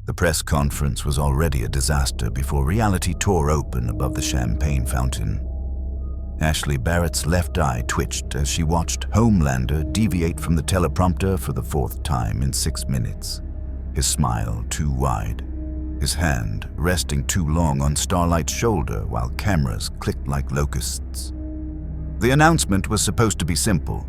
The press conference was already a disaster before reality tore open above the champagne fountain. Ashley Barrett's left eye twitched as she watched Homelander deviate from the teleprompter for the 4th time in 6 minutes. His smile too wide, his hand resting too long on Starlight's shoulder while cameras clicked like locusts. The announcement was supposed to be simple.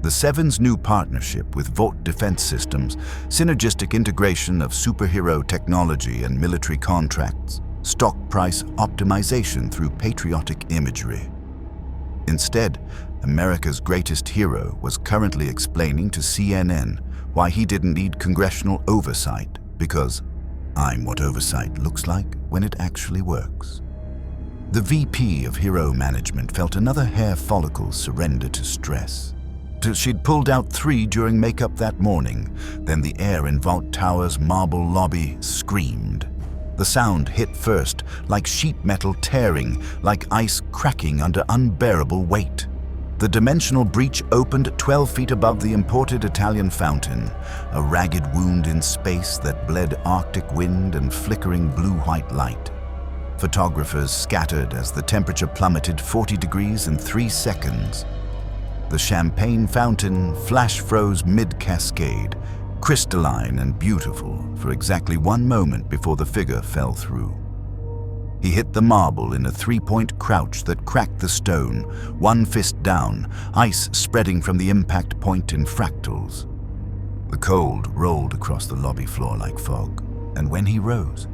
The Seven's new partnership with Vought Defense Systems, synergistic integration of superhero technology and military contracts, stock price optimization through patriotic imagery. Instead, America's greatest hero was currently explaining to CNN why he didn't need congressional oversight, because I'm what oversight looks like when it actually works. The VP of Hero Management felt another hair follicle surrender to stress. Till she'd pulled out 3 during makeup that morning, then the air in Vought Tower's marble lobby screamed. The sound hit first, like sheet metal tearing, like ice cracking under unbearable weight. The dimensional breach opened 12 feet above the imported Italian fountain, a ragged wound in space that bled Arctic wind and flickering blue-white light. Photographers scattered as the temperature plummeted 40 degrees in 3 seconds. The champagne fountain flash froze mid-cascade, crystalline and beautiful for exactly 1 moment before the figure fell through. He hit the marble in a 3-point crouch that cracked the stone, 1 fist down, ice spreading from the impact point in fractals. The cold rolled across the lobby floor like fog, and when he rose,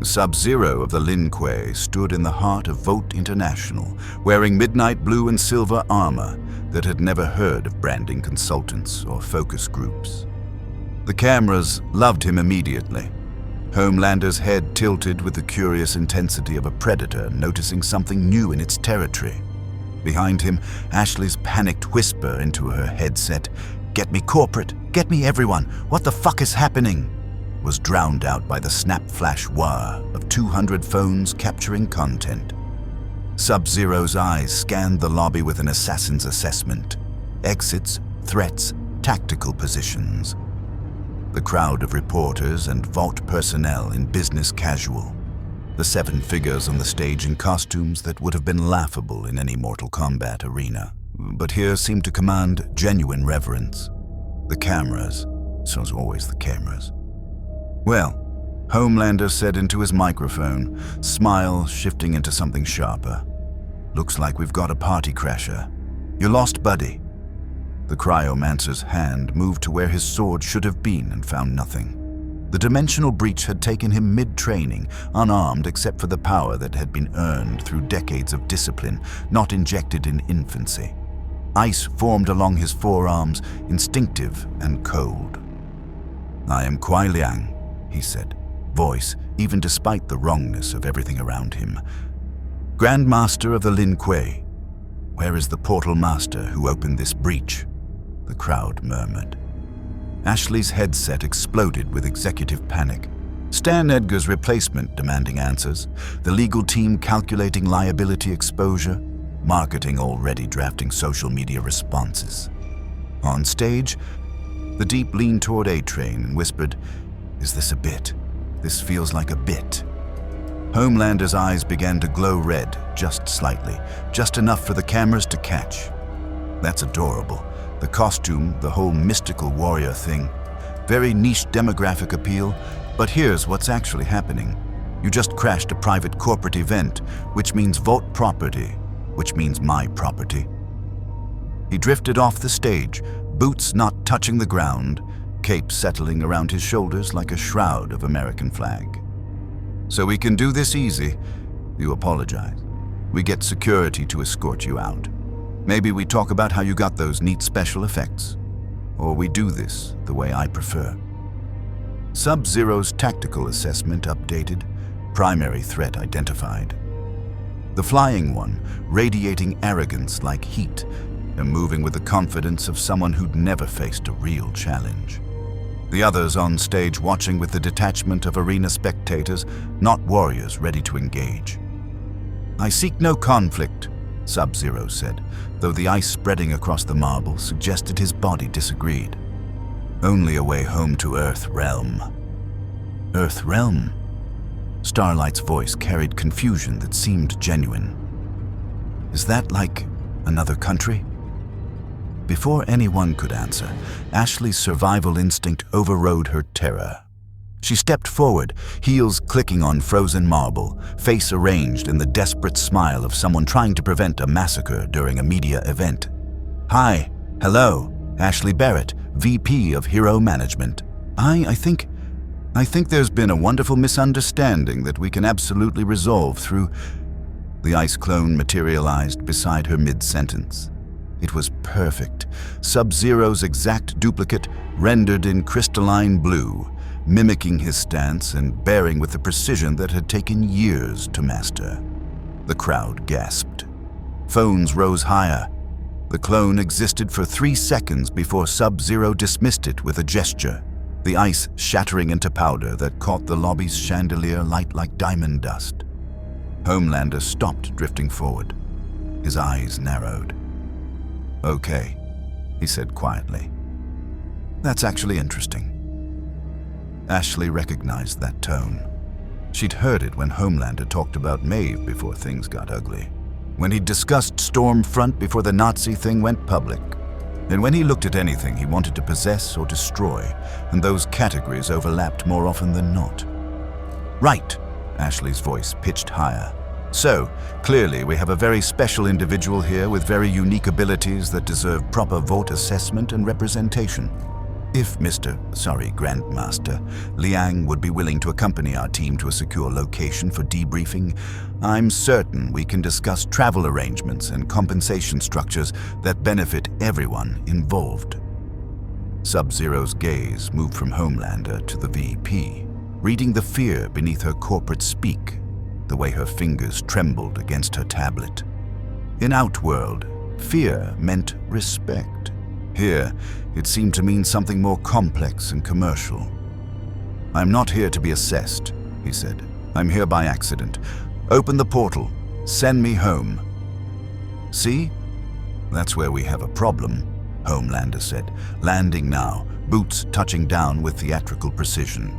Sub-Zero of the Lin Kuei stood in the heart of Vought International, wearing midnight blue and silver armor that had never heard of branding consultants or focus groups. The cameras loved him immediately. Homelander's head tilted with the curious intensity of a predator noticing something new in its territory. Behind him, Ashley's panicked whisper into her headset, "Get me corporate, get me everyone, what the fuck is happening?" was drowned out by the snap-flash whir of 200 phones capturing content. Sub-Zero's eyes scanned the lobby with an assassin's assessment. Exits, threats, tactical positions. The crowd of reporters and Vought personnel in business casual. The 7 figures on the stage in costumes that would have been laughable in any Mortal Kombat arena, but here seemed to command genuine reverence. The cameras, so it's always the cameras. "Well," Homelander said into his microphone, smile shifting into something sharper. "Looks like we've got a party crasher. You lost, buddy." The cryomancer's hand moved to where his sword should have been and found nothing. The dimensional breach had taken him mid-training, unarmed except for the power that had been earned through decades of discipline, not injected in infancy. Ice formed along his forearms, instinctive and cold. "I am Kuai Liang," he said, voice, even despite the wrongness of everything around him. "Grandmaster of the Lin Kuei. Where is the portal master who opened this breach?" The crowd murmured. Ashley's headset exploded with executive panic. Stan Edgar's replacement demanding answers, the legal team calculating liability exposure, marketing already drafting social media responses. On stage, the Deep leaned toward A-Train and whispered, "Is this a bit? This feels like a bit." Homelander's eyes began to glow red, just slightly, just enough for the cameras to catch. "That's adorable. The costume, the whole mystical warrior thing. Very niche demographic appeal, but here's what's actually happening. You just crashed a private corporate event, which means Vought property, which means my property." He drifted off the stage, boots not touching the ground, cape settling around his shoulders like a shroud of American flag. "So we can do this easy. You apologize. We get security to escort you out. Maybe we talk about how you got those neat special effects. Or we do this the way I prefer." Sub-Zero's tactical assessment updated, primary threat identified. The flying one, radiating arrogance like heat, and moving with the confidence of someone who'd never faced a real challenge. The others on stage watching with the detachment of arena spectators, not warriors ready to engage. "I seek no conflict," Sub-Zero said, though the ice spreading across the marble suggested his body disagreed. "Only a way home to Earthrealm." Earthrealm? Starlight's voice carried confusion that seemed genuine. Is that like another country? Before anyone could answer, Ashley's survival instinct overrode her terror. She stepped forward, heels clicking on frozen marble, face arranged in the desperate smile of someone trying to prevent a massacre during a media event. Hi, hello, Ashley Barrett, VP of Hero Management. I think there's been a wonderful misunderstanding that we can absolutely resolve through... The ice clone materialized beside her mid-sentence. It was perfect, Sub-Zero's exact duplicate rendered in crystalline blue, mimicking his stance and bearing with the precision that had taken years to master. The crowd gasped. Phones rose higher. The clone existed for 3 seconds before Sub-Zero dismissed it with a gesture, the ice shattering into powder that caught the lobby's chandelier light like diamond dust. Homelander stopped drifting forward. His eyes narrowed. "Okay," he said quietly. "That's actually interesting." Ashley recognized that tone. She'd heard it when Homelander talked about Maeve before things got ugly, when he discussed Stormfront before the Nazi thing went public, and when he looked at anything he wanted to possess or destroy, and those categories overlapped more often than not. "Right," Ashley's voice pitched higher. "So, clearly we have a very special individual here with very unique abilities that deserve proper Vought assessment and representation. If Grandmaster Liang would be willing to accompany our team to a secure location for debriefing, I'm certain we can discuss travel arrangements and compensation structures that benefit everyone involved." Sub-Zero's gaze moved from Homelander to the VP, reading the fear beneath her corporate speak, the way her fingers trembled against her tablet. In Outworld, fear meant respect. Here, it seemed to mean something more complex and commercial. "I'm not here to be assessed," he said. "I'm here by accident. Open the portal. Send me home." "See? That's where we have a problem," Homelander said, landing now, boots touching down with theatrical precision.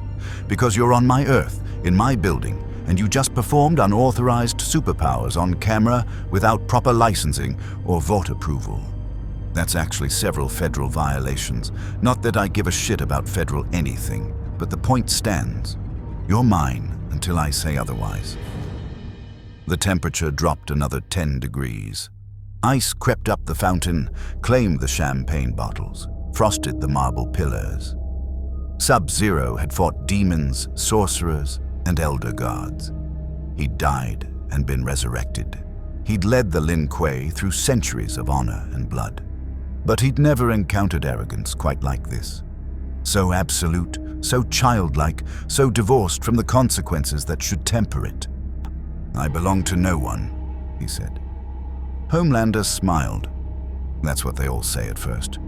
"Because you're on my Earth, in my building, and you just performed unauthorized superpowers on camera without proper licensing or Vought approval. That's actually several federal violations. Not that I give a shit about federal anything, but the point stands. You're mine until I say otherwise." The temperature dropped another 10 degrees. Ice crept up the fountain, claimed the champagne bottles, frosted the marble pillars. Sub-Zero had fought demons, sorcerers, and elder gods. He'd died and been resurrected. He'd led the Lin Kuei through centuries of honor and blood. But he'd never encountered arrogance quite like this. So absolute, so childlike, so divorced from the consequences that should temper it. "I belong to no one," he said. Homelander smiled. That's what they all say at first.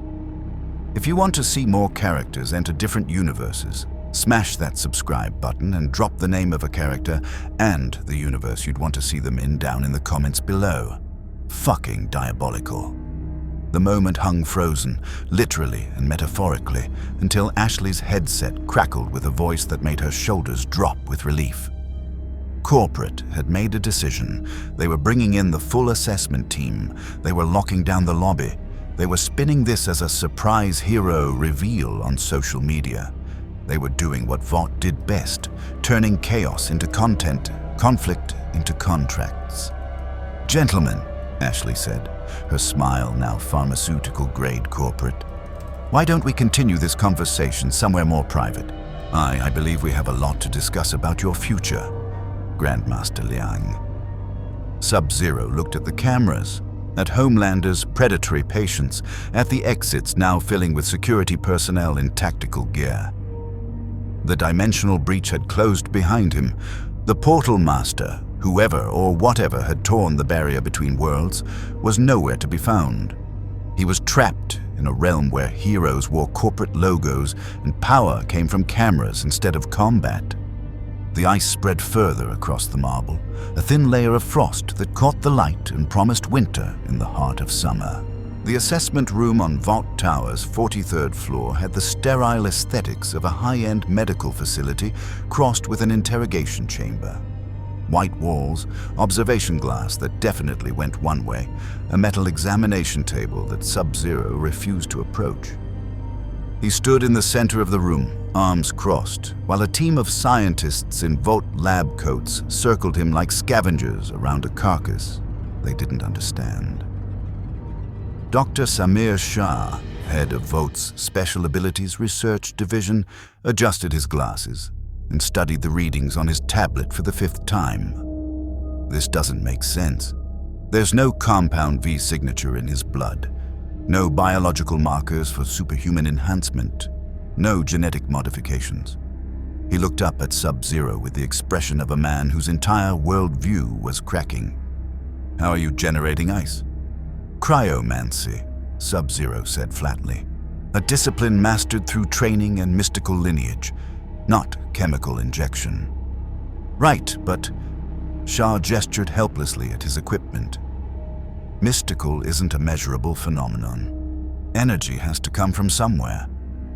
If you want to see more characters enter different universes, smash that subscribe button and drop the name of a character and the universe you'd want to see them in down in the comments below. Fucking diabolical. The moment hung frozen, literally and metaphorically, until Ashley's headset crackled with a voice that made her shoulders drop with relief. Corporate had made a decision. They were bringing in the full assessment team. They were locking down the lobby. They were spinning this as a surprise hero reveal on social media. They were doing what Vought did best, turning chaos into content, conflict into contracts. "Gentlemen," Ashley said, her smile now pharmaceutical-grade corporate, "why don't we continue this conversation somewhere more private? I believe we have a lot to discuss about your future, Grandmaster Liang." Sub-Zero looked at the cameras, at Homelander's predatory patience, at the exits now filling with security personnel in tactical gear. The dimensional breach had closed behind him. The portal master, whoever or whatever had torn the barrier between worlds, was nowhere to be found. He was trapped in a realm where heroes wore corporate logos and power came from cameras instead of combat. The ice spread further across the marble, a thin layer of frost that caught the light and promised winter in the heart of summer. The assessment room on Vought Tower's 43rd floor had the sterile aesthetics of a high-end medical facility crossed with an interrogation chamber. White walls, observation glass that definitely went one way, a metal examination table that Sub-Zero refused to approach. He stood in the center of the room, arms crossed, while a team of scientists in Vought lab coats circled him like scavengers around a carcass they didn't understand. Dr. Samir Shah, head of Vought's Special Abilities Research Division, adjusted his glasses and studied the readings on his tablet for the 5th time. This doesn't make sense. There's no compound V signature in his blood, no biological markers for superhuman enhancement, no genetic modifications. He looked up at Sub-Zero with the expression of a man whose entire worldview was cracking. "How are you generating ice?" "Cryomancy," Sub-Zero said flatly. "A discipline mastered through training and mystical lineage, not chemical injection." "Right, but..." Shah gestured helplessly at his equipment. "Mystical isn't a measurable phenomenon. Energy has to come from somewhere.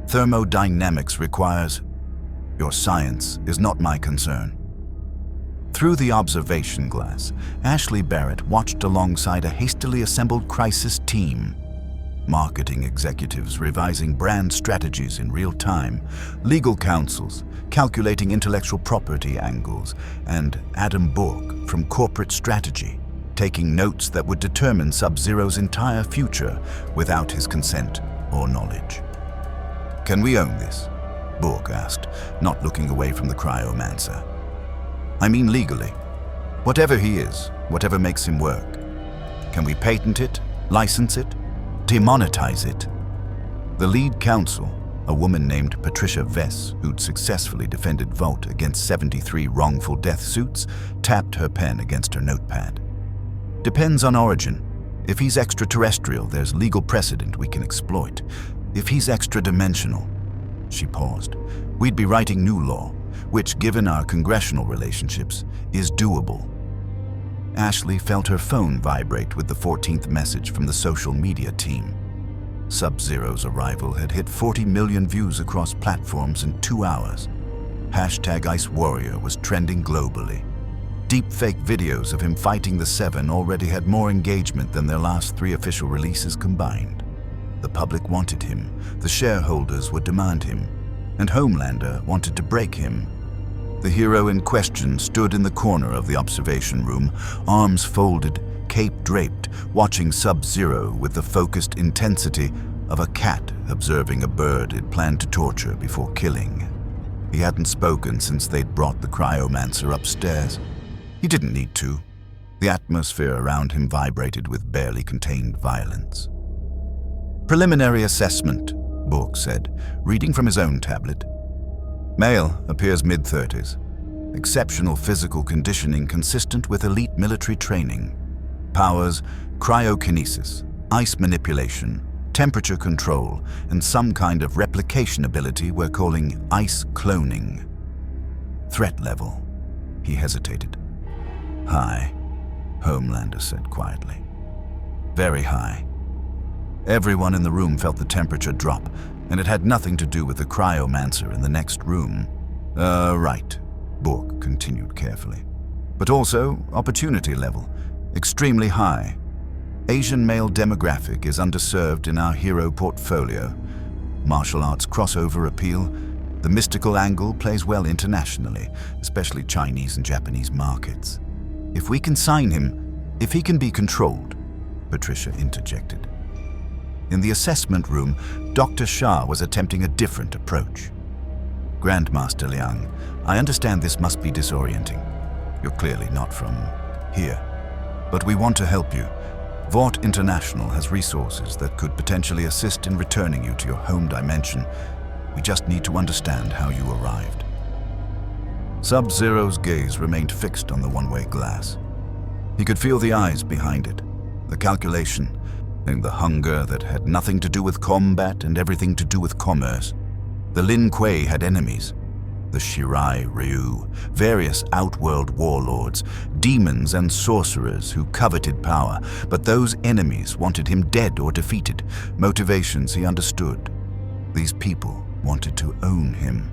Thermodynamics requires... Your science is not my concern." Through the observation glass, Ashley Barrett watched alongside a hastily assembled crisis team. Marketing executives revising brand strategies in real time, legal counsels calculating intellectual property angles, and Adam Borg from corporate strategy taking notes that would determine Sub-Zero's entire future without his consent or knowledge. "Can we own this?" Borg asked, not looking away from the cryomancer. "I mean legally. Whatever he is, whatever makes him work. Can we patent it, license it, demonetize it?" The lead counsel, a woman named Patricia Vess, who'd successfully defended Vought against 73 wrongful death suits, tapped her pen against her notepad. "Depends on origin. If he's extraterrestrial, there's legal precedent we can exploit. If he's extra-dimensional..." She paused. "We'd be writing new law, which, given our congressional relationships, is doable." Ashley felt her phone vibrate with the 14th message from the social media team. Sub-Zero's arrival had hit 40 million views across platforms in 2 hours. #IceWarrior was trending globally. Deepfake videos of him fighting the Seven already had more engagement than their last 3 official releases combined. The public wanted him, the shareholders would demand him, and Homelander wanted to break him. The hero in question stood in the corner of the observation room, arms folded, cape draped, watching Sub-Zero with the focused intensity of a cat observing a bird it planned to torture before killing. He hadn't spoken since they'd brought the cryomancer upstairs. He didn't need to. The atmosphere around him vibrated with barely contained violence. "Preliminary assessment," Borg said, reading from his own tablet. "Male, appears mid-30s. Exceptional physical conditioning consistent with elite military training. Powers, cryokinesis, ice manipulation, temperature control, and some kind of replication ability we're calling ice cloning. Threat level." He hesitated. "High," Homelander said quietly. "Very high." Everyone in the room felt the temperature drop, and it had nothing to do with the cryomancer in the next room. Right," Borg continued carefully. "But also opportunity level, extremely high. Asian male demographic is underserved in our hero portfolio. Martial arts crossover appeal. The mystical angle plays well internationally, especially Chinese and Japanese markets. If we can sign him, if he can be controlled," Patricia interjected. In the assessment room, Dr. Shah was attempting a different approach. "Grandmaster Liang, I understand this must be disorienting. You're clearly not from here. But we want to help you. Vought International has resources that could potentially assist in returning you to your home dimension. We just need to understand how you arrived." Sub-Zero's gaze remained fixed on the one-way glass. He could feel the eyes behind it, the calculation, and the hunger that had nothing to do with combat and everything to do with commerce. The Lin Kuei had enemies. The Shirai Ryu, various outworld warlords, demons and sorcerers who coveted power, but those enemies wanted him dead or defeated, motivations he understood. These people wanted to own him.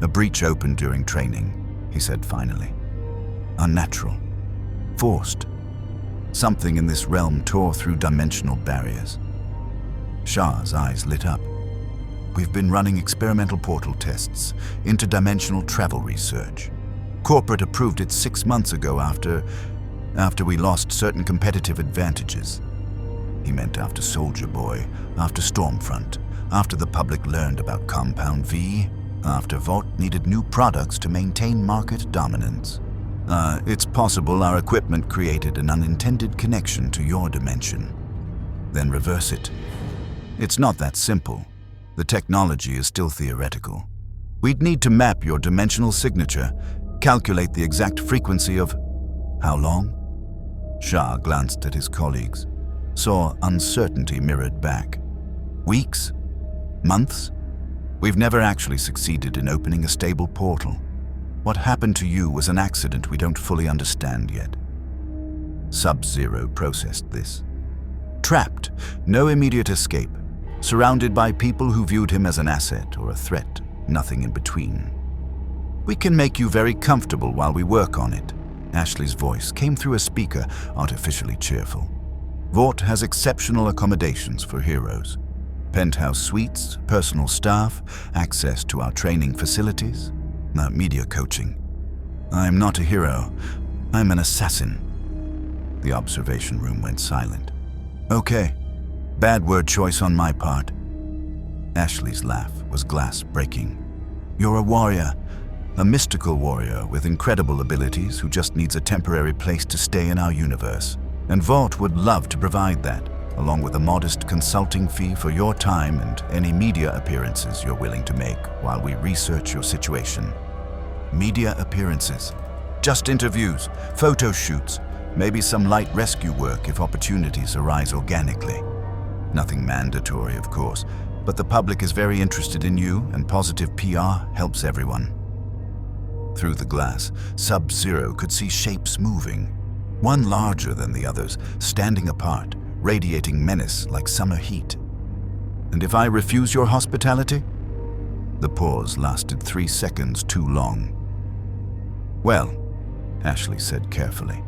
A breach opened during training, he said finally. Unnatural. Forced. Something in this realm tore through dimensional barriers. Shah's eyes lit up. We've been running experimental portal tests, interdimensional travel research. Corporate approved it 6 months ago after we lost certain competitive advantages. He meant after Soldier Boy, after Stormfront, after the public learned about Compound V, after Vought needed new products to maintain market dominance. It's possible our equipment created an unintended connection to your dimension. Then reverse it. It's not that simple. The technology is still theoretical. We'd need to map your dimensional signature, calculate the exact frequency of... How long? Shah glanced at his colleagues, saw uncertainty mirrored back. Weeks? Months? We've never actually succeeded in opening a stable portal. What happened to you was an accident we don't fully understand yet. Sub-Zero processed this. Trapped, no immediate escape. Surrounded by people who viewed him as an asset or a threat, nothing in between. We can make you very comfortable while we work on it. Ashley's voice came through a speaker, artificially cheerful. Vought has exceptional accommodations for heroes. Penthouse suites, personal staff, access to our training facilities, media coaching. I'm not a hero. I'm an assassin. The observation room went silent. Okay. Bad word choice on my part. Ashley's laugh was glass-breaking. You're a warrior, a mystical warrior with incredible abilities who just needs a temporary place to stay in our universe. And Vought would love to provide that, along with a modest consulting fee for your time and any media appearances you're willing to make while we research your situation. Media appearances. Just interviews, photo shoots, maybe some light rescue work if opportunities arise organically. Nothing mandatory, of course, but the public is very interested in you, and positive PR helps everyone. Through the glass, Sub-Zero could see shapes moving, one larger than the others, standing apart, radiating menace like summer heat. And if I refuse your hospitality? The pause lasted 3 seconds too long. Well, Ashley said carefully,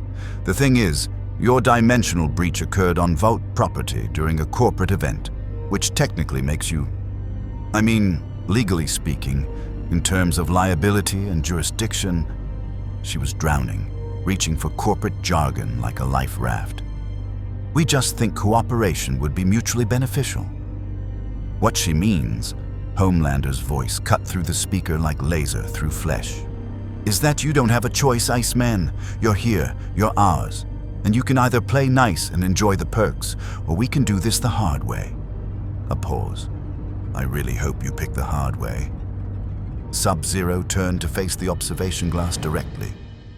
the thing is, your dimensional breach occurred on Vought property during a corporate event, which technically makes you... legally speaking, in terms of liability and jurisdiction, she was drowning, reaching for corporate jargon like a life raft. We just think cooperation would be mutually beneficial. What she means, Homelander's voice cut through the speaker like laser through flesh, is that you don't have a choice, Iceman. You're here, you're ours. And you can either play nice and enjoy the perks, or we can do this the hard way. A pause. I really hope you pick the hard way. Sub-Zero turned to face the observation glass directly.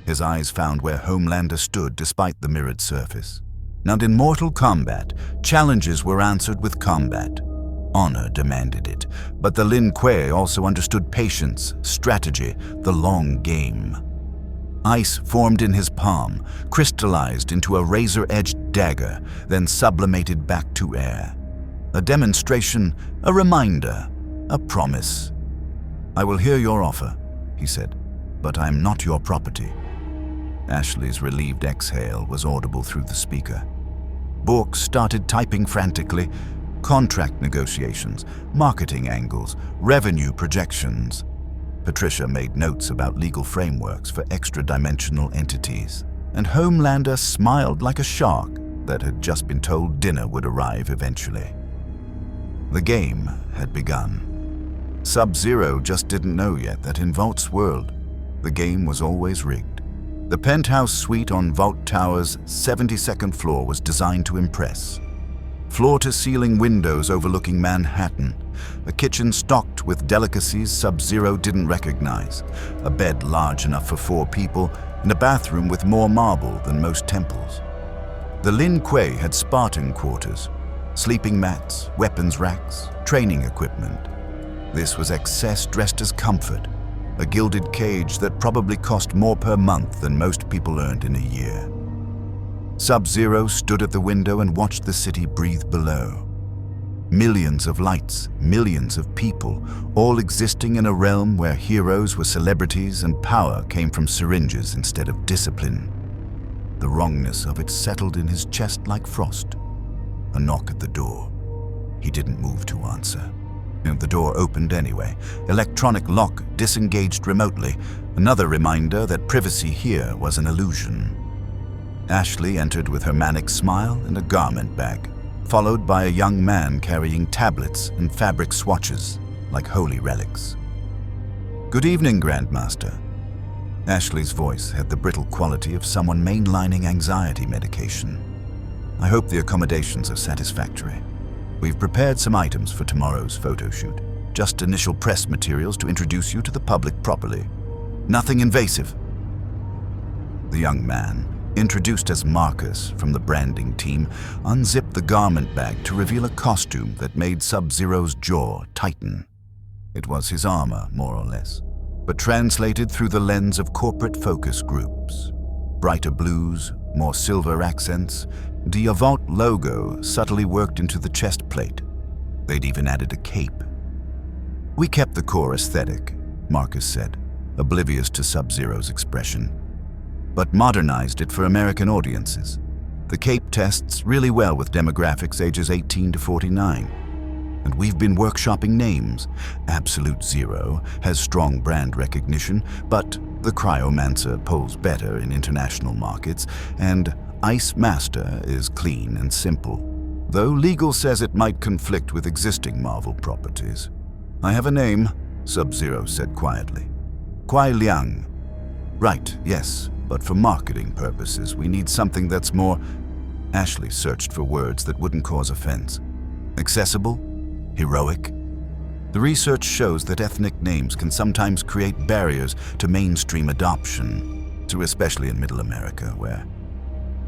His eyes found where Homelander stood despite the mirrored surface. Now in Mortal Kombat, challenges were answered with combat. Honor demanded it, but the Lin Kuei also understood patience, strategy, the long game. Ice formed in his palm, crystallized into a razor-edged dagger, then sublimated back to air. A demonstration, a reminder, a promise. I will hear your offer, he said, but I'm not your property. Ashley's relieved exhale was audible through the speaker. Bork started typing frantically. Contract negotiations, marketing angles, revenue projections. Patricia made notes about legal frameworks for extra-dimensional entities, and Homelander smiled like a shark that had just been told dinner would arrive eventually. The game had begun. Sub-Zero just didn't know yet that in Vaught's world, the game was always rigged. The penthouse suite on Vought Tower's 72nd floor was designed to impress. Floor-to-ceiling windows overlooking Manhattan, a kitchen stocked with delicacies Sub-Zero didn't recognize, a bed large enough for 4 people, and a bathroom with more marble than most temples. The Lin Kuei had Spartan quarters, sleeping mats, weapons racks, training equipment. This was excess dressed as comfort, a gilded cage that probably cost more per month than most people earned in a year. Sub-Zero stood at the window and watched the city breathe below. Millions of lights, millions of people, all existing in a realm where heroes were celebrities and power came from syringes instead of discipline. The wrongness of it settled in his chest like frost. A knock at the door. He didn't move to answer. And the door opened anyway. Electronic lock disengaged remotely, another reminder that privacy here was an illusion. Ashley entered with her manic smile and a garment bag, followed by a young man carrying tablets and fabric swatches like holy relics. "Good evening, Grandmaster." Ashley's voice had the brittle quality of someone mainlining anxiety medication. "I hope the accommodations are satisfactory. We've prepared some items for tomorrow's photoshoot. Just initial press materials to introduce you to the public properly. Nothing invasive." The young man, introduced as Marcus from the branding team, unzipped the garment bag to reveal a costume that made Sub-Zero's jaw tighten. It was his armor, more or less, but translated through the lens of corporate focus groups. Brighter blues, more silver accents, the Vought logo subtly worked into the chest plate. They'd even added a cape. "We kept the core aesthetic," Marcus said, oblivious to Sub-Zero's expression, "but modernized it for American audiences. The cape tests really well with demographics ages 18 to 49. And we've been workshopping names. Absolute Zero has strong brand recognition, but the Cryomancer polls better in international markets, and Ice Master is clean and simple, though legal says it might conflict with existing Marvel properties. "I have a name," Sub-Zero said quietly. "Kuai Liang." "Right, yes, but for marketing purposes, we need something that's more..." Ashley searched for words that wouldn't cause offense. "Accessible? Heroic?" The research shows that ethnic names can sometimes create barriers to mainstream adoption, especially in Middle America, where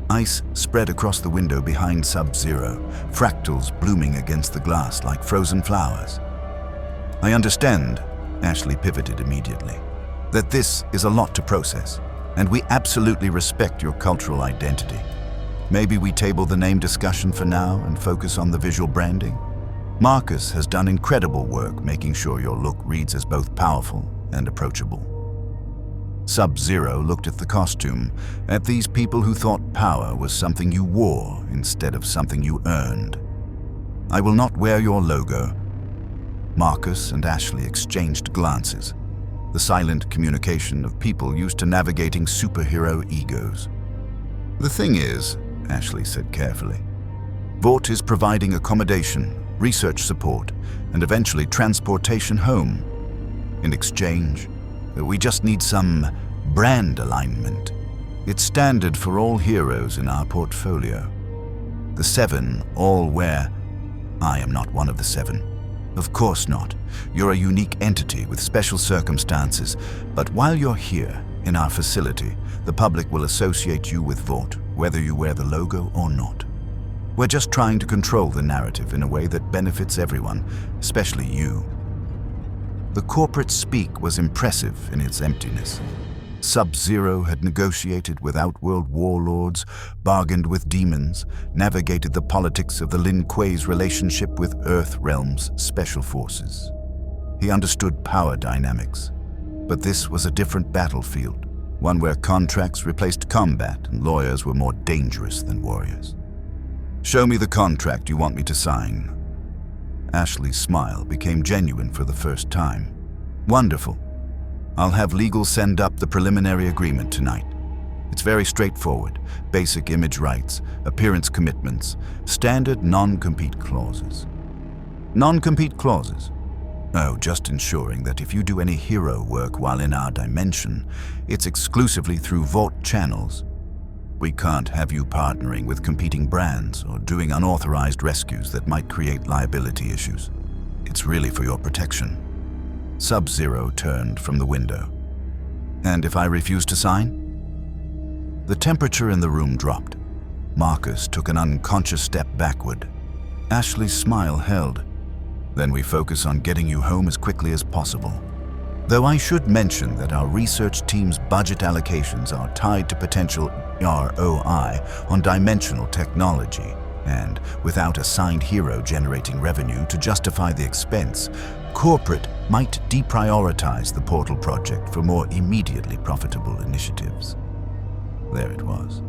ice spread across the window behind Sub-Zero, fractals blooming against the glass like frozen flowers. "I understand," Ashley pivoted immediately, "that this is a lot to process, and we absolutely respect your cultural identity. Maybe we table the name discussion for now and focus on the visual branding? Marcus has done incredible work making sure your look reads as both powerful and approachable." Sub-Zero looked at the costume, at these people who thought power was something you wore instead of something you earned. "I will not wear your logo." Marcus and Ashley exchanged glances, the silent communication of people used to navigating superhero egos. "The thing is," Ashley said carefully, "Vought is providing accommodation, research support, and eventually transportation home. In exchange, we just need some brand alignment. It's standard for all heroes in our portfolio. The 7 all wear..." "I am not one of the 7. Of course not. You're a unique entity with special circumstances, but while you're here, in our facility, the public will associate you with Vought, whether you wear the logo or not. We're just trying to control the narrative in a way that benefits everyone, especially you." The corporate speak was impressive in its emptiness. Sub-Zero had negotiated with outworld warlords, bargained with demons, navigated the politics of the Lin Kuei's relationship with Earthrealm's special forces. He understood power dynamics, but this was a different battlefield, one where contracts replaced combat and lawyers were more dangerous than warriors. "Show me the contract you want me to sign." Ashley's smile became genuine for the first time. "Wonderful. I'll have legal send up the preliminary agreement tonight. It's very straightforward. Basic image rights, appearance commitments, standard non-compete clauses." "Non-compete clauses?" "Oh, just ensuring that if you do any hero work while in our dimension, it's exclusively through Vought channels. We can't have you partnering with competing brands or doing unauthorized rescues that might create liability issues. It's really for your protection." Sub-Zero turned from the window. "And if I refuse to sign?" The temperature in the room dropped. Marcus took an unconscious step backward. Ashley's smile held. "Then we focus on getting you home as quickly as possible." Though I should mention that our research team's budget allocations are tied to potential ROI on dimensional technology, and without a signed hero generating revenue to justify the expense, corporate might deprioritize the portal project for more immediately profitable initiatives. There it was,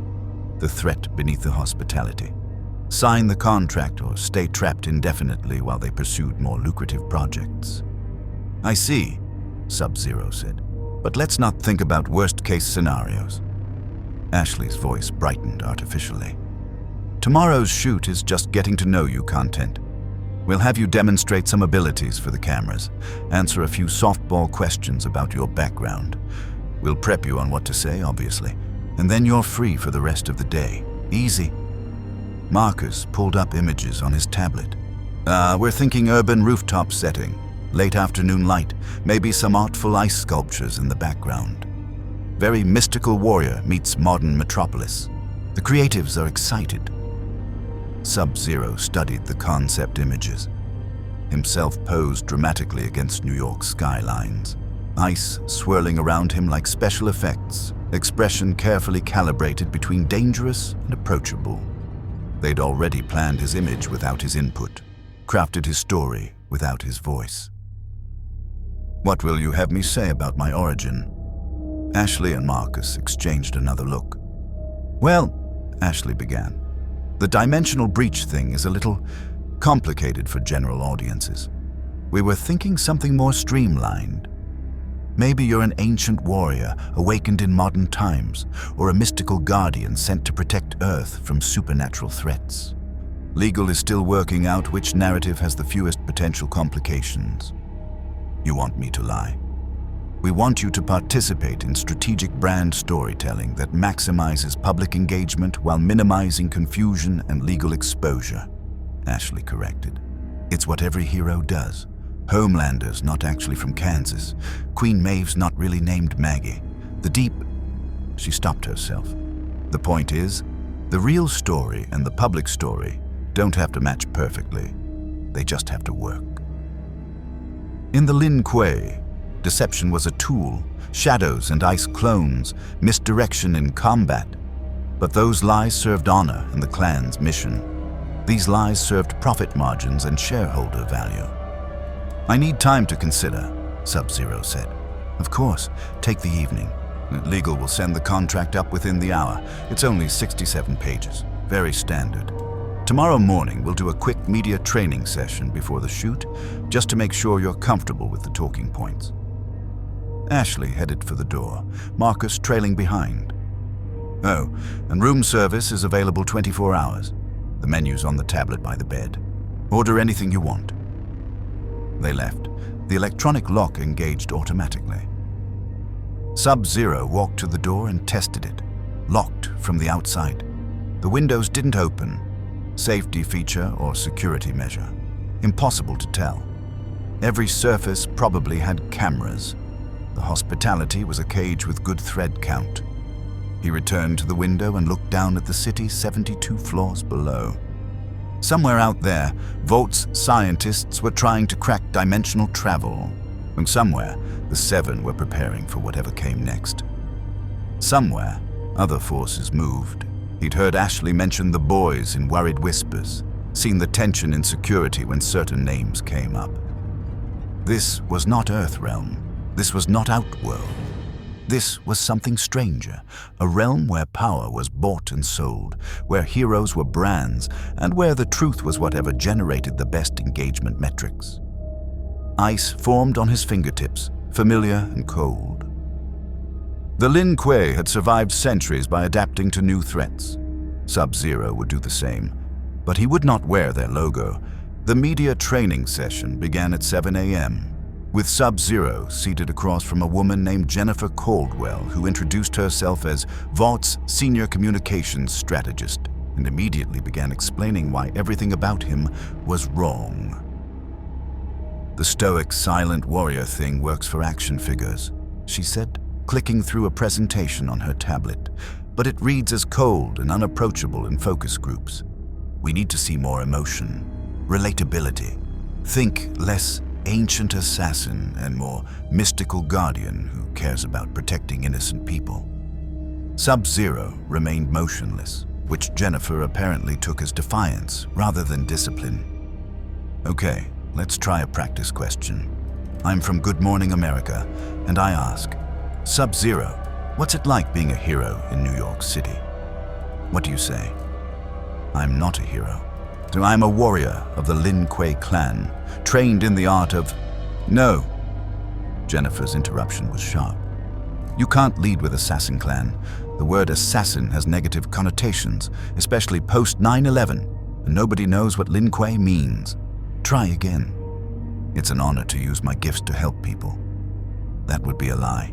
the threat beneath the hospitality. Sign the contract or stay trapped indefinitely while they pursued more lucrative projects. I see, Sub-Zero said, but let's not think about worst-case scenarios. Ashley's voice brightened artificially. Tomorrow's shoot is just getting to know you content. We'll have you demonstrate some abilities for the cameras, answer a few softball questions about your background. We'll prep you on what to say, obviously, and then you're free for the rest of the day. Easy. Marcus pulled up images on his tablet. We're thinking urban rooftop setting, late afternoon light, maybe some artful ice sculptures in the background. Very mystical warrior meets modern metropolis. The creatives are excited. Sub-Zero studied the concept images. Himself posed dramatically against New York's skylines. Ice swirling around him like special effects, expression carefully calibrated between dangerous and approachable. They'd already planned his image without his input, crafted his story without his voice. What will you have me say about my origin? Ashley and Marcus exchanged another look. Well, Ashley began, the dimensional breach thing is a little complicated for general audiences. We were thinking something more streamlined. Maybe you're an ancient warrior awakened in modern times, or a mystical guardian sent to protect Earth from supernatural threats. Legal is still working out which narrative has the fewest potential complications. You want me to lie? We want you to participate in strategic brand storytelling that maximizes public engagement while minimizing confusion and legal exposure, Ashley corrected. It's what every hero does. Homelander's not actually from Kansas. Queen Maeve's not really named Maggie. The deep... She stopped herself. The point is, the real story and the public story don't have to match perfectly. They just have to work. In the Lin Kuei, deception was a tool, shadows and ice clones, misdirection in combat. But those lies served honor and the clan's mission. These lies served profit margins and shareholder value. I need time to consider, Sub-Zero said. Of course, take the evening. Legal will send the contract up within the hour. It's only 67 pages, very standard. Tomorrow morning, we'll do a quick media training session before the shoot, just to make sure you're comfortable with the talking points. Ashley headed for the door, Marcus trailing behind. Oh, and room service is available 24 hours. The menu's on the tablet by the bed. Order anything you want. They left. The electronic lock engaged automatically. Sub-Zero walked to the door and tested it. Locked from the outside. The windows didn't open. Safety feature or security measure. Impossible to tell. Every surface probably had cameras. The hospitality was a cage with good thread count. He returned to the window and looked down at the city 72 floors below. Somewhere out there, Vaught's scientists were trying to crack dimensional travel. And somewhere, the Seven were preparing for whatever came next. Somewhere, other forces moved. He'd heard Ashley mention the boys in worried whispers, seen the tension in security when certain names came up. This was not Earthrealm. This was not Outworld. This was something stranger, a realm where power was bought and sold, where heroes were brands, and where the truth was whatever generated the best engagement metrics. Ice formed on his fingertips, familiar and cold. The Lin Kuei had survived centuries by adapting to new threats. Sub-Zero would do the same, but he would not wear their logo. The media training session began at 7 a.m., with Sub-Zero seated across from a woman named Jennifer Caldwell, who introduced herself as Vaught's senior communications strategist and immediately began explaining why everything about him was wrong. The stoic, silent warrior thing works for action figures, she said, clicking through a presentation on her tablet, but it reads as cold and unapproachable in focus groups. We need to see more emotion, relatability. Think less ancient assassin and more mystical guardian who cares about protecting innocent people. Sub-Zero remained motionless, which Jennifer apparently took as defiance rather than discipline. Okay, let's try a practice question. I'm from Good Morning America, and I ask, Sub-Zero, what's it like being a hero in New York City? What do you say? I'm not a hero. I'm a warrior of the Lin Kuei clan, trained in the art of... No. Jennifer's interruption was sharp. You can't lead with Assassin Clan. The word assassin has negative connotations, especially post 9/11, and nobody knows what Lin Kuei means. Try again. It's an honor to use my gifts to help people. That would be a lie.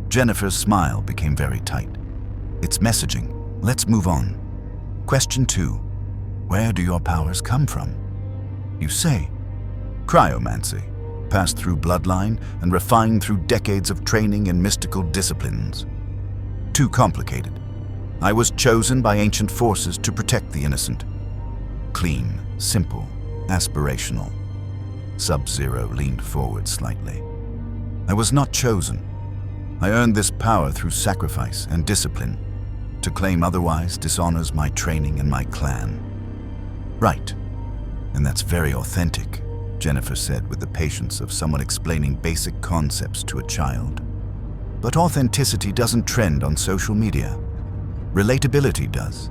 Jennifer's smile became very tight. It's messaging. Let's move on. Question 2. Where do your powers come from? You say, cryomancy, passed through bloodline and refined through decades of training in mystical disciplines. Too complicated. I was chosen by ancient forces to protect the innocent. Clean, simple, aspirational. Sub-Zero leaned forward slightly. I was not chosen. I earned this power through sacrifice and discipline. To claim otherwise dishonors my training and my clan. Right, and that's very authentic, Jennifer said with the patience of someone explaining basic concepts to a child. But authenticity doesn't trend on social media. Relatability does.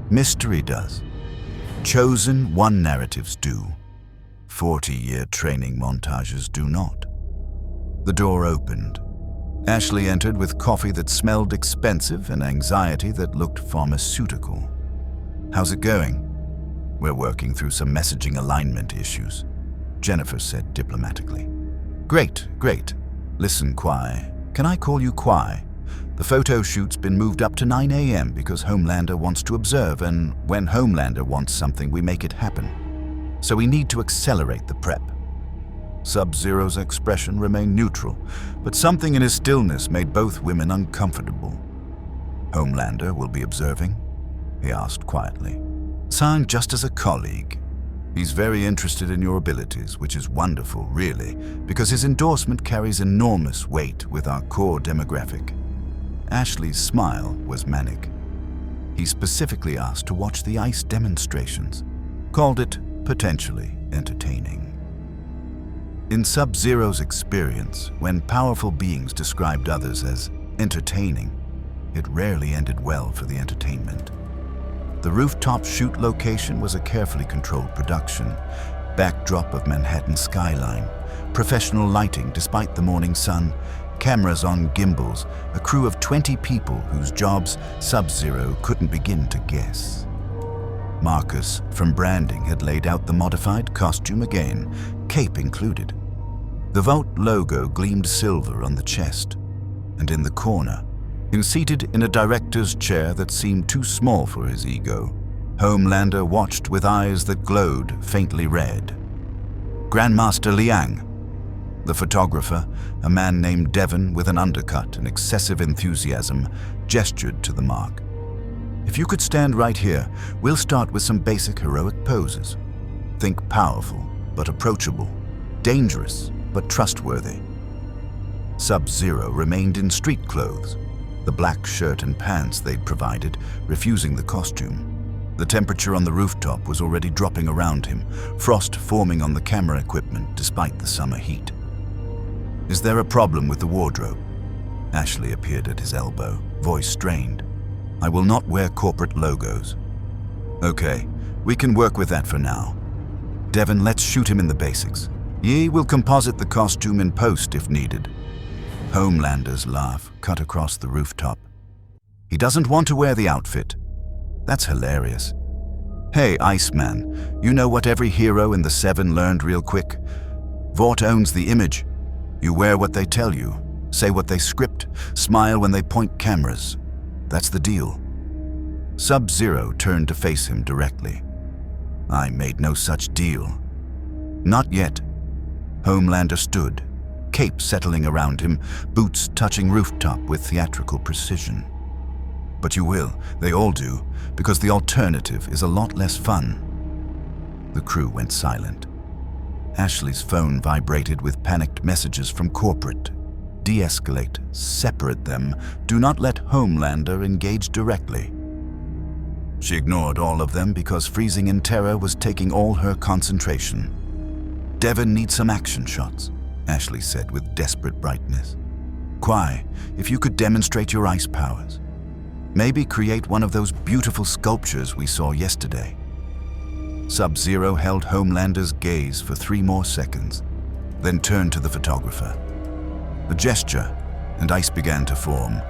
Mystery does. Chosen one narratives do. 40-year training montages do not. The door opened. Ashley entered with coffee that smelled expensive and anxiety that looked pharmaceutical. How's it going? We're working through some messaging alignment issues, Jennifer said diplomatically. Great. Listen, Kuai. Can I call you Kuai? The photo shoot's been moved up to 9 a.m. because Homelander wants to observe, and when Homelander wants something, we make it happen. So we need to accelerate the prep. Sub-Zero's expression remained neutral, but something in his stillness made both women uncomfortable. Homelander will be observing? He asked quietly. Signed just as a colleague. He's very interested in your abilities, which is wonderful, really, because his endorsement carries enormous weight with our core demographic. Ashley's smile was manic. He specifically asked to watch the ice demonstrations, called it potentially entertaining. In Sub-Zero's experience, when powerful beings described others as entertaining, it rarely ended well for the entertainment. The rooftop shoot location was a carefully controlled production, backdrop of Manhattan skyline, professional lighting despite the morning sun, cameras on gimbals, a crew of 20 people whose jobs Sub-Zero couldn't begin to guess. Marcus from branding had laid out the modified costume again, cape included. The Vought logo gleamed silver on the chest, and in the corner, seated in a director's chair that seemed too small for his ego, Homelander watched with eyes that glowed faintly red. Grandmaster Liang. The photographer, a man named Devon with an undercut and excessive enthusiasm, gestured to the mark. If you could stand right here, we'll start with some basic heroic poses. Think powerful, but approachable. Dangerous, but trustworthy. Sub-Zero remained in street clothes, the black shirt and pants they'd provided, refusing the costume. The temperature on the rooftop was already dropping around him, frost forming on the camera equipment despite the summer heat. Is there a problem with the wardrobe? Ashley appeared at his elbow, voice strained. I will not wear corporate logos. Okay, we can work with that for now. Devon, let's shoot him in the basics. Ye will composite the costume in post if needed. Homelander's laugh cut across the rooftop. He doesn't want to wear the outfit. That's hilarious. Hey, Iceman, you know what every hero in the Seven learned real quick? Vought owns the image. You wear what they tell you, say what they script, smile when they point cameras. That's the deal. Sub-Zero turned to face him directly. I made no such deal. Not yet. Homelander stood, cape settling around him, boots touching rooftop with theatrical precision. But you will, they all do, because the alternative is a lot less fun. The crew went silent. Ashley's phone vibrated with panicked messages from corporate. De-escalate, separate them, do not let Homelander engage directly. She ignored all of them because freezing in terror was taking all her concentration. Devon needs some action shots, Ashley said with desperate brightness. Kuai, if you could demonstrate your ice powers. Maybe create one of those beautiful sculptures we saw yesterday. Sub-Zero held Homelander's gaze for 3 more seconds, then turned to the photographer. A gesture, and ice began to form,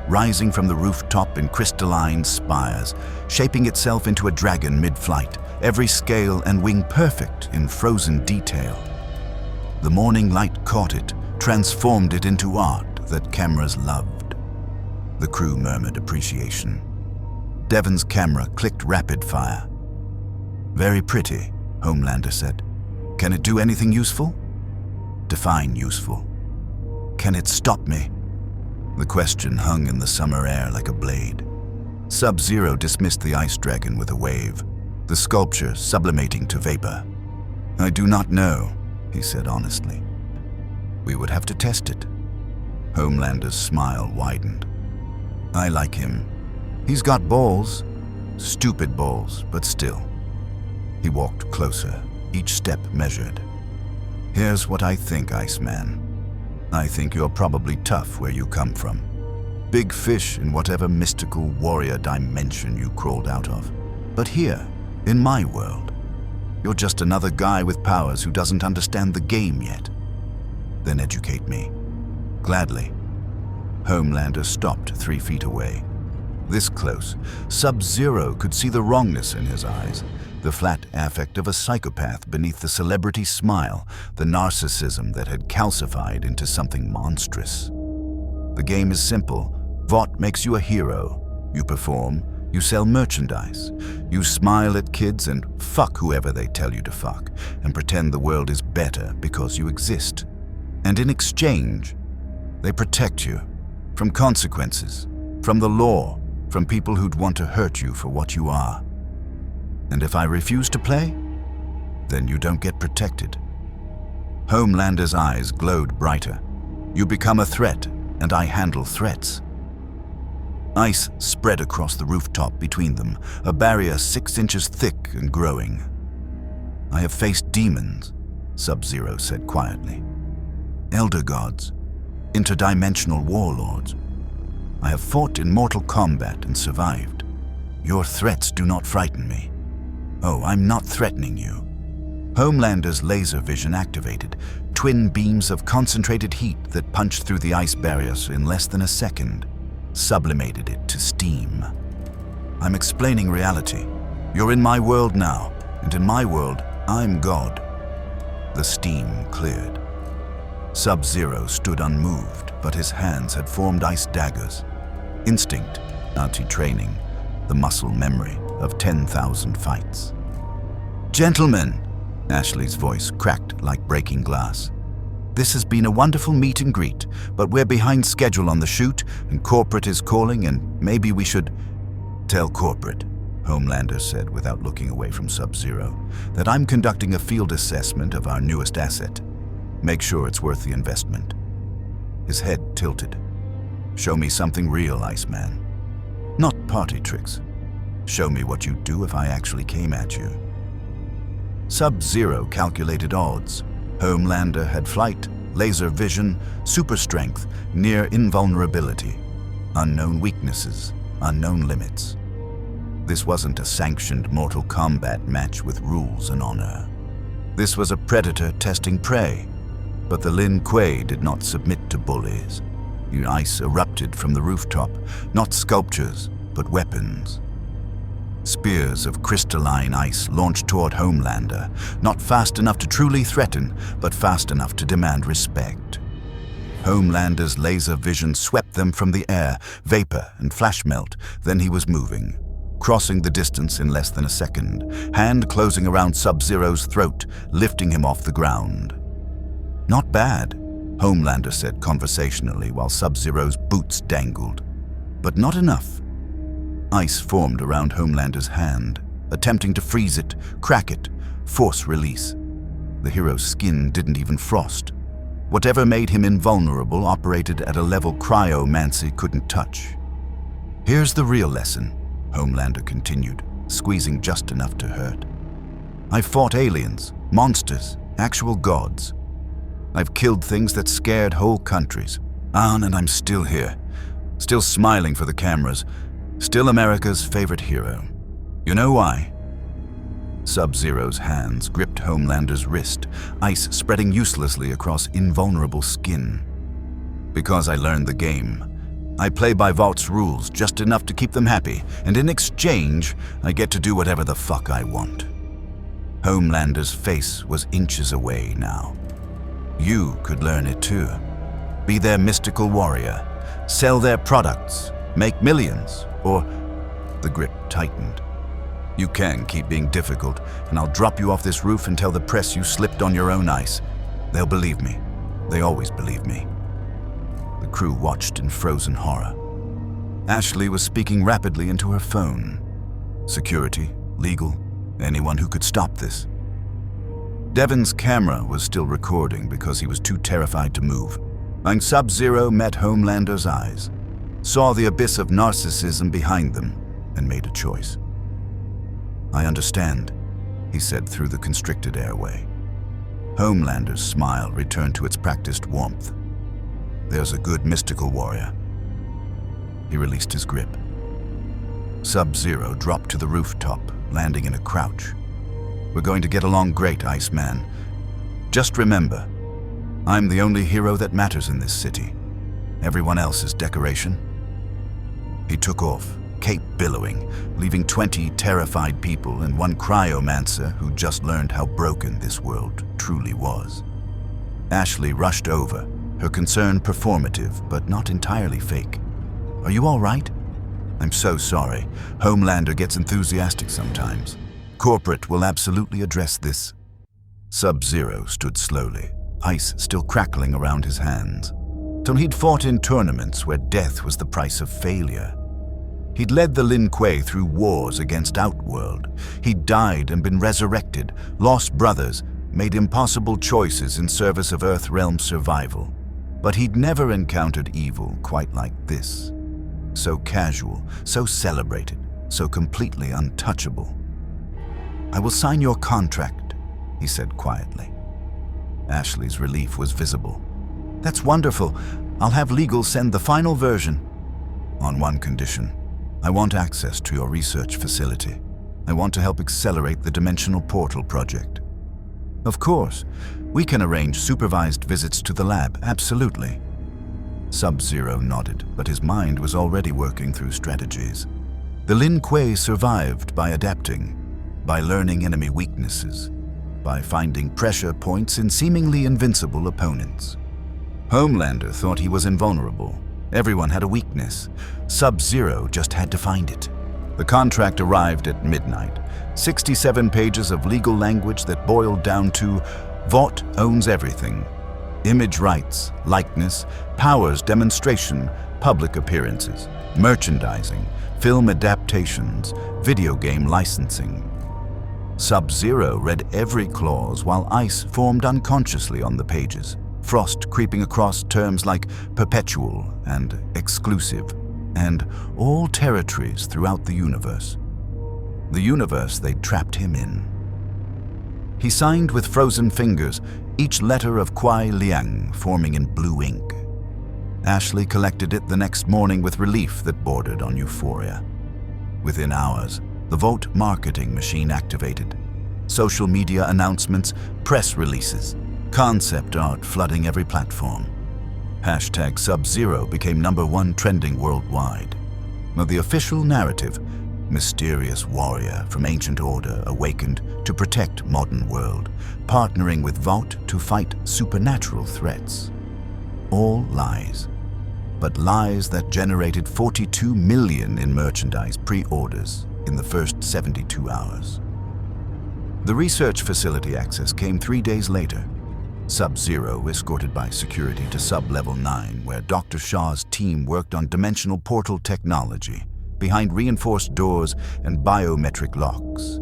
rising from the rooftop in crystalline spires, shaping itself into a dragon mid-flight, every scale and wing perfect in frozen detail. The morning light caught it, transformed it into art that cameras loved. The crew murmured appreciation. Devon's camera clicked rapid fire. Very pretty, Homelander said. Can it do anything useful? Define useful. Can it stop me? The question hung in the summer air like a blade. Sub-Zero dismissed the ice dragon with a wave, the sculpture sublimating to vapor. I do not know, he said honestly. We would have to test it. Homelander's smile widened. I like him. He's got balls. Stupid balls, but still. He walked closer, each step measured. Here's what I think, Iceman. I think you're probably tough where you come from. Big fish in whatever mystical warrior dimension you crawled out of. But here, in my world, you're just another guy with powers who doesn't understand the game yet. Then educate me. Gladly. Homelander stopped 3 feet away. This close, Sub-Zero could see the wrongness in his eyes, the flat affect of a psychopath beneath the celebrity smile, the narcissism that had calcified into something monstrous. The game is simple. Vought makes you a hero. You perform, you sell merchandise, you smile at kids and fuck whoever they tell you to fuck, and pretend the world is better because you exist. And in exchange, they protect you from consequences, from the law, from people who'd want to hurt you for what you are. And if I refuse to play, then you don't get protected. Homelander's eyes glowed brighter. You become a threat, and I handle threats. Ice spread across the rooftop between them, a barrier 6 inches thick and growing. I have faced demons, Sub-Zero said quietly. Elder gods, interdimensional warlords. I have fought in mortal combat and survived. Your threats do not frighten me. Oh, I'm not threatening you. Homelander's laser vision activated, twin beams of concentrated heat that punched through the ice barriers in less than a second, sublimated it to steam. I'm explaining reality. You're in my world now, and in my world, I'm God. The steam cleared. Sub-Zero stood unmoved, but his hands had formed ice daggers. Instinct, anti-training, the muscle memory of 10,000 fights. Gentlemen, Ashley's voice cracked like breaking glass. This has been a wonderful meet and greet, but we're behind schedule on the shoot, and corporate is calling, and maybe we should tell corporate, Homelander said without looking away from Sub-Zero, that I'm conducting a field assessment of our newest asset. Make sure it's worth the investment. His head tilted. Show me something real, Iceman. Not party tricks. Show me what you'd do if I actually came at you. Sub-Zero calculated odds. Homelander had flight, laser vision, super strength, near invulnerability. Unknown weaknesses, unknown limits. This wasn't a sanctioned Mortal Kombat match with rules and honor. This was a predator testing prey. But the Lin Kuei did not submit to bullies. The ice erupted from the rooftop, not sculptures, but weapons. Spears of crystalline ice launched toward Homelander, not fast enough to truly threaten, but fast enough to demand respect. Homelander's laser vision swept them from the air, vapor and flash melt, then he was moving, crossing the distance in less than a second, hand closing around Sub-Zero's throat, lifting him off the ground. Not bad, Homelander said conversationally while Sub-Zero's boots dangled. But not enough. Ice formed around Homelander's hand, attempting to freeze it, crack it, force release. The hero's skin didn't even frost. Whatever made him invulnerable operated at a level cryomancy couldn't touch. Here's the real lesson, Homelander continued, squeezing just enough to hurt. I've fought aliens, monsters, actual gods. I've killed things that scared whole countries. And I'm still here, still smiling for the cameras, still America's favorite hero. You know why? Sub-Zero's hands gripped Homelander's wrist, ice spreading uselessly across invulnerable skin. Because I learned the game. I play by Vaught's rules, just enough to keep them happy, and in exchange, I get to do whatever the fuck I want. Homelander's face was inches away now. You could learn it too. Be their mystical warrior, sell their products, make millions, or... The grip tightened. You can keep being difficult, and I'll drop you off this roof and tell the press you slipped on your own ice. They'll believe me. They always believe me. The crew watched in frozen horror. Ashley was speaking rapidly into her phone. Security, legal, anyone who could stop this. Devon's camera was still recording because he was too terrified to move. And Sub-Zero met Homelander's eyes, saw the abyss of narcissism behind them, and made a choice. I understand, he said through the constricted airway. Homelander's smile returned to its practiced warmth. There's a good mystical warrior. He released his grip. Sub-Zero dropped to the rooftop, landing in a crouch. We're going to get along great, Iceman. Just remember, I'm the only hero that matters in this city. Everyone else is decoration. He took off, cape billowing, leaving 20 terrified people and one cryomancer who just learned how broken this world truly was. Ashley rushed over, her concern performative, but not entirely fake. Are you all right? I'm so sorry. Homelander gets enthusiastic sometimes. Corporate will absolutely address this. Sub-Zero stood slowly, ice still crackling around his hands. Till he'd fought in tournaments where death was the price of failure. He'd led the Lin Kuei through wars against Outworld. He'd died and been resurrected, lost brothers, made impossible choices in service of Earthrealm survival. But he'd never encountered evil quite like this. So casual, so celebrated, so completely untouchable. I will sign your contract, he said quietly. Ashley's relief was visible. That's wonderful. I'll have legal send the final version. On one condition. I want access to your research facility. I want to help accelerate the Dimensional Portal project. Of course, we can arrange supervised visits to the lab, absolutely. Sub-Zero nodded, but his mind was already working through strategies. The Lin Kuei survived by adapting, by learning enemy weaknesses, by finding pressure points in seemingly invincible opponents. Homelander thought he was invulnerable. Everyone had a weakness. Sub-Zero just had to find it. The contract arrived at midnight. 67 pages of legal language that boiled down to Vought owns everything. Image rights, likeness, powers demonstration, public appearances, merchandising, film adaptations, video game licensing. Sub-Zero read every clause while ice formed unconsciously on the pages, frost creeping across terms like perpetual and exclusive, and all territories throughout the universe. The universe they'd trapped him in. He signed with frozen fingers, each letter of Kuai Liang forming in blue ink. Ashley collected it the next morning with relief that bordered on euphoria. Within hours, the Vought marketing machine activated. Social media announcements, press releases, concept art flooding every platform. Hashtag Sub-Zero became #1 trending worldwide. But the official narrative, mysterious warrior from ancient order awakened to protect modern world, partnering with Vought to fight supernatural threats. All lies. But lies that generated 42 million in merchandise pre-orders in the first 72 hours. The research facility access came 3 days later. Sub-Zero escorted by security to Sub-Level 9, where Dr. Shaw's team worked on dimensional portal technology, behind reinforced doors and biometric locks.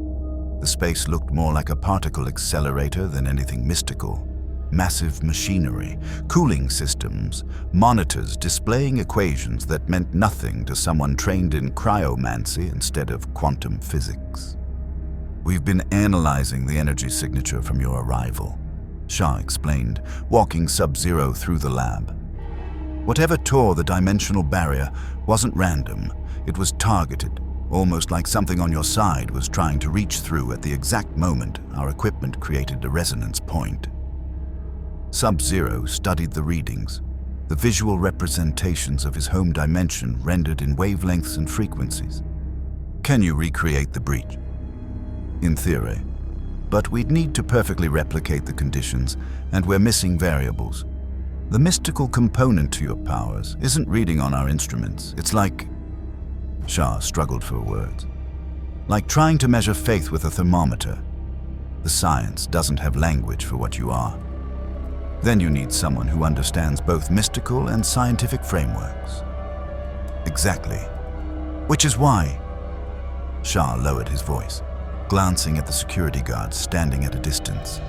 The space looked more like a particle accelerator than anything mystical. Massive machinery, cooling systems, monitors displaying equations that meant nothing to someone trained in cryomancy instead of quantum physics. "We've been analyzing the energy signature from your arrival," Shah explained, walking Sub-Zero through the lab. "Whatever tore the dimensional barrier wasn't random, it was targeted, almost like something on your side was trying to reach through at the exact moment our equipment created a resonance point." Sub-Zero studied the readings, the visual representations of his home dimension rendered in wavelengths and frequencies. "Can you recreate the breach?" "In theory. But we'd need to perfectly replicate the conditions, and we're missing variables. The mystical component to your powers isn't reading on our instruments. It's like..." Shah struggled for words. "Like trying to measure faith with a thermometer. The science doesn't have language for what you are. Then you need someone who understands both mystical and scientific frameworks." "Exactly. Which is why..." Shah lowered his voice, glancing at the security guards standing at a distance.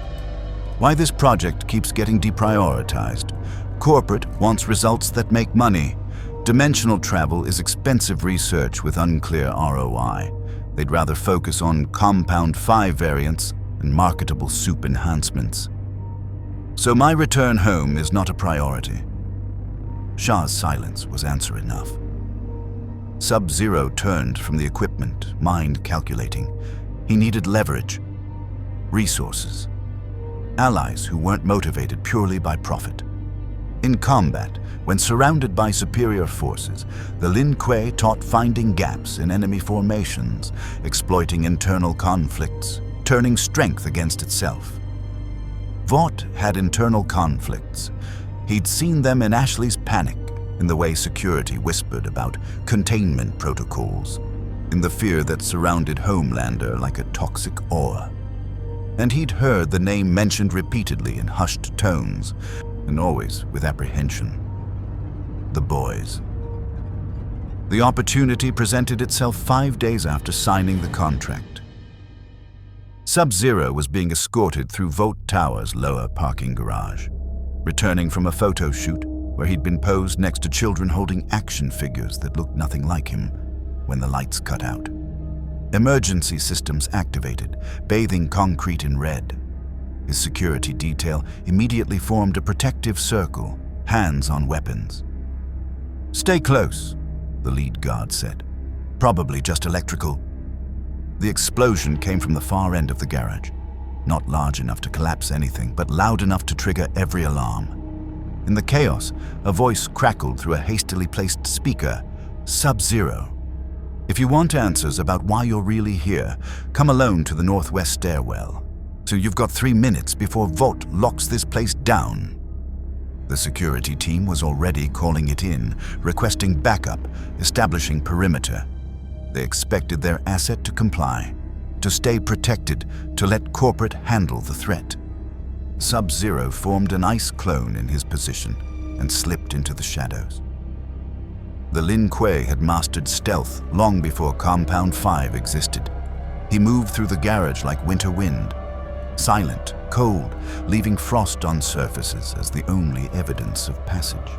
"Why this project keeps getting deprioritized. Corporate wants results that make money. Dimensional travel is expensive research with unclear ROI. They'd rather focus on compound 5 variants and marketable soup enhancements. So my return home is not a priority." Shah's silence was answer enough. Sub-Zero turned from the equipment, mind calculating. He needed leverage, resources, allies who weren't motivated purely by profit. In combat, when surrounded by superior forces, the Lin Kuei taught finding gaps in enemy formations, exploiting internal conflicts, turning strength against itself. Vought had internal conflicts. He'd seen them in Ashley's panic, in the way security whispered about containment protocols, in the fear that surrounded Homelander like a toxic aura. And he'd heard the name mentioned repeatedly in hushed tones, and always with apprehension. The boys. The opportunity presented itself 5 days after signing the contract. Sub-Zero was being escorted through Vought Tower's lower parking garage, returning from a photo shoot where he'd been posed next to children holding action figures that looked nothing like him when the lights cut out. Emergency systems activated, bathing concrete in red. His security detail immediately formed a protective circle, hands on weapons. "Stay close," the lead guard said. "Probably just electrical." The explosion came from the far end of the garage, not large enough to collapse anything, but loud enough to trigger every alarm. In the chaos, a voice crackled through a hastily placed speaker. "Sub-Zero. If you want answers about why you're really here, come alone to the northwest stairwell. So you've got 3 minutes before Vought locks this place down." The security team was already calling it in, requesting backup, establishing perimeter. They expected their asset to comply, to stay protected, to let corporate handle the threat. Sub-Zero formed an ice clone in his position and slipped into the shadows. The Lin Kuei had mastered stealth long before Compound 5 existed. He moved through the garage like winter wind, silent, cold, leaving frost on surfaces as the only evidence of passage.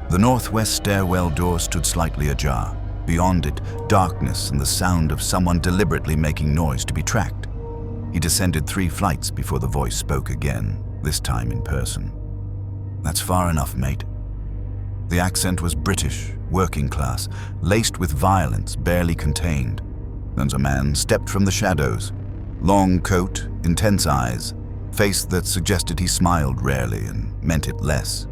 The northwest stairwell door stood slightly ajar. Beyond it, darkness and the sound of someone deliberately making noise to be tracked. He descended 3 flights before the voice spoke again, this time in person. "That's far enough, mate." The accent was British, working class, laced with violence barely contained. Then a man stepped from the shadows. Long coat, intense eyes, face that suggested he smiled rarely and meant it less.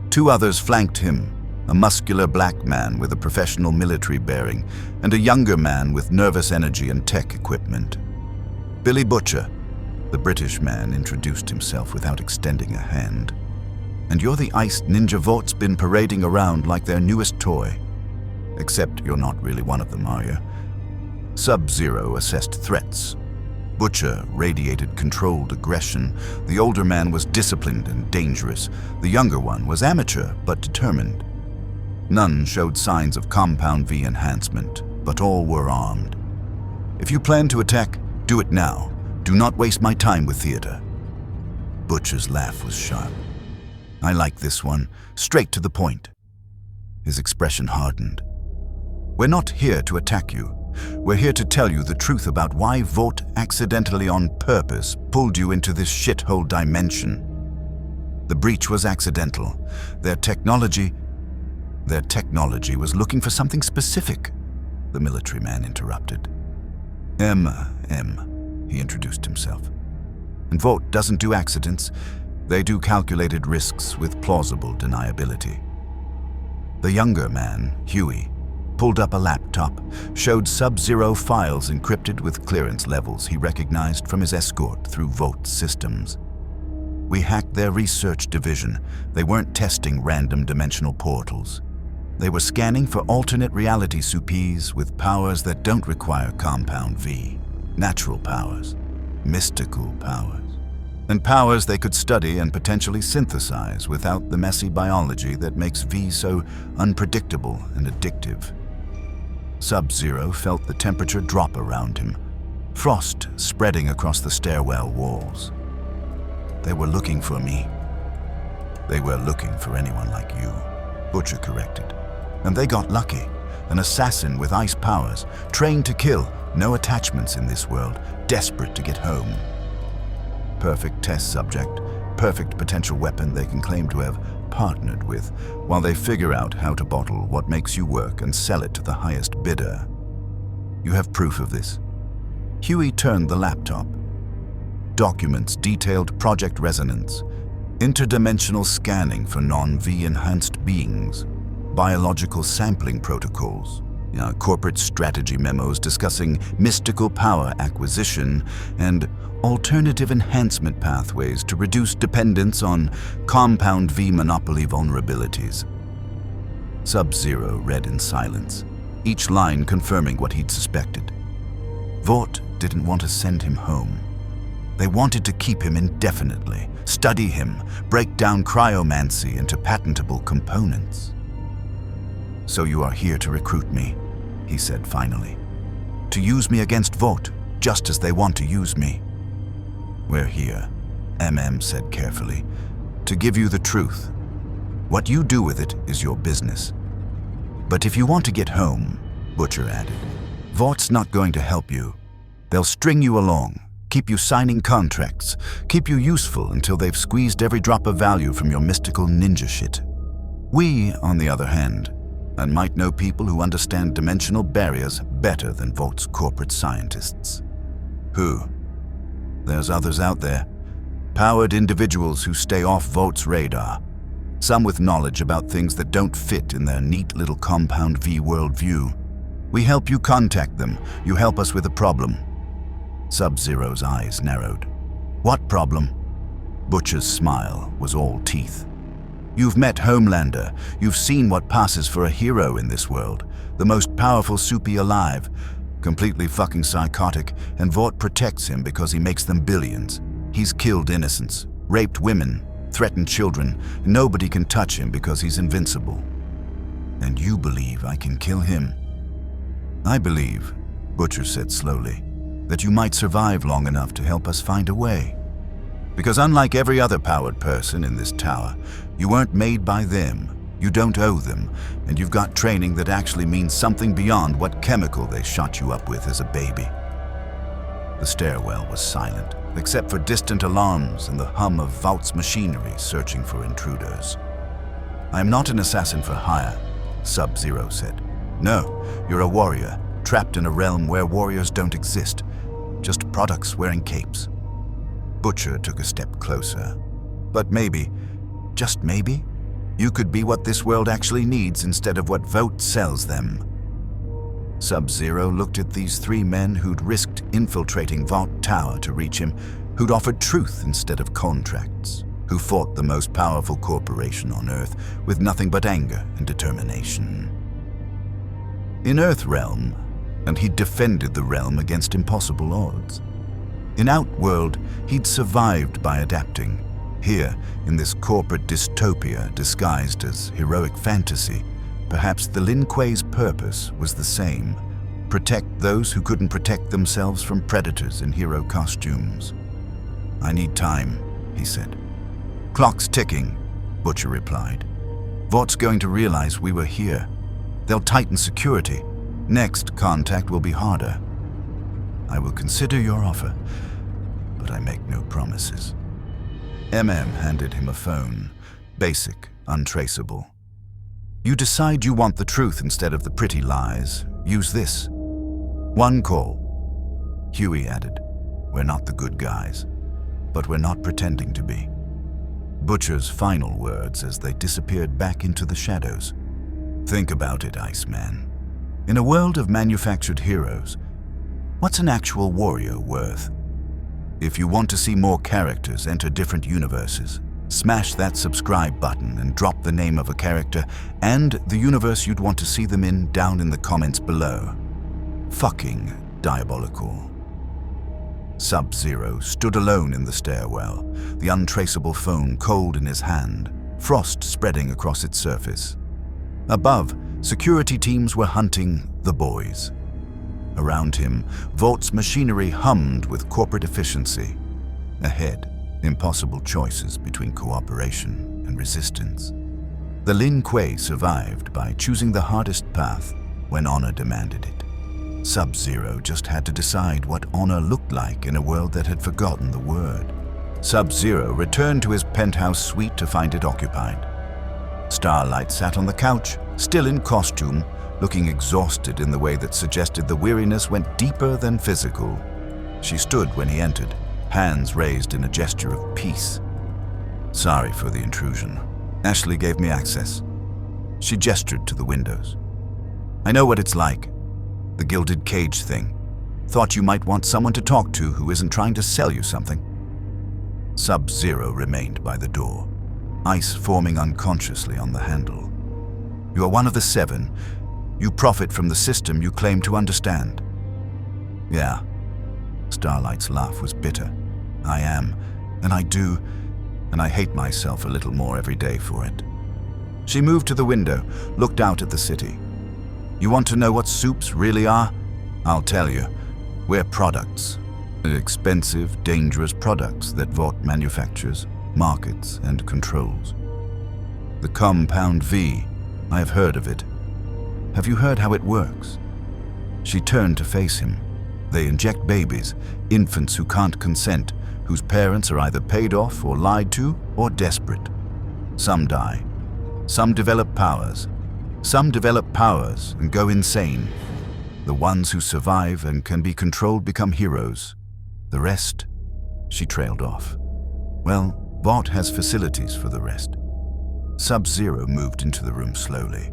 2 others flanked him, a muscular black man with a professional military bearing, and a younger man with nervous energy and tech equipment. "Billy Butcher," the British man introduced himself without extending a hand. "And you're the iced ninja Vaught's been parading around like their newest toy. Except you're not really one of them, are you?" Sub-Zero assessed threats. Butcher radiated controlled aggression. The older man was disciplined and dangerous. The younger one was amateur but determined. None showed signs of Compound V enhancement, but all were armed. If you plan to attack, do it now. Do not waste my time with theater. Butcher's laugh was sharp. I like this one, straight to the point. His expression hardened. We're not here to attack you. We're here to tell you the truth about why Vought accidentally on purpose pulled you into this shithole dimension. The breach was accidental. Their technology was looking for something specific, the military man interrupted. M, he introduced himself. And Vought doesn't do accidents. They do calculated risks with plausible deniability. The younger man, Huey, pulled up a laptop, showed Sub-Zero files encrypted with clearance levels he recognized from his escort through Vought systems. We hacked their research division. They weren't testing random dimensional portals. They were scanning for alternate reality supes with powers that don't require compound V, natural powers, mystical powers, and powers they could study and potentially synthesize without the messy biology that makes V so unpredictable and addictive. Sub-Zero felt the temperature drop around him, frost spreading across the stairwell walls. They were looking for me. They were looking for anyone like you, Butcher corrected. And they got lucky. An assassin with ice powers, trained to kill, no attachments in this world, desperate to get home. Perfect test subject, perfect potential weapon they can claim to have partnered with, while they figure out how to bottle what makes you work and sell it to the highest bidder. You have proof of this? Huey turned the laptop. Documents detailed Project Resonance, interdimensional scanning for non-V enhanced beings, biological sampling protocols, corporate strategy memos discussing mystical power acquisition, and alternative enhancement pathways to reduce dependence on compound V monopoly vulnerabilities. Sub-Zero read in silence, each line confirming what he'd suspected. Vought didn't want to send him home. They wanted to keep him indefinitely, study him, break down cryomancy into patentable components. So you are here to recruit me, he said finally. To use me against Vought, just as they want to use me. We're here, said carefully, to give you the truth. What you do with it is your business. But if you want to get home, Butcher added, Vaught's not going to help you. They'll string you along, keep you signing contracts, keep you useful until they've squeezed every drop of value from your mystical ninja shit. We, on the other hand, and might know people who understand dimensional barriers better than Vaught's corporate scientists. Who? There's others out there, powered individuals who stay off Vaught's radar, some with knowledge about things that don't fit in their neat little compound V worldview. We help you contact them, you help us with a problem. Sub-Zero's eyes narrowed. What problem? Butcher's smile was all teeth. You've met Homelander, you've seen what passes for a hero in this world, the most powerful supie alive, completely fucking psychotic, and Vought protects him because he makes them billions. He's killed innocents, raped women, threatened children. Nobody can touch him because he's invincible. And you believe I can kill him? I believe, Butcher said slowly, that you might survive long enough to help us find a way. Because unlike every other powered person in this tower, you weren't made by them, you don't owe them, and you've got training that actually means something beyond what chemical they shot you up with as a baby. The stairwell was silent, except for distant alarms and the hum of Vought's machinery searching for intruders. I'm not an assassin for hire, Sub-Zero said. No, you're a warrior, trapped in a realm where warriors don't exist, just products wearing capes. Butcher took a step closer. But maybe, just maybe, you could be what this world actually needs instead of what Vought sells them. Sub-Zero looked at these three men who'd risked infiltrating Vought Tower to reach him, who'd offered truth instead of contracts, who fought the most powerful corporation on Earth with nothing but anger and determination. In Earthrealm, and he'd defended the realm against impossible odds. In Outworld, he'd survived by adapting. Here, in this corporate dystopia disguised as heroic fantasy, perhaps the Lin Kuei's purpose was the same, protect those who couldn't protect themselves from predators in hero costumes. "I need time," he said. "Clock's ticking," Butcher replied. "Vought's going to realize we were here. They'll tighten security. Next contact will be harder. I will consider your offer, but I make no promises." Handed him a phone. Basic, untraceable. "You decide you want the truth instead of the pretty lies. Use this. One call." Huey added, "We're not the good guys, but we're not pretending to be." Butcher's final words as they disappeared back into the shadows. "Think about it, Iceman. In a world of manufactured heroes, what's an actual warrior worth? If you want to see more characters enter different universes, smash that subscribe button and drop the name of a character and the universe you'd want to see them in down in the comments below. Fucking diabolical." Sub-Zero stood alone in the stairwell, the untraceable phone cold in his hand, frost spreading across its surface. Above, security teams were hunting the boys. Around him, Vaught's machinery hummed with corporate efficiency. Ahead, impossible choices between cooperation and resistance. The Lin Kuei survived by choosing the hardest path when honor demanded it. Sub-Zero just had to decide what honor looked like in a world that had forgotten the word. Sub-Zero returned to his penthouse suite to find it occupied. Starlight sat on the couch, still in costume, looking exhausted in the way that suggested the weariness went deeper than physical. She stood when he entered, hands raised in a gesture of peace. "Sorry for the intrusion. Ashley gave me access." She gestured to the windows. "I know what it's like. The gilded cage thing. Thought you might want someone to talk to who isn't trying to sell you something." Sub-Zero remained by the door, ice forming unconsciously on the handle. "You are one of the 7. You profit from the system you claim to understand." "Yeah." Starlight's laugh was bitter. "I am, and I do, and I hate myself a little more every day for it." She moved to the window, looked out at the city. "You want to know what soups really are? I'll tell you. We're products. Expensive, dangerous products that Vought manufactures, markets, and controls. The Compound V. I have heard of it. Have you heard how it works?" She turned to face him. "They inject babies, infants who can't consent, whose parents are either paid off or lied to or desperate. Some die. Some develop powers. Some develop powers and go insane. The ones who survive and can be controlled become heroes. The rest," she trailed off. "Well, Vought has facilities for the rest." Sub-Zero moved into the room slowly.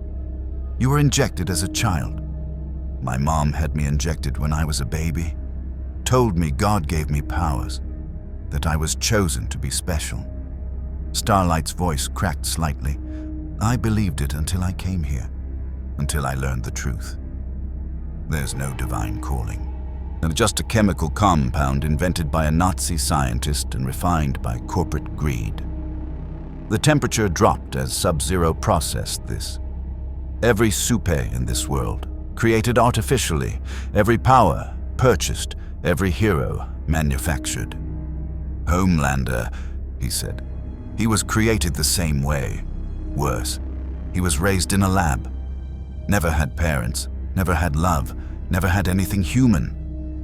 "You were injected as a child. My mom had me injected when I was a baby. Told me God gave me powers, that I was chosen to be special." Starlight's voice cracked slightly. "I believed it until I came here, until I learned the truth. There's no divine calling. And just a chemical compound invented by a Nazi scientist and refined by corporate greed." The temperature dropped as Sub-Zero processed this. Every soupe in this world, created artificially, every power purchased, every hero manufactured. "Homelander," he said. "He was created the same way. Worse, he was raised in a lab. Never had parents, never had love, never had anything human.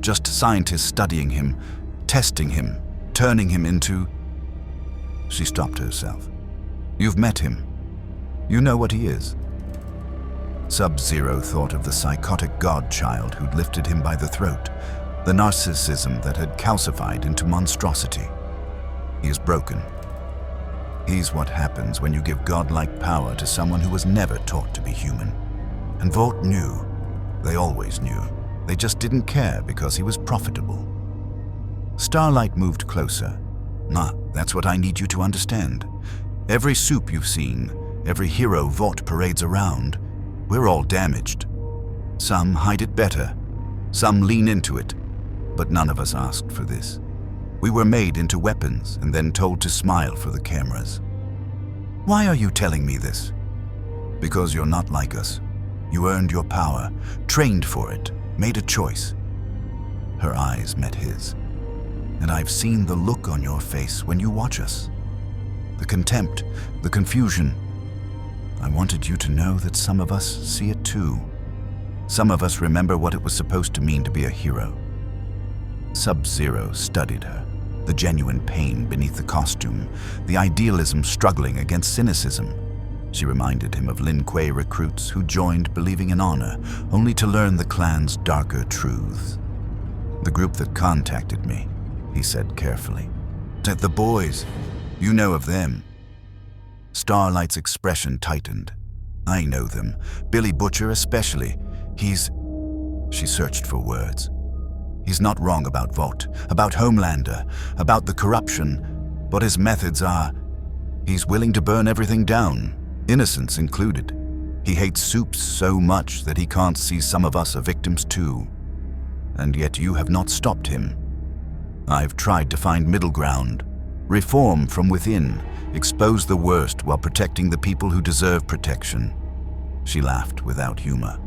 Just scientists studying him, testing him, turning him into..." She stopped herself. "You've met him. You know what he is." Sub-Zero thought of the psychotic godchild who'd lifted him by the throat, the narcissism that had calcified into monstrosity. He is broken. He's what happens when you give godlike power to someone who was never taught to be human. And Vought knew. They always knew. They just didn't care because he was profitable. Starlight moved closer. That's what I need you to understand. Every soup you've seen, every hero Vought parades around, we're all damaged. Some hide it better. Some lean into it. But none of us asked for this. We were made into weapons and then told to smile for the cameras. Why are you telling me this? Because you're not like us. You earned your power, trained for it, made a choice. Her eyes met his, and I've seen the look on your face when you watch us. The contempt, the confusion. I wanted you to know that some of us see it too. Some of us remember what it was supposed to mean to be a hero. Sub-Zero studied her, the genuine pain beneath the costume, the idealism struggling against cynicism. She reminded him of Lin Kuei recruits who joined believing in honor, only to learn the clan's darker truths. The group that contacted me, he said carefully. The boys, you know of them. Starlight's expression tightened. I know them, Billy Butcher especially. She searched for words. He's not wrong about Vought, about Homelander, about the corruption, but his methods are, he's willing to burn everything down, innocents included. He hates Soups so much that he can't see some of us are victims too. And yet you have not stopped him. I've tried to find middle ground, reform from within, expose the worst while protecting the people who deserve protection. She laughed without humor.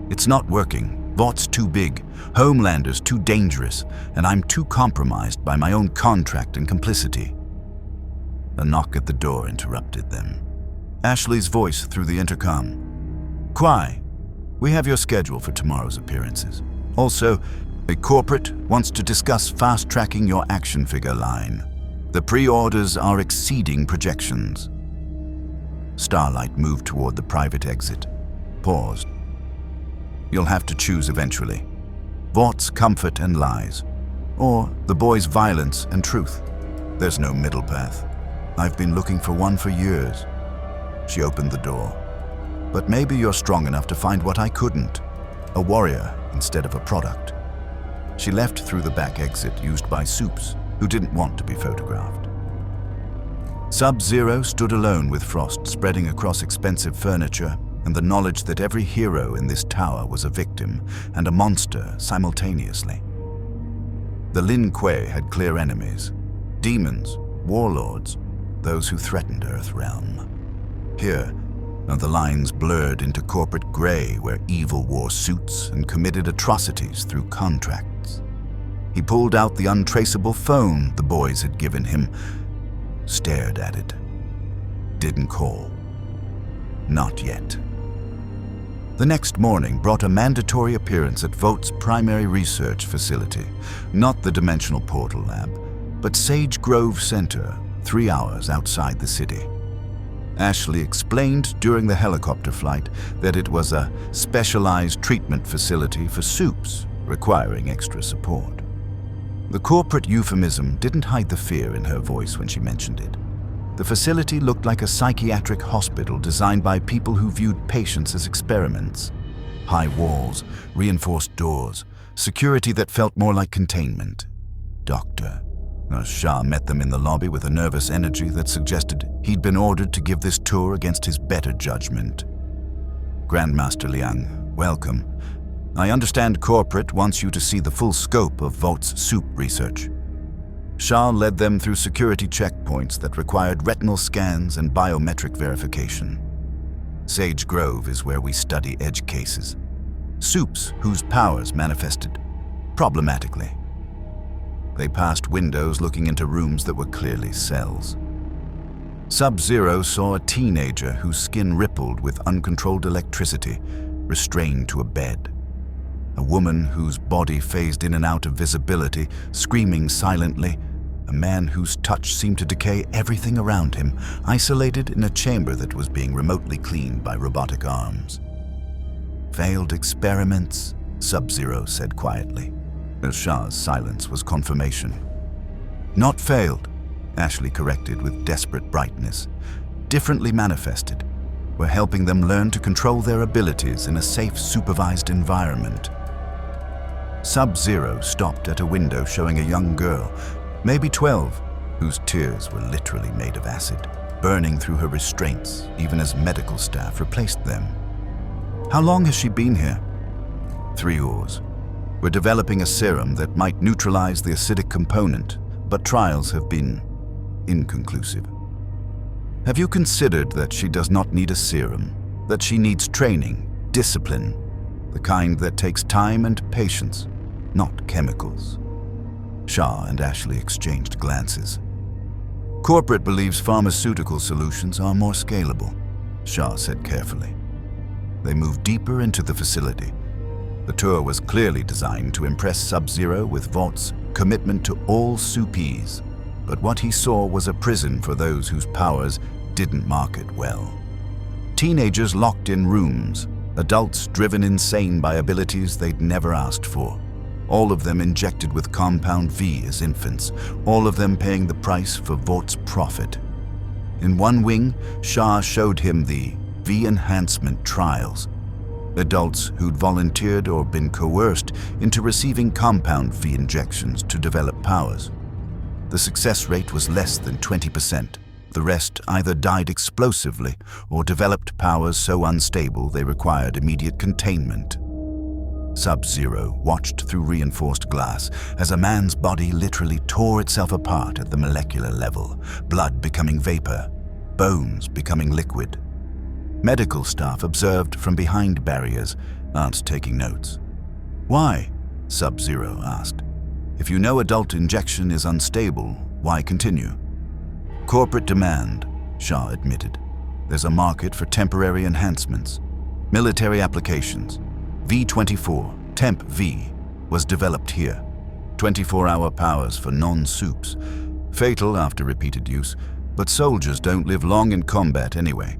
It's not working. Vought's too big, Homelander's too dangerous, and I'm too compromised by my own contract and complicity. A knock at the door interrupted them. Ashley's voice through the intercom. Kuai, we have your schedule for tomorrow's appearances. Also, a corporate wants to discuss fast-tracking your action figure line. The pre-orders are exceeding projections. Starlight moved toward the private exit, paused. You'll have to choose eventually. Vaught's comfort and lies, or the boy's violence and truth. There's no middle path. I've been looking for one for years. She opened the door. But maybe you're strong enough to find what I couldn't. A warrior instead of a product. She left through the back exit used by Soups, who didn't want to be photographed. Sub-Zero stood alone with frost spreading across expensive furniture and the knowledge that every hero in this tower was a victim and a monster simultaneously. The Lin Kuei had clear enemies, demons, warlords, those who threatened Earthrealm. Here, the lines blurred into corporate gray where evil wore suits and committed atrocities through contracts. He pulled out the untraceable phone the boys had given him, stared at it, didn't call. Not yet. The next morning brought a mandatory appearance at Vought's primary research facility, not the Dimensional Portal Lab, but Sage Grove Center, 3 hours outside the city. Ashley explained during the helicopter flight that it was a specialized treatment facility for Soups requiring extra support. The corporate euphemism didn't hide the fear in her voice when she mentioned it. The facility looked like a psychiatric hospital designed by people who viewed patients as experiments. High walls, reinforced doors, security that felt more like containment. Doctor. Shah met them in the lobby with a nervous energy that suggested he'd been ordered to give this tour against his better judgment. Grandmaster Liang, welcome. I understand corporate wants you to see the full scope of Vaught's Soup research. Shah led them through security checkpoints that required retinal scans and biometric verification. Sage Grove is where we study edge cases. Soups whose powers manifested problematically. They passed windows looking into rooms that were clearly cells. Sub-Zero saw a teenager whose skin rippled with uncontrolled electricity, restrained to a bed. A woman whose body phased in and out of visibility, screaming silently. A man whose touch seemed to decay everything around him, isolated in a chamber that was being remotely cleaned by robotic arms. Failed experiments, Sub-Zero said quietly. Shah's silence was confirmation. Not failed, Ashley corrected with desperate brightness. Differently manifested. We're helping them learn to control their abilities in a safe, supervised environment. Sub-Zero stopped at a window showing a young girl, maybe 12, whose tears were literally made of acid, burning through her restraints even as medical staff replaced them. How long has she been here? 3 hours. We're developing a serum that might neutralize the acidic component, but trials have been inconclusive. Have you considered that she does not need a serum, that she needs training, discipline, the kind that takes time and patience, not chemicals. Shah and Ashley exchanged glances. Corporate believes pharmaceutical solutions are more scalable, Shah said carefully. They moved deeper into the facility. The tour was clearly designed to impress Sub-Zero with Vaught's commitment to all Supes, but what he saw was a prison for those whose powers didn't market well. Teenagers locked in rooms, adults driven insane by abilities they'd never asked for, all of them injected with Compound V as infants, all of them paying the price for Vaught's profit. In one wing, Shah showed him the V enhancement trials, adults who'd volunteered or been coerced into receiving Compound V injections to develop powers. The success rate was less than 20%. The rest either died explosively or developed powers so unstable they required immediate containment. Sub-Zero watched through reinforced glass as a man's body literally tore itself apart at the molecular level, blood becoming vapor, bones becoming liquid. Medical staff observed from behind barriers, aren't taking notes. "Why?" Sub-Zero asked. "If you know adult injection is unstable, why continue?" "Corporate demand," Shah admitted. "There's a market for temporary enhancements. Military applications. V-24, Temp V, was developed here. 24-hour powers for non-supes. Fatal after repeated use, but soldiers don't live long in combat anyway."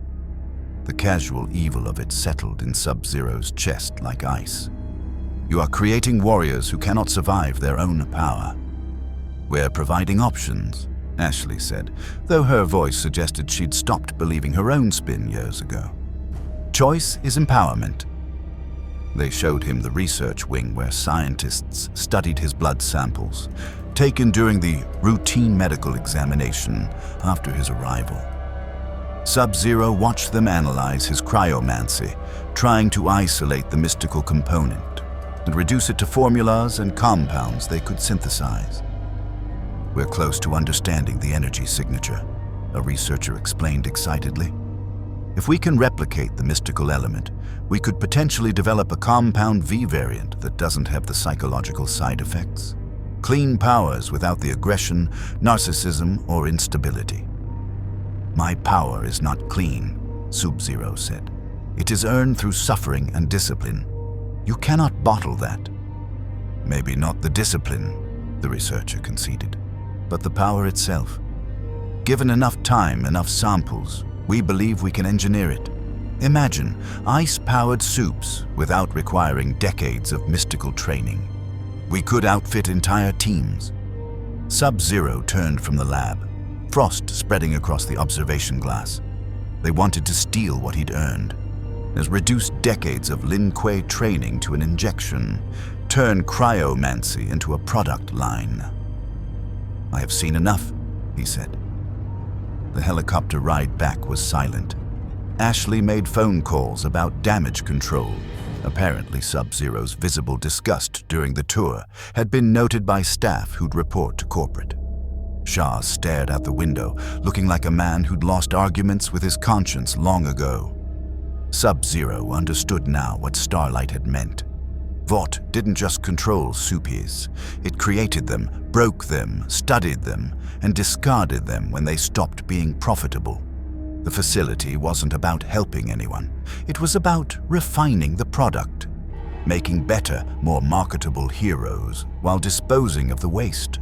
The casual evil of it settled in Sub-Zero's chest like ice. "You are creating warriors who cannot survive their own power." "We're providing options," Ashley said, though her voice suggested she'd stopped believing her own spin years ago. "Choice is empowerment." They showed him the research wing where scientists studied his blood samples, taken during the routine medical examination after his arrival. Sub-Zero watched them analyze his cryomancy, trying to isolate the mystical component and reduce it to formulas and compounds they could synthesize. "We're close to understanding the energy signature," a researcher explained excitedly. "If we can replicate the mystical element, we could potentially develop a Compound V variant that doesn't have the psychological side effects. Clean powers without the aggression, narcissism, or instability." "My power is not clean," Sub-Zero said. "It is earned through suffering and discipline. You cannot bottle that." "Maybe not the discipline," the researcher conceded, "but the power itself. Given enough time, enough samples, we believe we can engineer it. Imagine ice-powered supes without requiring decades of mystical training. We could outfit entire teams." Sub-Zero turned from the lab, frost spreading across the observation glass. They wanted to steal what he'd earned. As reduced decades of Lin Kuei training to an injection, turn cryomancy into a product line. "I have seen enough," he said. The helicopter ride back was silent. Ashley made phone calls about damage control. Apparently Sub-Zero's visible disgust during the tour had been noted by staff who'd report to corporate. Shah stared out the window, looking like a man who'd lost arguments with his conscience long ago. Sub-Zero understood now what Starlight had meant. Vought didn't just control Supes. It created them, broke them, studied them, and discarded them when they stopped being profitable. The facility wasn't about helping anyone. It was about refining the product, making better, more marketable heroes while disposing of the waste.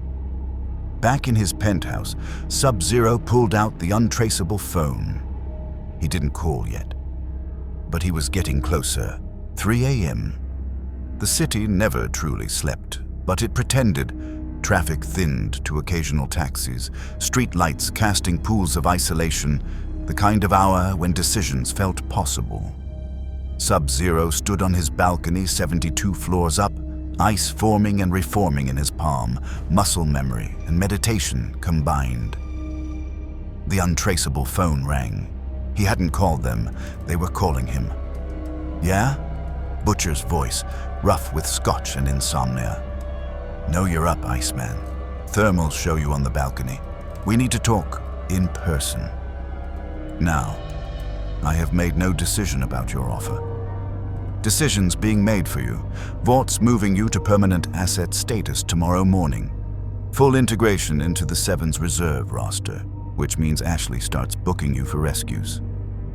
Back in his penthouse, Sub-Zero pulled out the untraceable phone. He didn't call yet, but he was getting closer. 3 a.m. The city never truly slept, but it pretended. Traffic thinned to occasional taxis, street lights casting pools of isolation, the kind of hour when decisions felt possible. Sub-Zero stood on his balcony 72 floors up, ice forming and reforming in his palm, muscle memory and meditation combined. The untraceable phone rang. He hadn't called them, they were calling him. "Yeah?" Butcher's voice, rough with scotch and insomnia. "Know you're up, Iceman. Thermals show you on the balcony. We need to talk in person." "Now, I have made no decision about your offer." Decisions being made for you. Vaught's moving you to permanent asset status tomorrow morning. Full integration into the Seven's reserve roster, which means Ashley starts booking you for rescues.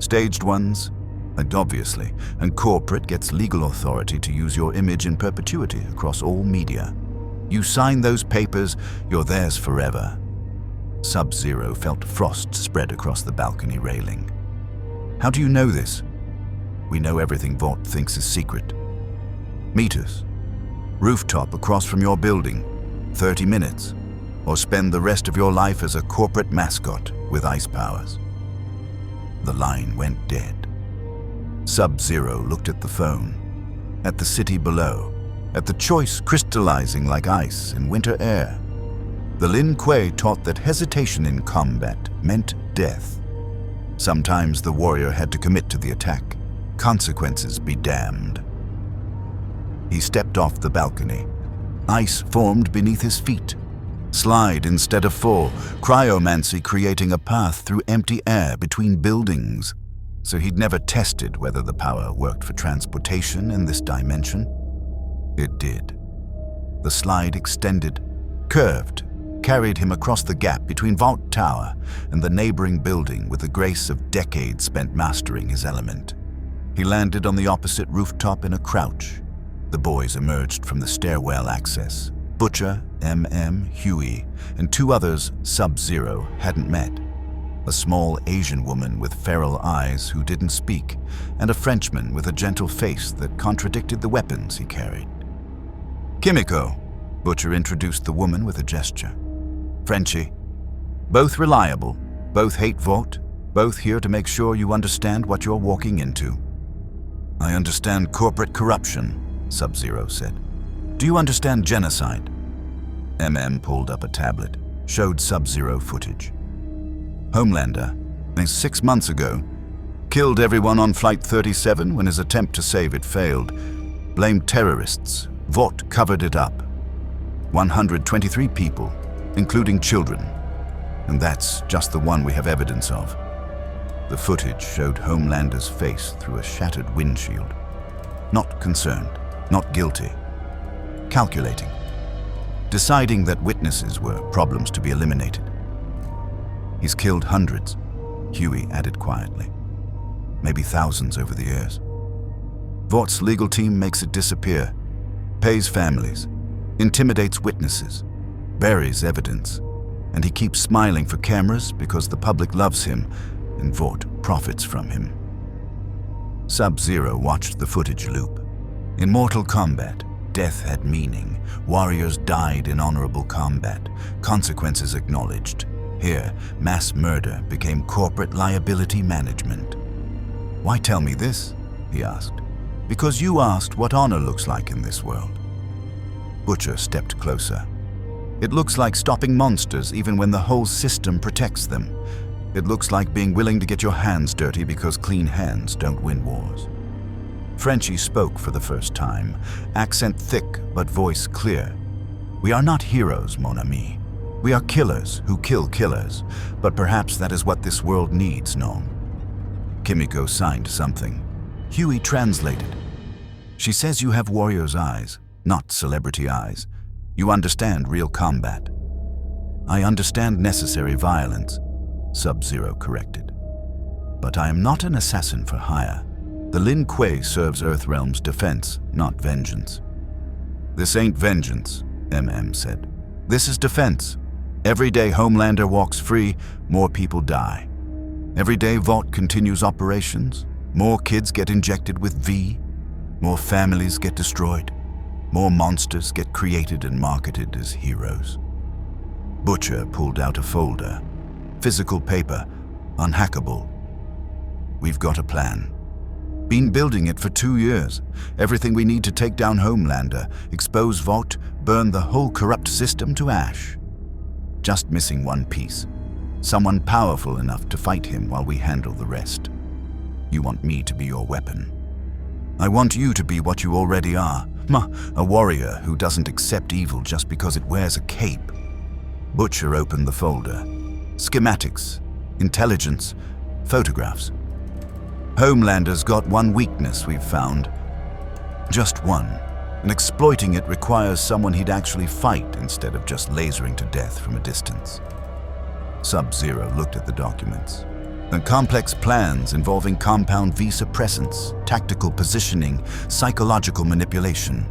Staged ones, and obviously, and corporate gets legal authority to use your image in perpetuity across all media. You sign those papers, you're theirs forever. Sub-Zero felt frost spread across the balcony railing. How do you know this? We know everything Vought thinks is secret. Meet us. Rooftop across from your building. 30 minutes. Or spend the rest of your life as a corporate mascot with ice powers. The line went dead. Sub-Zero looked at the phone, at the city below, at the choice crystallizing like ice in winter air. The Lin Kuei taught that hesitation in combat meant death. Sometimes the warrior had to commit to the attack. Consequences be damned. He stepped off the balcony. Ice formed beneath his feet. Slide instead of fall, cryomancy creating a path through empty air between buildings. So he'd never tested whether the power worked for transportation in this dimension. It did. The slide extended, curved, carried him across the gap between Vought Tower and the neighboring building with the grace of decades spent mastering his element. He landed on the opposite rooftop in a crouch. The boys emerged from the stairwell access. Butcher, Huey, and two others Sub-Zero hadn't met. A small Asian woman with feral eyes who didn't speak, and a Frenchman with a gentle face that contradicted the weapons he carried. Kimiko, Butcher introduced the woman with a gesture. Frenchie. Both reliable, both hate Vought, both here to make sure you understand what you're walking into. I understand corporate corruption, Sub-Zero said. Do you understand genocide? Pulled up a tablet, showed Sub-Zero footage. Homelander, 6 months ago, killed everyone on Flight 37 when his attempt to save it failed. Blamed terrorists. Vought covered it up. 123 people, including children. And that's just the one we have evidence of. The footage showed Homelander's face through a shattered windshield. Not concerned, not guilty. Calculating. Deciding that witnesses were problems to be eliminated. He's killed hundreds, Huey added quietly. Maybe thousands over the years. Vaught's legal team makes it disappear, pays families, intimidates witnesses, buries evidence, and he keeps smiling for cameras because the public loves him and Vought profits from him. Sub-Zero watched the footage loop. In Mortal Kombat, death had meaning. Warriors died in honorable combat, consequences acknowledged. Here, mass murder became corporate liability management. Why tell me this? He asked. Because you asked what honor looks like in this world. Butcher stepped closer. It looks like stopping monsters even when the whole system protects them. It looks like being willing to get your hands dirty because clean hands don't win wars. Frenchie spoke for the first time, accent thick but voice clear. We are not heroes, mon ami. We are killers who kill killers, but perhaps that is what this world needs, no? Kimiko signed something. Huey translated. She says you have warrior's eyes, not celebrity eyes. You understand real combat. I understand necessary violence, Sub-Zero corrected. But I am not an assassin for hire. The Lin Kuei serves Earthrealm's defense, not vengeance. This ain't vengeance, said. This is defense. Every day Homelander walks free, more people die. Every day Vought continues operations, more kids get injected with V, more families get destroyed, more monsters get created and marketed as heroes. Butcher pulled out a folder. Physical paper, unhackable. We've got a plan. Been building it for 2 years. Everything we need to take down Homelander, expose Vought, burn the whole corrupt system to ash. Just missing one piece. Someone powerful enough to fight him while we handle the rest. You want me to be your weapon. I want you to be what you already are. A warrior who doesn't accept evil just because it wears a cape. Butcher opened the folder. Schematics, intelligence, photographs. Homelander's got one weakness we've found. Just one, and exploiting it requires someone he'd actually fight instead of just lasering to death from a distance. Sub-Zero looked at the documents. The complex plans involving compound V suppressants, tactical positioning, psychological manipulation.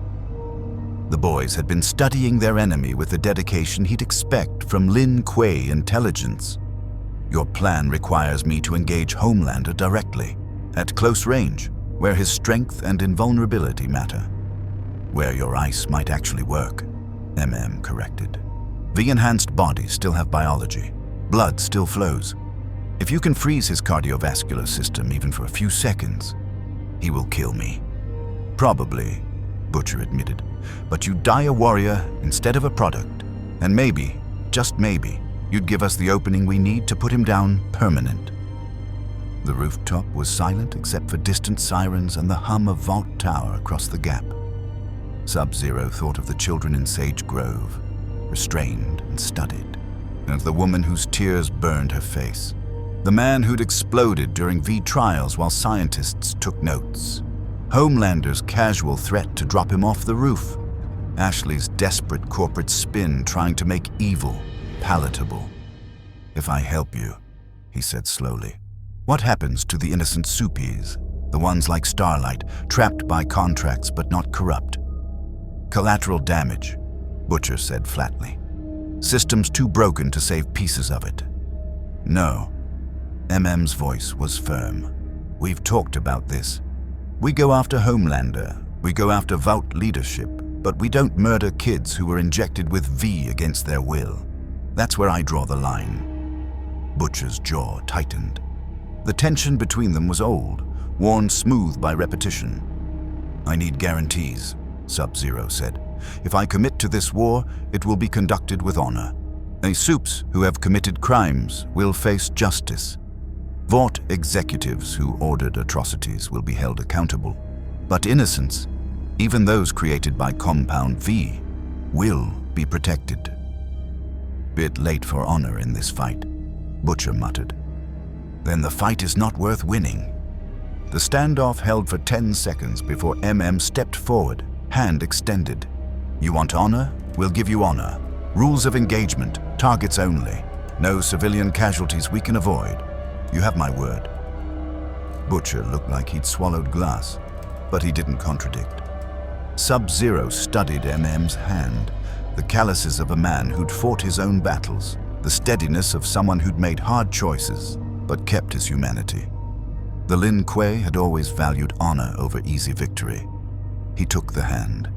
The boys had been studying their enemy with the dedication he'd expect from Lin Kuei intelligence. Your plan requires me to engage Homelander directly, at close range, where his strength and invulnerability matter. Where your ice might actually work, MM corrected. V-enhanced bodies still have biology. Blood still flows. If you can freeze his cardiovascular system even for a few seconds, he will kill me. Probably, Butcher admitted, but you'd die a warrior instead of a product. And maybe, just maybe, you'd give us the opening we need to put him down permanent. The rooftop was silent except for distant sirens and the hum of Vought Tower across the gap. Sub-Zero thought of the children in Sage Grove, restrained and studied, and of the woman whose tears burned her face. The man who'd exploded during V trials while scientists took notes. Homelander's casual threat to drop him off the roof. Ashley's desperate corporate spin trying to make evil palatable. If I help you, he said slowly, what happens to the innocent Soupies, the ones like Starlight, trapped by contracts but not corrupt? Collateral damage, Butcher said flatly. Systems too broken to save pieces of it. No. MM's voice was firm. We've talked about this. We go after Homelander, we go after Vought leadership, but we don't murder kids who were injected with V against their will. That's where I draw the line. Butcher's jaw tightened. The tension between them was old, worn smooth by repetition. I need guarantees, Sub-Zero said. If I commit to this war, it will be conducted with honor. The Soups who have committed crimes will face justice. Vought executives who ordered atrocities will be held accountable. But innocents, even those created by Compound V, will be protected. Bit late for honor in this fight, Butcher muttered. Then the fight is not worth winning. The standoff held for 10 seconds before MM stepped forward, hand extended. You want honor? We'll give you honor. Rules of engagement, targets only. No civilian casualties we can avoid. You have my word. Butcher looked like he'd swallowed glass, but he didn't contradict. Sub-Zero studied MM's hand, the calluses of a man who'd fought his own battles, the steadiness of someone who'd made hard choices, but kept his humanity. The Lin Kuei had always valued honor over easy victory. He took the hand.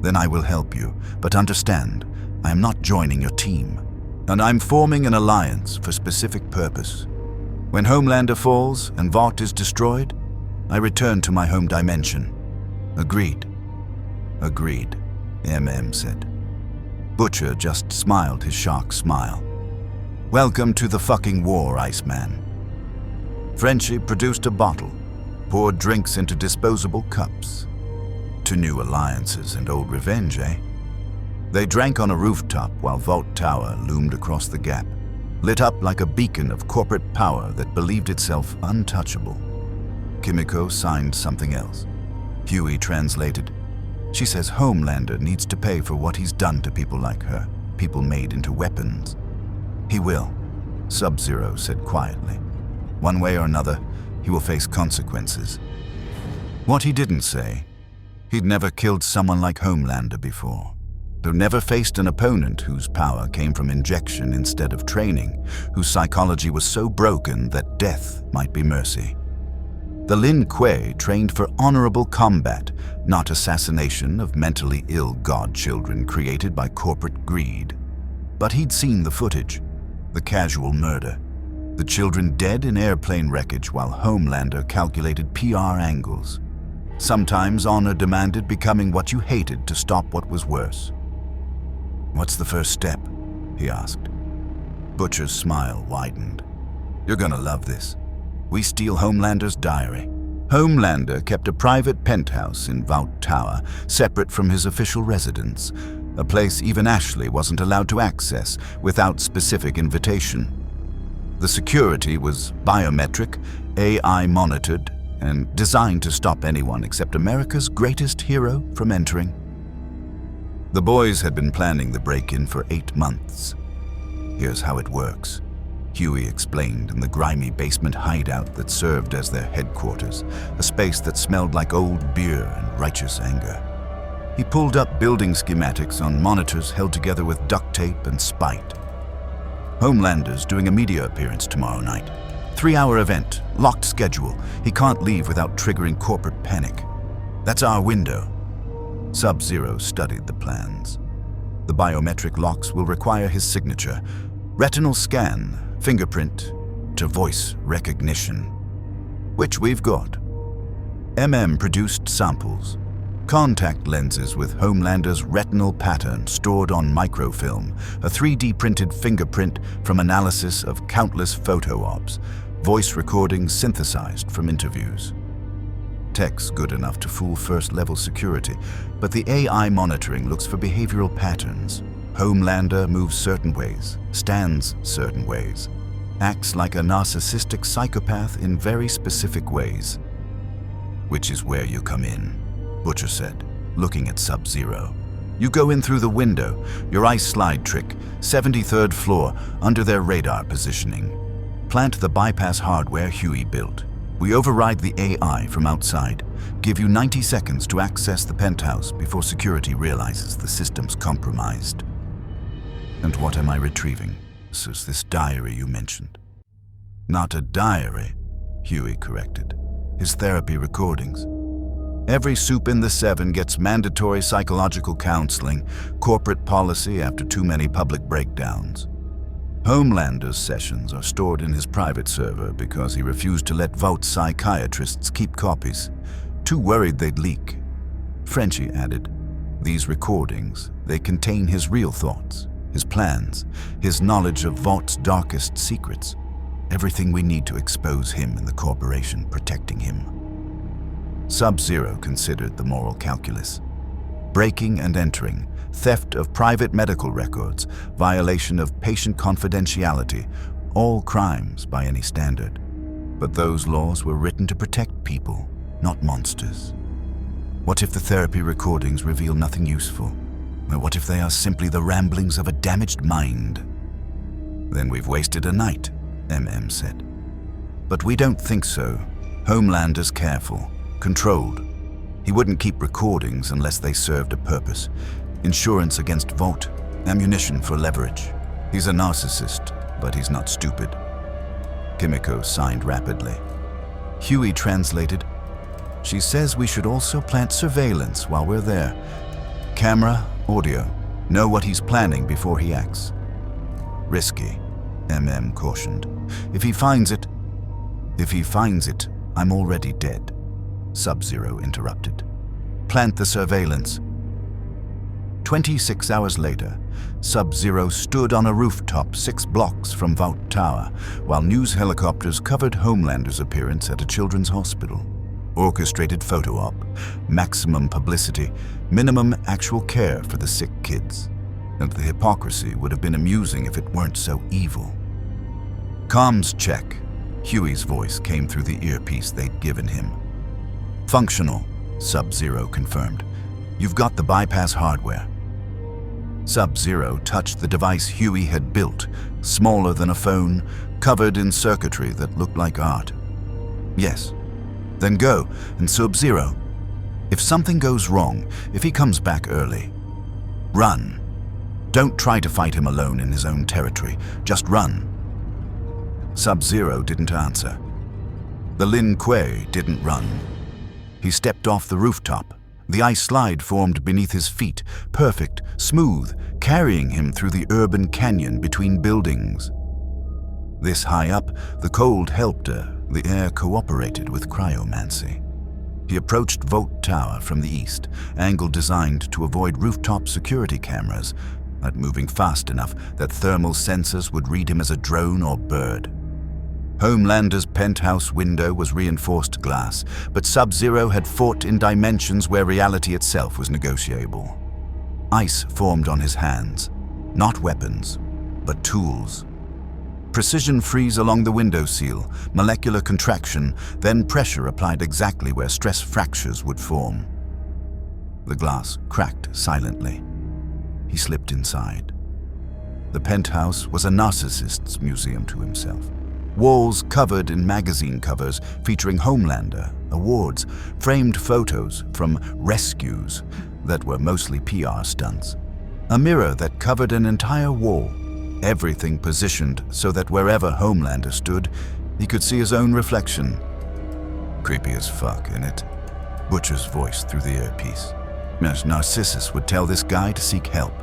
Then I will help you, but understand, I am not joining your team, and I'm forming an alliance for specific purpose. When Homelander falls and Vought is destroyed, I return to my home dimension. Agreed. Agreed, MM said. Butcher just smiled his shark smile. Welcome to the fucking war, Iceman. Frenchie produced a bottle, poured drinks into disposable cups. To new alliances and old revenge, eh? They drank on a rooftop while Vought Tower loomed across the gap, lit up like a beacon of corporate power that believed itself untouchable. Kimiko signed something else. Huey translated. She says Homelander needs to pay for what he's done to people like her, people made into weapons. He will, Sub-Zero said quietly. One way or another, he will face consequences. What he didn't say, he'd never killed someone like Homelander before. Who never faced an opponent whose power came from injection instead of training, whose psychology was so broken that death might be mercy. The Lin Kuei trained for honorable combat, not assassination of mentally ill godchildren created by corporate greed. But he'd seen the footage, the casual murder, the children dead in airplane wreckage while Homelander calculated PR angles. Sometimes honor demanded becoming what you hated to stop what was worse. What's the first step? He asked. Butcher's smile widened. You're gonna love this. We steal Homelander's diary. Homelander kept a private penthouse in Vought Tower, separate from his official residence, a place even Ashley wasn't allowed to access without specific invitation. The security was biometric, AI monitored, and designed to stop anyone except America's greatest hero from entering. The boys had been planning the break-in for 8 months. Here's how it works, Huey explained in the grimy basement hideout that served as their headquarters, a space that smelled like old beer and righteous anger. He pulled up building schematics on monitors held together with duct tape and spite. Homelander's doing a media appearance tomorrow night. 3-hour event, locked schedule. He can't leave without triggering corporate panic. That's our window. Sub-Zero studied the plans. The biometric locks will require his signature. Retinal scan, fingerprint, to voice recognition. Which we've got. produced samples. Contact lenses with Homelander's retinal pattern stored on microfilm, a 3D printed fingerprint from analysis of countless photo ops, voice recordings synthesized from interviews. Tech's good enough to fool first-level security, but the AI monitoring looks for behavioral patterns. Homelander moves certain ways, stands certain ways, acts like a narcissistic psychopath in very specific ways. Which is where you come in, Butcher said, looking at Sub-Zero. You go in through the window, your ice slide trick, 73rd floor, under their radar positioning. Plant the bypass hardware Huey built. We override the AI from outside, give you 90 seconds to access the penthouse before security realizes the system's compromised. And what am I retrieving? This is this diary you mentioned. Not a diary, Huey corrected. His therapy recordings. Every soup in the 7 gets mandatory psychological counseling, corporate policy after too many public breakdowns. Homelander's sessions are stored in his private server because he refused to let Vought psychiatrists keep copies, too worried they'd leak. Frenchie added, these recordings, they contain his real thoughts, his plans, his knowledge of Vaught's darkest secrets, everything we need to expose him and the corporation protecting him. Sub-Zero considered the moral calculus. Breaking and entering, theft of private medical records, violation of patient confidentiality, all crimes by any standard. But those laws were written to protect people, not monsters. What if the therapy recordings reveal nothing useful? Or what if they are simply the ramblings of a damaged mind? Then we've wasted a night, said. But we don't think so. Homelander's careful, controlled. He wouldn't keep recordings unless they served a purpose. Insurance against Vought, ammunition for leverage. He's a narcissist, but he's not stupid. Kimiko signed rapidly. Huey translated, she says we should also plant surveillance while we're there. Camera, audio, know what he's planning before he acts. Risky, cautioned. If he finds it, I'm already dead. Sub-Zero interrupted. Plant the surveillance. 26 hours later, Sub-Zero stood on a rooftop 6 blocks from Vought Tower, while news helicopters covered Homelander's appearance at a children's hospital. Orchestrated photo op, maximum publicity, minimum actual care for the sick kids. And the hypocrisy would have been amusing if it weren't so evil. Comms check. Huey's voice came through the earpiece they'd given him. Functional, Sub-Zero confirmed. You've got the bypass hardware. Sub-Zero touched the device Huey had built, smaller than a phone, covered in circuitry that looked like art. Yes. Then go, and Sub-Zero. If something goes wrong, if he comes back early, run. Don't try to fight him alone in his own territory. Just run. Sub-Zero didn't answer. The Lin Kuei didn't run. He stepped off the rooftop. The ice slide formed beneath his feet, perfect, smooth, carrying him through the urban canyon between buildings. This high up, the cold helped her, the air cooperated with cryomancy. He approached Vought Tower from the east, angle designed to avoid rooftop security cameras, not moving fast enough that thermal sensors would read him as a drone or bird. Homelander's penthouse window was reinforced glass, but Sub-Zero had fought in dimensions where reality itself was negotiable. Ice formed on his hands, not weapons, but tools. Precision freeze along the window seal, molecular contraction, then pressure applied exactly where stress fractures would form. The glass cracked silently. He slipped inside. The penthouse was a narcissist's museum to himself. Walls covered in magazine covers featuring Homelander, awards, framed photos from rescues that were mostly PR stunts. A mirror that covered an entire wall, everything positioned so that wherever Homelander stood, he could see his own reflection. Creepy as fuck, innit? Butcher's voice through the earpiece. As Narcissus would tell this guy to seek help.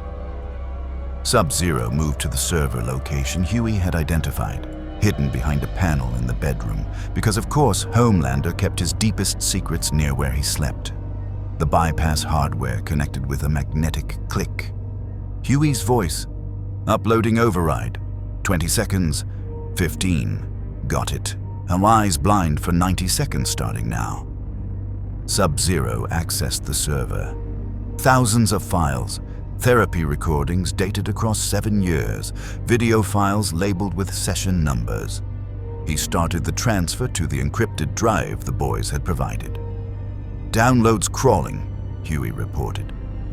Sub-Zero moved to the server location Huey had identified, hidden behind a panel in the bedroom, because of course Homelander kept his deepest secrets near where he slept. The bypass hardware connected with a magnetic click. Huey's voice. Uploading override. 20 seconds. 15. Got it. Her eyes blind for 90 seconds starting now. Sub-Zero accessed the server. Thousands of files. Therapy recordings dated across 7 years. Video files labeled with session numbers. He started the transfer to the encrypted drive the boys had provided. Downloads crawling, Huey reported.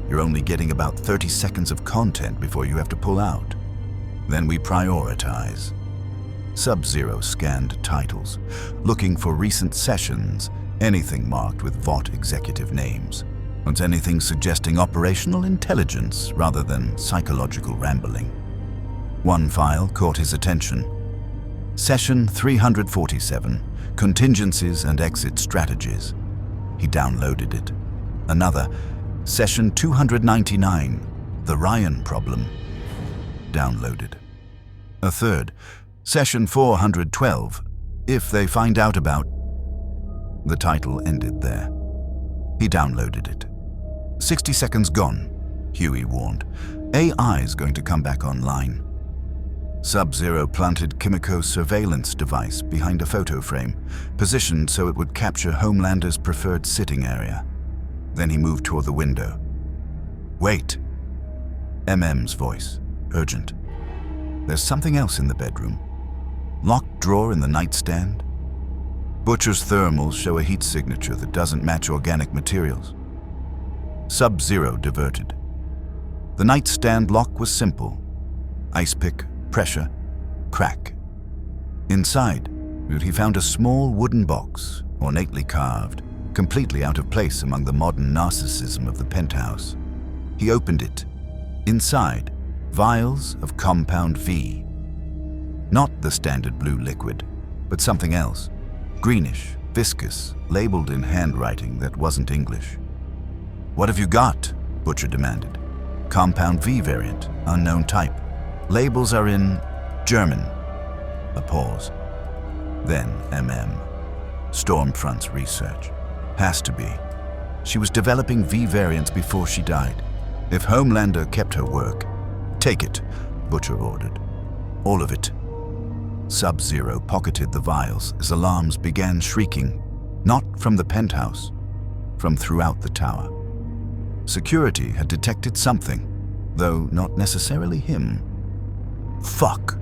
You're only getting about 30 seconds of content before you have to pull out. Then we prioritize. Sub-Zero scanned titles, looking for recent sessions, anything marked with Vought executive names. Was anything suggesting operational intelligence rather than psychological rambling. One file caught his attention. Session 347, Contingencies and Exit Strategies. He downloaded it. Another, Session 299, The Ryan Problem. Downloaded. A third, Session 412, If They Find Out About. The title ended there. He downloaded it. 60 seconds gone, Huey warned. AI's going to come back online. Sub-Zero planted Kimiko's surveillance device behind a photo frame, positioned so it would capture Homelander's preferred sitting area. Then he moved toward the window. Wait. MM's voice, urgent. There's something else in the bedroom. Locked drawer in the nightstand. Butcher's thermals show a heat signature that doesn't match organic materials. Sub-Zero diverted. The nightstand lock was simple. Ice pick, pressure, crack. Inside, he found a small wooden box, ornately carved, completely out of place among the modern narcissism of the penthouse. He opened it. Inside, vials of compound V. Not the standard blue liquid, but something else. Greenish, viscous, labeled in handwriting that wasn't English. What have you got? Butcher demanded. Compound V variant, unknown type. Labels are in German. A pause. Then MM. Stormfront's research. Has to be. She was developing V variants before she died. If Homelander kept her work, take it, Butcher ordered. All of it. Sub-Zero pocketed the vials as alarms began shrieking, not from the penthouse, from throughout the tower. Security had detected something, though not necessarily him. Fuck,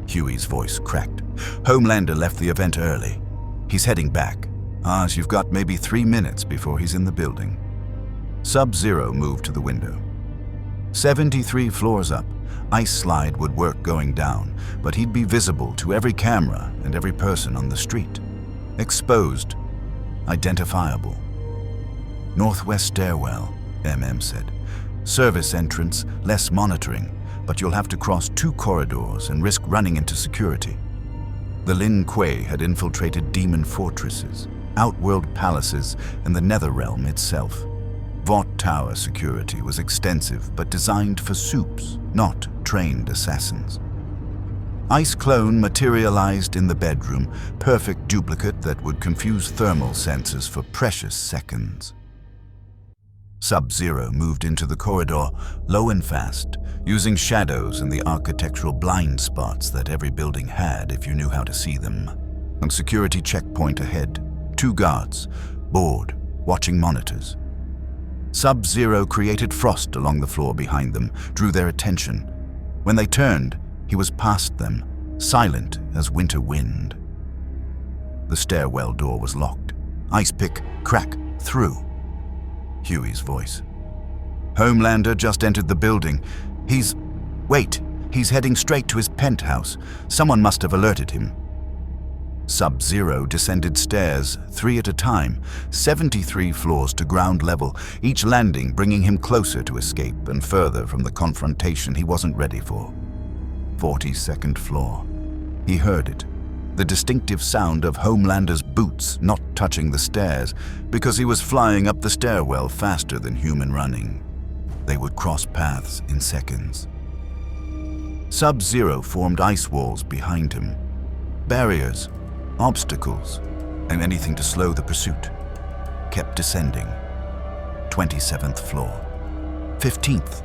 Huey's voice cracked. Homelander left the event early. He's heading back. You've got maybe 3 minutes before he's in the building. Sub-Zero moved to the window. 73 floors up, ice slide would work going down, but he'd be visible to every camera and every person on the street. Exposed. Identifiable. Northwest stairwell, MM said. Service entrance, less monitoring, but you'll have to cross 2 corridors and risk running into security. The Lin Kuei had infiltrated demon fortresses, outworld palaces, and the Netherrealm itself. Vought Tower security was extensive but designed for soups, not trained assassins. Ice Clone materialized in the bedroom, perfect duplicate that would confuse thermal sensors for precious seconds. Sub-Zero moved into the corridor, low and fast, using shadows and the architectural blind spots that every building had if you knew how to see them. A security checkpoint ahead, 2 guards, bored, watching monitors. Sub-Zero created frost along the floor behind them, drew their attention. When they turned, he was past them, silent as winter wind. The stairwell door was locked. Ice pick, crack, through. Huey's voice. Homelander just entered the building. He's heading straight to his penthouse. Someone must have alerted him. Sub-Zero descended stairs, 3 at a time, 73 floors to ground level, each landing bringing him closer to escape and further from the confrontation he wasn't ready for. 42nd floor. He heard it. The distinctive sound of Homelander's boots not touching the stairs because he was flying up the stairwell faster than human running. They would cross paths in seconds. Sub-Zero formed ice walls behind him. Barriers, obstacles, and anything to slow the pursuit. Kept descending. 27th floor. 15th.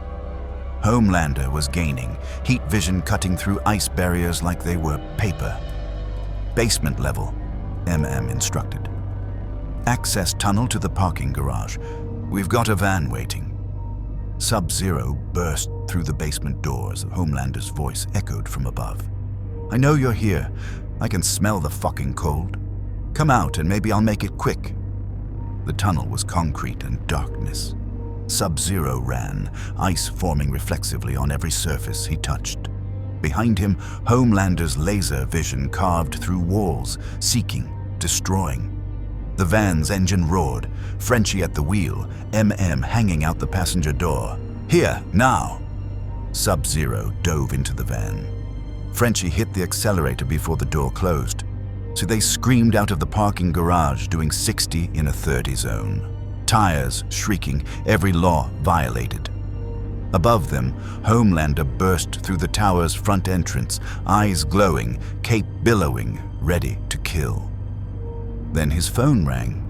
Homelander was gaining, heat vision cutting through ice barriers like they were paper. Basement level, MM instructed. Access tunnel to the parking garage. We've got a van waiting. Sub-Zero burst through the basement doors. Homelander's voice echoed from above. I know you're here. I can smell the fucking cold. Come out and maybe I'll make it quick. The tunnel was concrete and darkness. Sub-Zero ran, ice forming reflexively on every surface he touched. Behind him, Homelander's laser vision carved through walls, seeking, destroying. The van's engine roared, Frenchie at the wheel, MM hanging out the passenger door. Here, now! Sub-Zero dove into the van. Frenchie hit the accelerator before the door closed, so they screamed out of the parking garage doing 60 in a 30 zone. Tires shrieking, every law violated. Above them, Homelander burst through the tower's front entrance, eyes glowing, cape billowing, ready to kill. Then his phone rang.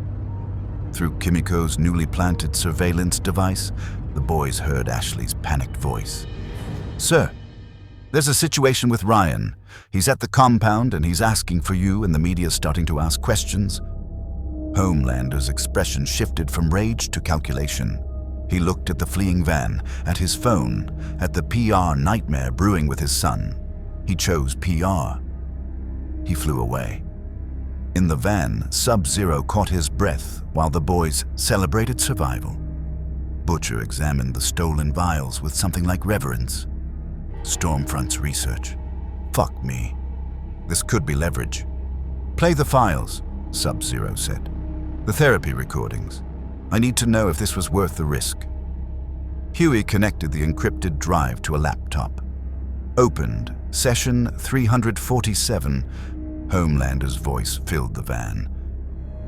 Through Kimiko's newly planted surveillance device, the boys heard Ashley's panicked voice. Sir, there's a situation with Ryan. He's at the compound and he's asking for you and the media's starting to ask questions. Homelander's expression shifted from rage to calculation. He looked at the fleeing van, at his phone, at the PR nightmare brewing with his son. He chose PR. He flew away. In the van, Sub-Zero caught his breath while the boys celebrated survival. Butcher examined the stolen vials with something like reverence. Stormfront's research. Fuck me. This could be leverage. Play the files, Sub-Zero said. The therapy recordings. I need to know if this was worth the risk. Huey connected the encrypted drive to a laptop. Opened, session 347. Homelander's voice filled the van.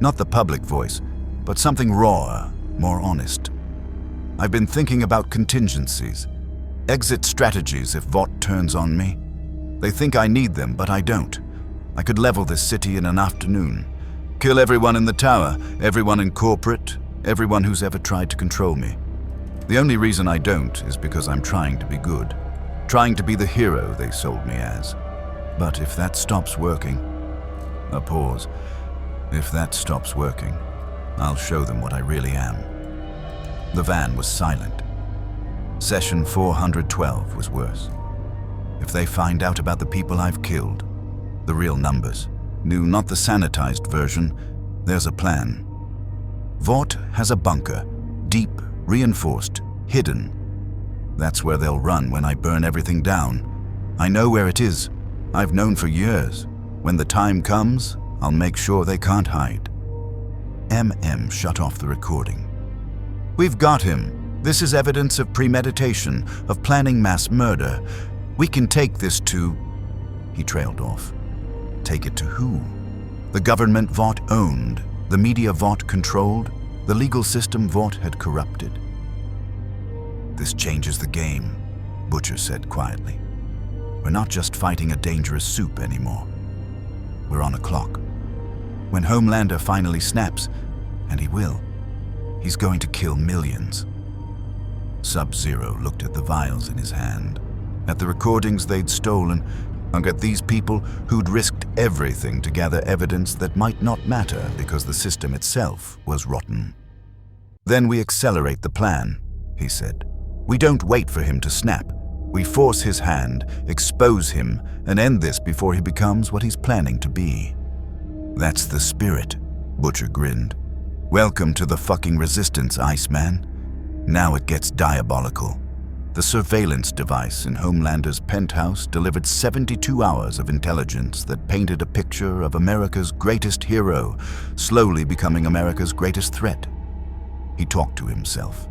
Not the public voice, but something rawer, more honest. I've been thinking about contingencies. Exit strategies if Vought turns on me. They think I need them, but I don't. I could level this city in an afternoon. Kill everyone in the tower, everyone in corporate, everyone who's ever tried to control me. The only reason I don't is because I'm trying to be good. Trying to be the hero they sold me as. But if that stops working... A pause. If that stops working, I'll show them what I really am. The van was silent. Session 412 was worse. If they find out about the people I've killed, the real numbers, not the sanitized version, there's a plan. Vought has a bunker, deep, reinforced, hidden. That's where they'll run when I burn everything down. I know where it is. I've known for years. When the time comes, I'll make sure they can't hide. MM shut off the recording. We've got him. This is evidence of premeditation, of planning mass murder. We can take this to... He trailed off. Take it to who? The government Vought owned, the media Vought controlled, the legal system Vought had corrupted. This changes the game, Butcher said quietly. We're not just fighting a dangerous soup anymore. We're on a clock. When Homelander finally snaps, and he will, he's going to kill millions. Sub-Zero looked at the vials in his hand, at the recordings they'd stolen, and at these people who'd risked everything to gather evidence that might not matter because the system itself was rotten. Then we accelerate the plan, he said. We don't wait for him to snap. We force his hand, expose him, and end this before he becomes what he's planning to be. That's the spirit, Butcher grinned. Welcome to the fucking resistance, Iceman. Now it gets diabolical. The surveillance device in Homelander's penthouse delivered 72 hours of intelligence that painted a picture of America's greatest hero slowly becoming America's greatest threat. He talked to himself.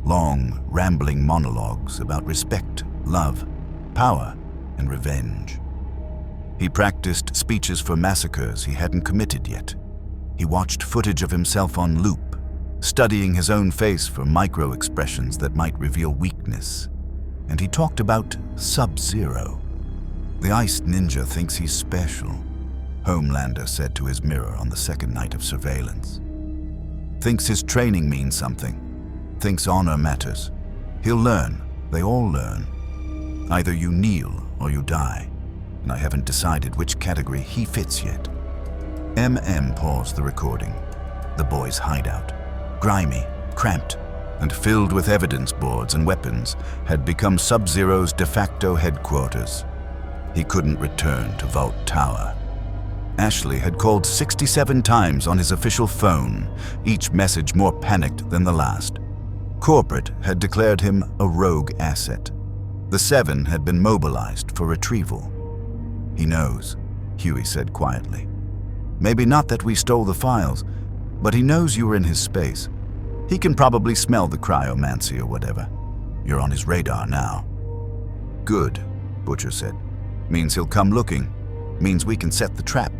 Long, rambling monologues about respect, love, power, and revenge. He practiced speeches for massacres he hadn't committed yet. He watched footage of himself on loop, studying his own face for micro-expressions that might reveal weakness. And he talked about Sub-Zero. The Ice Ninja thinks he's special, Homelander said to his mirror on the second night of surveillance. Thinks his training means something. Thinks honor matters. He'll learn. They all learn. Either you kneel or you die. And I haven't decided which category he fits yet. MM paused the recording. The boys' hideout, grimy, cramped, and filled with evidence boards and weapons, had become Sub-Zero's de facto headquarters. He couldn't return to Vought Tower. Ashley had called 67 times on his official phone, each message more panicked than the last. Corporate had declared him a rogue asset. The 7 had been mobilized for retrieval. He knows, Huey said quietly. Maybe not that we stole the files, but he knows you were in his space. He can probably smell the cryomancy or whatever. You're on his radar now. Good, Butcher said. Means he'll come looking. Means we can set the trap.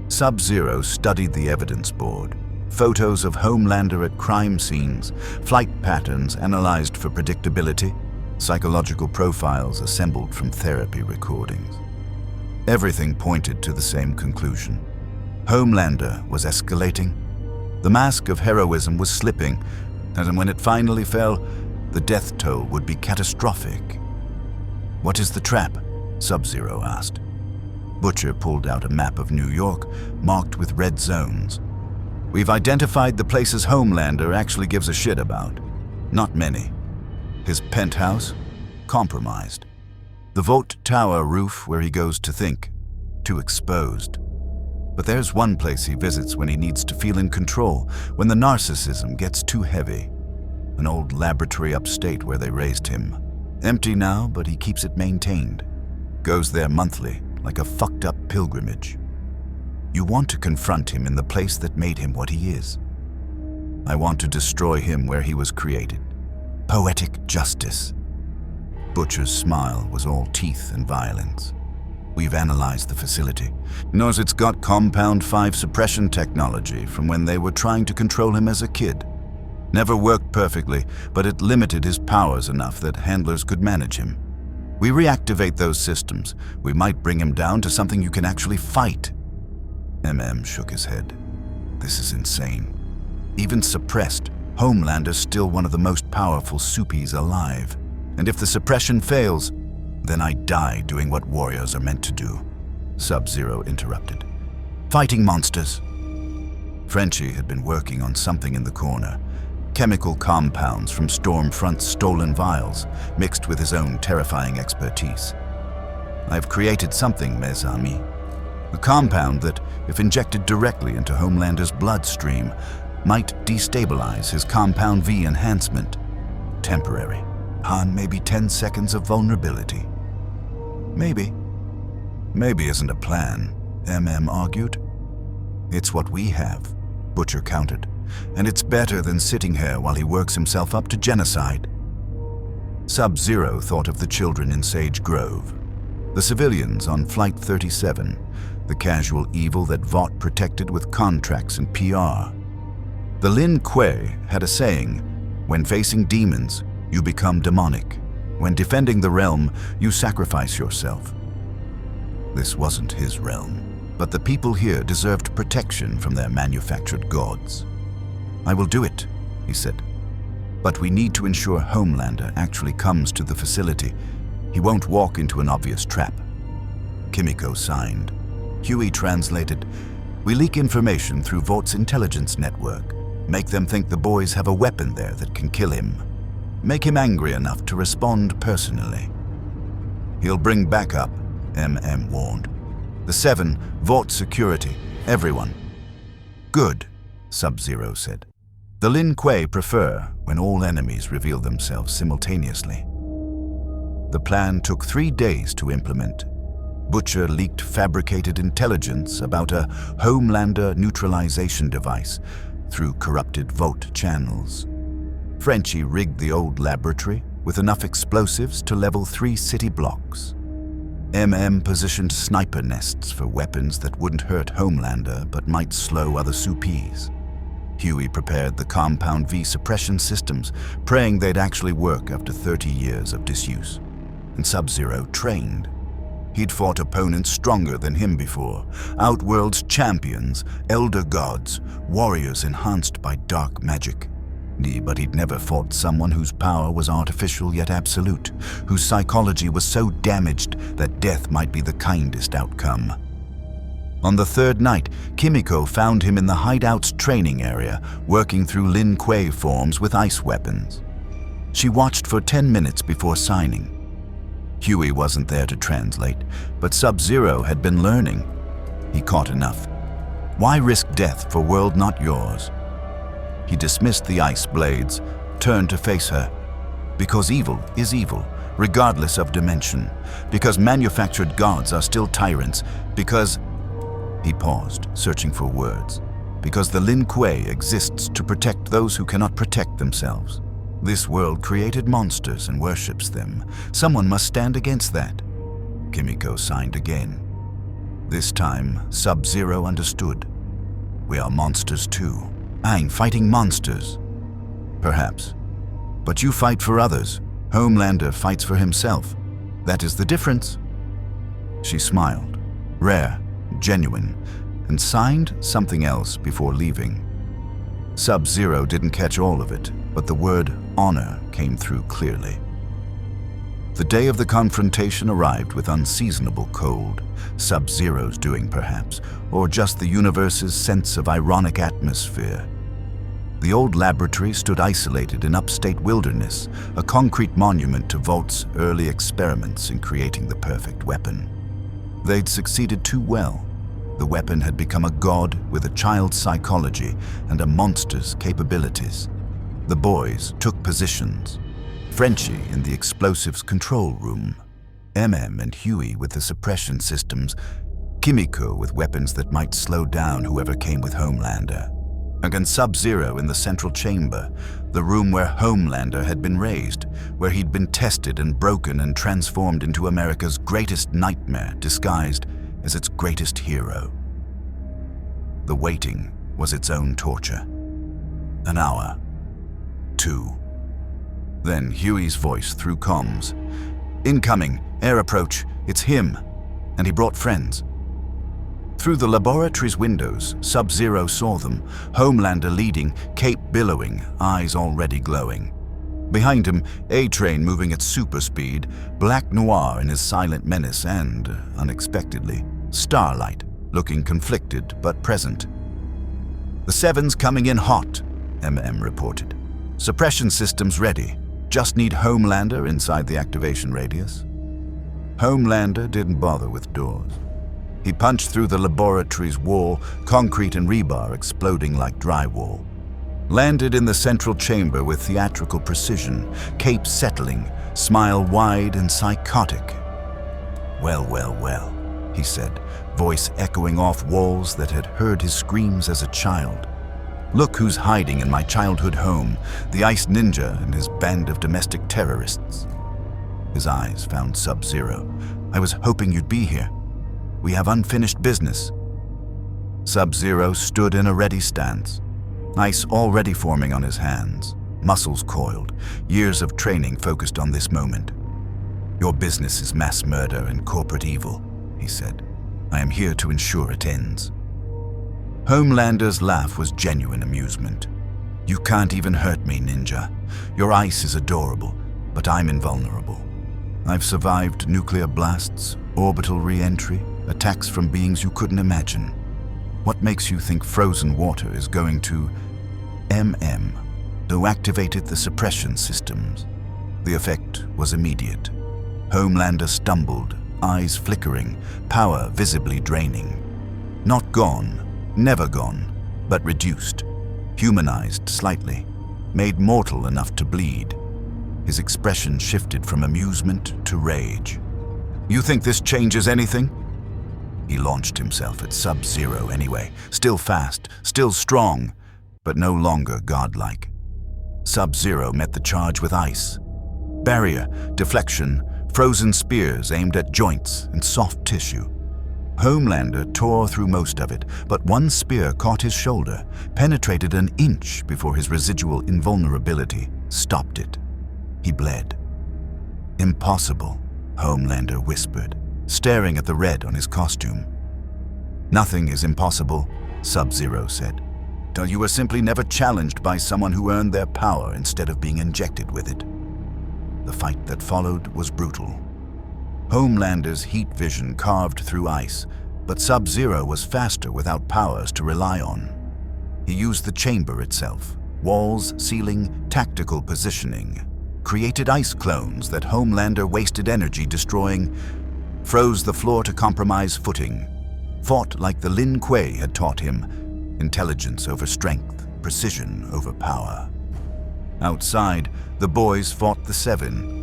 Sub-Zero studied the evidence board. Photos of Homelander at crime scenes, flight patterns analyzed for predictability, psychological profiles assembled from therapy recordings. Everything pointed to the same conclusion. Homelander was escalating. The mask of heroism was slipping, and when it finally fell, the death toll would be catastrophic. What is the trap? Sub-Zero asked. Butcher pulled out a map of New York, marked with red zones. We've identified the places Homelander actually gives a shit about. Not many. His penthouse? Compromised. The Vought Tower roof where he goes to think. Too exposed. But there's one place he visits when he needs to feel in control, when the narcissism gets too heavy. An old laboratory upstate where they raised him. Empty now, but he keeps it maintained. Goes there monthly, like a fucked up pilgrimage. You want to confront him in the place that made him what he is. I want to destroy him where he was created. Poetic justice. Butcher's smile was all teeth and violence. We've analyzed the facility. Knows it's got compound 5 suppression technology from when they were trying to control him as a kid. Never worked perfectly, but it limited his powers enough that handlers could manage him. We reactivate those systems. We might bring him down to something you can actually fight. MM shook his head. This is insane. Even suppressed, Homelander's still one of the most powerful Suppies alive. And if the suppression fails, then I die doing what warriors are meant to do. Sub-Zero interrupted. Fighting monsters. Frenchie had been working on something in the corner. Chemical compounds from Stormfront's stolen vials, mixed with his own terrifying expertise. I've created something, mes amis. A compound that, if injected directly into Homelander's bloodstream, might destabilize his Compound V enhancement. Temporary. On maybe 10 seconds of vulnerability. Maybe. Maybe isn't a plan, MM argued. It's what we have, Butcher countered. And it's better than sitting here while he works himself up to genocide. Sub-Zero thought of the children in Sage Grove, the civilians on Flight 37, the casual evil that Vought protected with contracts and PR. The Lin Kuei had a saying, when facing demons, you become demonic. When defending the realm, you sacrifice yourself. This wasn't his realm, but the people here deserved protection from their manufactured gods. I will do it, he said. But we need to ensure Homelander actually comes to the facility. He won't walk into an obvious trap. Kimiko signed. Huey translated. We leak information through Vaught's intelligence network. Make them think the boys have a weapon there that can kill him. make him angry enough to respond personally. He'll bring backup, MM warned. The 7, Vought security, everyone. Good, Sub-Zero said. The Lin Kuei prefer when all enemies reveal themselves simultaneously. The plan took 3 days to implement. Butcher leaked fabricated intelligence about a Homelander neutralization device through corrupted Vought channels. Frenchie rigged the old laboratory with enough explosives to level 3 city blocks. MM positioned sniper nests for weapons that wouldn't hurt Homelander but might slow other Supes. Huey prepared the Compound V suppression systems, praying they'd actually work after 30 years of disuse. And Sub-Zero trained. He'd fought opponents stronger than him before, Outworld's champions, elder gods, warriors enhanced by dark magic. But he'd never fought someone whose power was artificial yet absolute, whose psychology was so damaged that death might be the kindest outcome. On the 3rd night, Kimiko found him in the hideout's training area, working through Lin Kuei forms with ice weapons. She watched for 10 minutes before signing. Huey wasn't there to translate, but Sub-Zero had been learning. He caught enough. Why risk death for world not yours? He dismissed the ice blades, turned to face her. Because evil is evil, regardless of dimension. Because manufactured gods are still tyrants. Because... He paused, searching for words. Because the Lin Kuei exists to protect those who cannot protect themselves. This world created monsters and worships them. Someone must stand against that. Kimiko signed again. This time, Sub-Zero understood. We are monsters too. I'm fighting monsters. Perhaps. But you fight for others. Homelander fights for himself. That is the difference. She smiled. Rare, genuine, and signed something else before leaving. Sub-Zero didn't catch all of it, but the word honor came through clearly. The day of the confrontation arrived with unseasonable cold, Sub-Zero's doing perhaps, or just the universe's sense of ironic atmosphere. The old laboratory stood isolated in upstate wilderness, a concrete monument to Vaught's early experiments in creating the perfect weapon. They'd succeeded too well. The weapon had become a god with a child's psychology and a monster's capabilities. The boys took positions. Frenchie in the explosives control room, MM and Huey with the suppression systems, Kimiko with weapons that might slow down whoever came with Homelander, and Sub-Zero in the central chamber, the room where Homelander had been raised, where he'd been tested and broken and transformed into America's greatest nightmare disguised as its greatest hero. The waiting was its own torture. An hour. 2. Then Huey's voice through comms. Incoming, air approach, it's him. And he brought friends. Through the laboratory's windows, Sub-Zero saw them, Homelander leading, cape billowing, eyes already glowing. Behind him, A-Train moving at super speed, Black Noir in his silent menace and, unexpectedly, Starlight, looking conflicted but present. The 7's coming in hot, MM reported. Suppression systems ready. Just need Homelander inside the activation radius. Homelander didn't bother with doors. He punched through the laboratory's wall, concrete and rebar exploding like drywall. Landed in the central chamber with theatrical precision, cape settling, smile wide and psychotic. Well, well, well, he said, voice echoing off walls that had heard his screams as a child. Look who's hiding in my childhood home, the Ice Ninja and his band of domestic terrorists. His eyes found Sub-Zero. I was hoping you'd be here. We have unfinished business. Sub-Zero stood in a ready stance, ice already forming on his hands, muscles coiled, years of training focused on this moment. Your business is mass murder and corporate evil, he said. I am here to ensure it ends. Homelander's laugh was genuine amusement. You can't even hurt me, Ninja. Your ice is adorable, but I'm invulnerable. I've survived nuclear blasts, orbital re-entry, attacks from beings you couldn't imagine. What makes you think frozen water is going to... MM, who activated the suppression systems? The effect was immediate. Homelander stumbled, eyes flickering, power visibly draining. Not gone, never gone, but reduced, humanized slightly, made mortal enough to bleed. His expression shifted from amusement to rage. "You think this changes anything?" He launched himself at Sub-Zero anyway, still fast, still strong, but no longer godlike. Sub-Zero met the charge with ice. Barrier, deflection, frozen spears aimed at joints and soft tissue. Homelander tore through most of it, but one spear caught his shoulder, penetrated an inch before his residual invulnerability stopped it. He bled. "Impossible," Homelander whispered, staring at the red on his costume. "Nothing is impossible," Sub-Zero said, "till you were simply never challenged by someone who earned their power instead of being injected with it." The fight that followed was brutal. Homelander's heat vision carved through ice, but Sub-Zero was faster without powers to rely on. He used the chamber itself, walls, ceiling, tactical positioning, created ice clones that Homelander wasted energy destroying, froze the floor to compromise footing, fought like the Lin Kuei had taught him, intelligence over strength, precision over power. Outside, the boys fought the Seven.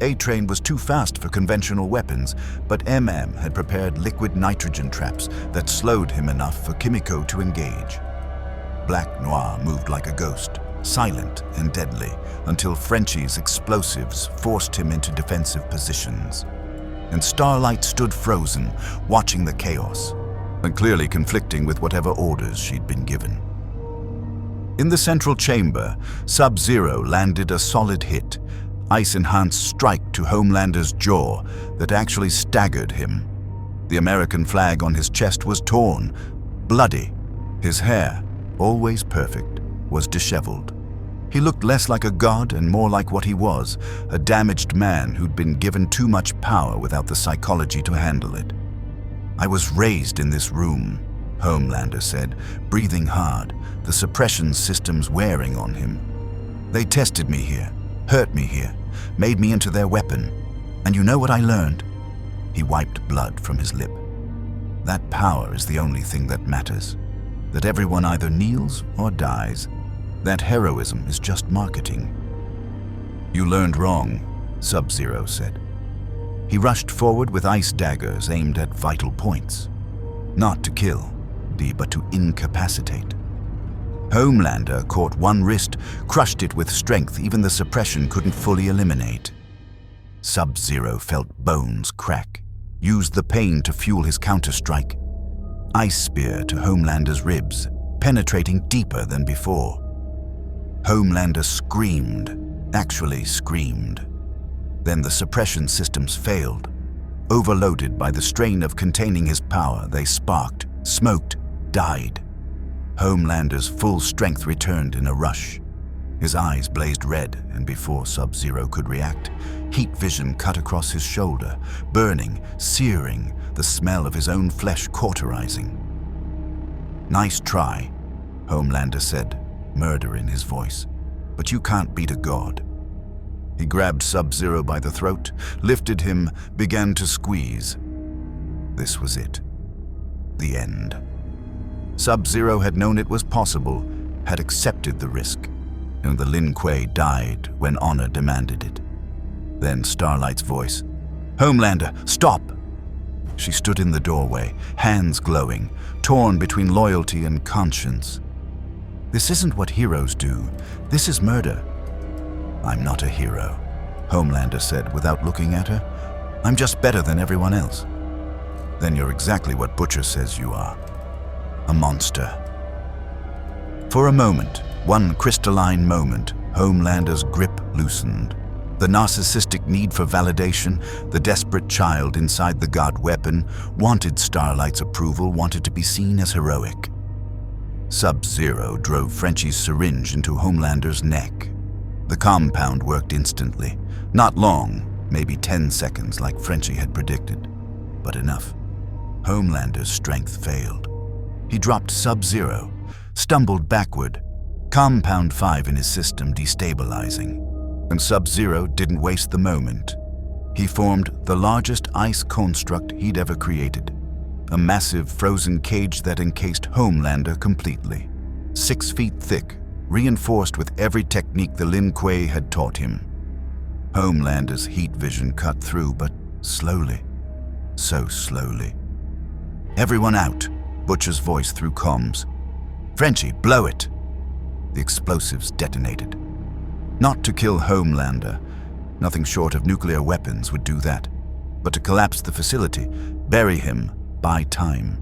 A-Train was too fast for conventional weapons, but MM had prepared liquid nitrogen traps that slowed him enough for Kimiko to engage. Black Noir moved like a ghost, silent and deadly, until Frenchie's explosives forced him into defensive positions. And Starlight stood frozen, watching the chaos, and clearly conflicting with whatever orders she'd been given. In the central chamber, Sub-Zero landed a solid hit, ice-enhanced strike to Homelander's jaw that actually staggered him. The American flag on his chest was torn, bloody. His hair, always perfect, was disheveled. He looked less like a god and more like what he was, a damaged man who'd been given too much power without the psychology to handle it. "I was raised in this room," Homelander said, breathing hard, the suppression systems wearing on him. "They tested me here, hurt me here, made me into their weapon. And you know what I learned?" He wiped blood from his lip. "That power is the only thing that matters. That everyone either kneels or dies. That heroism is just marketing." "You learned wrong," Sub-Zero said. He rushed forward with ice daggers aimed at vital points. Not to kill, but to incapacitate. Homelander caught one wrist, crushed it with strength even the suppression couldn't fully eliminate. Sub-Zero felt bones crack, used the pain to fuel his counterstrike. Ice spear to Homelander's ribs, penetrating deeper than before. Homelander screamed, actually screamed. Then the suppression systems failed. Overloaded by the strain of containing his power, they sparked, smoked, died. Homelander's full strength returned in a rush. His eyes blazed red, and before Sub-Zero could react, heat vision cut across his shoulder, burning, searing, the smell of his own flesh cauterizing. "Nice try," Homelander said, murder in his voice. "But you can't beat a god." He grabbed Sub-Zero by the throat, lifted him, began to squeeze. This was it. The end. Sub-Zero had known it was possible, had accepted the risk, and the Lin Kuei died when honor demanded it. Then Starlight's voice, "Homelander, stop!" She stood in the doorway, hands glowing, torn between loyalty and conscience. "This isn't what heroes do. This is murder." "I'm not a hero," Homelander said without looking at her. "I'm just better than everyone else." "Then you're exactly what Butcher says you are. A monster." For a moment, one crystalline moment, Homelander's grip loosened. The narcissistic need for validation, the desperate child inside the god weapon, wanted Starlight's approval, wanted to be seen as heroic. Sub-Zero drove Frenchie's syringe into Homelander's neck. The compound worked instantly. Not long, maybe 10 seconds like Frenchie had predicted, but enough. Homelander's strength failed. He dropped Sub-Zero, stumbled backward, Compound 5 in his system destabilizing. And Sub-Zero didn't waste the moment. He formed the largest ice construct he'd ever created. A massive frozen cage that encased Homelander completely. 6 feet thick, reinforced with every technique the Lin Kuei had taught him. Homelander's heat vision cut through, but slowly. So slowly. "Everyone out," Butcher's voice through comms. "Frenchie, blow it." The explosives detonated. Not to kill Homelander. Nothing short of nuclear weapons would do that. But to collapse the facility, bury him, buy time.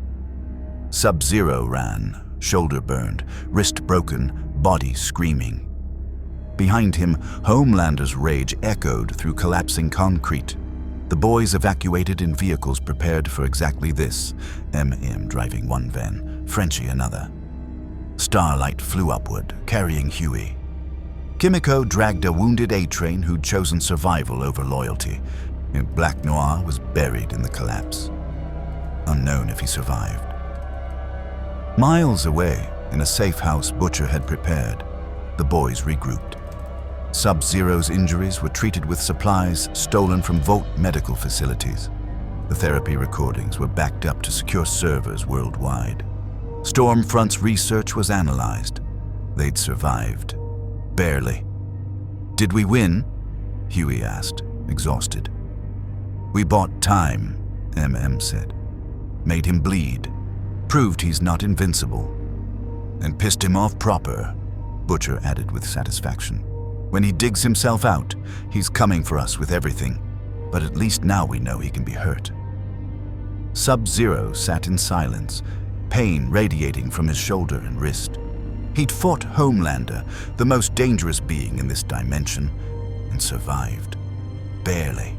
Sub-Zero ran, shoulder burned, wrist broken, body screaming. Behind him, Homelander's rage echoed through collapsing concrete. The boys evacuated in vehicles prepared for exactly this, MM driving one van, Frenchie another. Starlight flew upward, carrying Huey. Kimiko dragged a wounded A-train who'd chosen survival over loyalty, and Black Noir was buried in the collapse. Unknown if he survived. Miles away, in a safe house Butcher had prepared, the boys regrouped. Sub-Zero's injuries were treated with supplies stolen from Vought medical facilities. The therapy recordings were backed up to secure servers worldwide. Stormfront's research was analyzed. They'd survived. Barely. "Did we win?" Huey asked, exhausted. "We bought time," MM said. "Made him bleed. Proved he's not invincible. And pissed him off proper," Butcher added with satisfaction. "When he digs himself out, he's coming for us with everything. But at least now we know he can be hurt." Sub-Zero sat in silence, pain radiating from his shoulder and wrist. He'd fought Homelander, the most dangerous being in this dimension, and survived. Barely.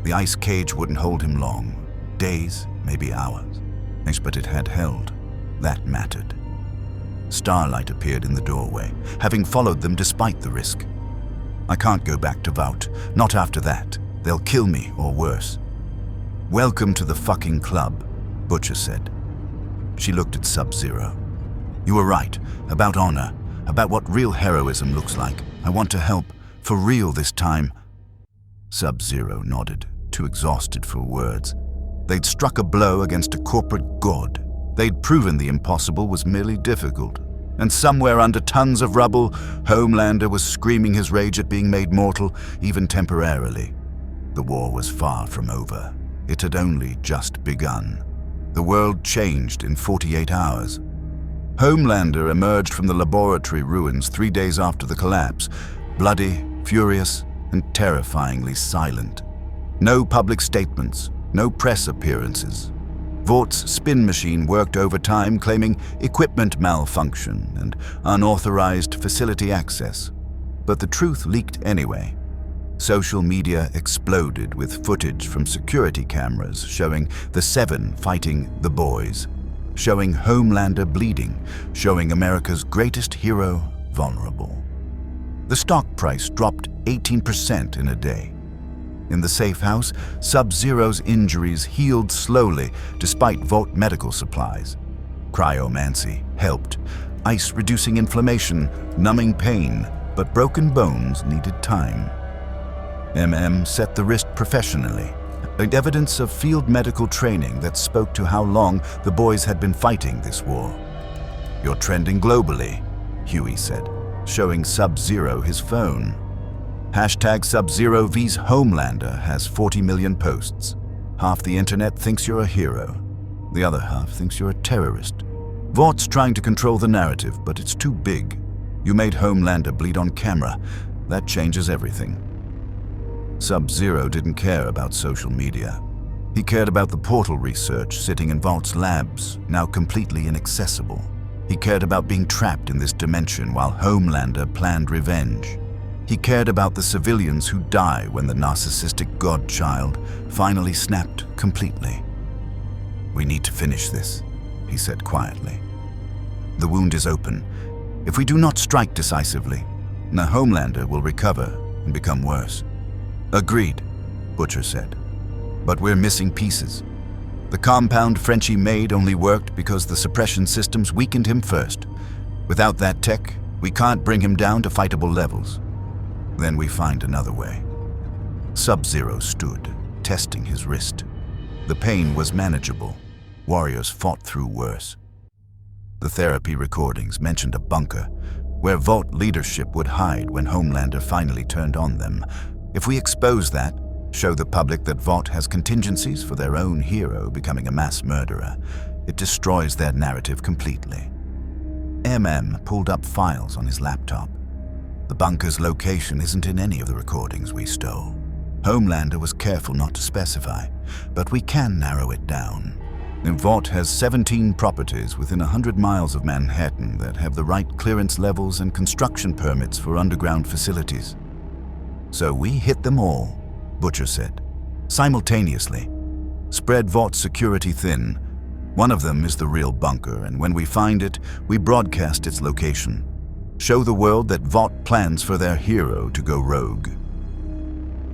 The ice cage wouldn't hold him long. Days, maybe hours. But it had held. That mattered. Starlight appeared in the doorway, having followed them despite the risk. "I can't go back to Vought. Not after that. They'll kill me, or worse." "Welcome to the fucking club," Butcher said. She looked at Sub-Zero. "You were right, about honor, about what real heroism looks like. I want to help, for real this time." Sub-Zero nodded, too exhausted for words. They'd struck a blow against a corporate god. They'd proven the impossible was merely difficult. And somewhere under tons of rubble, Homelander was screaming his rage at being made mortal, even temporarily. The war was far from over. It had only just begun. The world changed in 48 hours. Homelander emerged from the laboratory ruins 3 days after the collapse, bloody, furious, and terrifyingly silent. No public statements, no press appearances. Vaught's spin machine worked overtime, claiming equipment malfunction and unauthorized facility access. But the truth leaked anyway. Social media exploded with footage from security cameras showing the Seven fighting the boys, showing Homelander bleeding, showing America's greatest hero vulnerable. The stock price dropped 18% in a day. In the safe house, Sub-Zero's injuries healed slowly despite Vought medical supplies. Cryomancy helped, ice reducing inflammation, numbing pain, but broken bones needed time. MM set the wrist professionally, evidence of field medical training that spoke to how long the boys had been fighting this war. "You're trending globally," Huey said, showing Sub-Zero his phone. Hashtag Sub-Zero vs Homelander has 40 million posts. Half the internet thinks you're a hero. The other half thinks you're a terrorist. Vaught's trying to control the narrative, but it's too big. You made Homelander bleed on camera. That changes everything. Sub-Zero didn't care about social media. He cared about the portal research sitting in Vaught's labs, now completely inaccessible. He cared about being trapped in this dimension while Homelander planned revenge. He cared about the civilians who die when the narcissistic godchild finally snapped completely. "We need to finish this," he said quietly. "The wound is open. If we do not strike decisively, the Homelander will recover and become worse." "Agreed," Butcher said. "But we're missing pieces. The compound Frenchie made only worked because the suppression systems weakened him first. Without that tech, we can't bring him down to fightable levels." Then we find another way. Sub-Zero stood, testing his wrist. The pain was manageable. Warriors fought through worse. The therapy recordings mentioned a bunker where Vought leadership would hide when Homelander finally turned on them. If we expose that, show the public that Vought has contingencies for their own hero becoming a mass murderer, it destroys their narrative completely. Pulled up files on his laptop. The bunker's location isn't in any of the recordings we stole. Homelander was careful not to specify, but we can narrow it down. Vought has 17 properties within 100 miles of Manhattan that have the right clearance levels and construction permits for underground facilities. So we hit them all, Butcher said, simultaneously. Spread Vaught's security thin. One of them is the real bunker, and when we find it, we broadcast its location. Show the world that Vought plans for their hero to go rogue.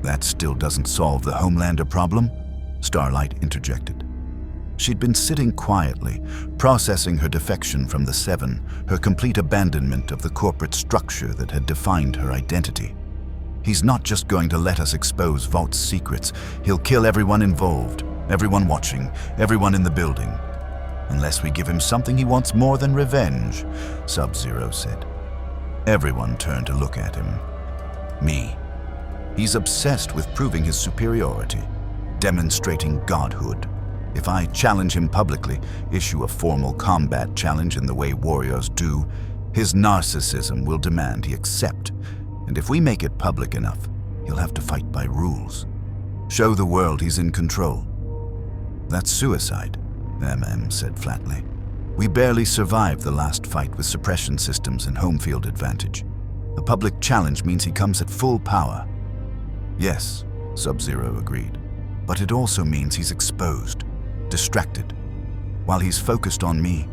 That still doesn't solve the Homelander problem, Starlight interjected. She'd been sitting quietly, processing her defection from the Seven, her complete abandonment of the corporate structure that had defined her identity. He's not just going to let us expose Vaught's secrets. He'll kill everyone involved, everyone watching, everyone in the building. Unless we give him something he wants more than revenge, Sub-Zero said. Everyone turned to look at him. Me. He's obsessed with proving his superiority, demonstrating godhood. If I challenge him publicly, issue a formal combat challenge in the way warriors do, his narcissism will demand he accept. And if we make it public enough, he'll have to fight by rules. Show the world he's in control. That's suicide, said flatly. We barely survived the last fight with suppression systems and home field advantage. A public challenge means he comes at full power. Yes, Sub-Zero agreed. But it also means he's exposed, distracted. While he's focused on me,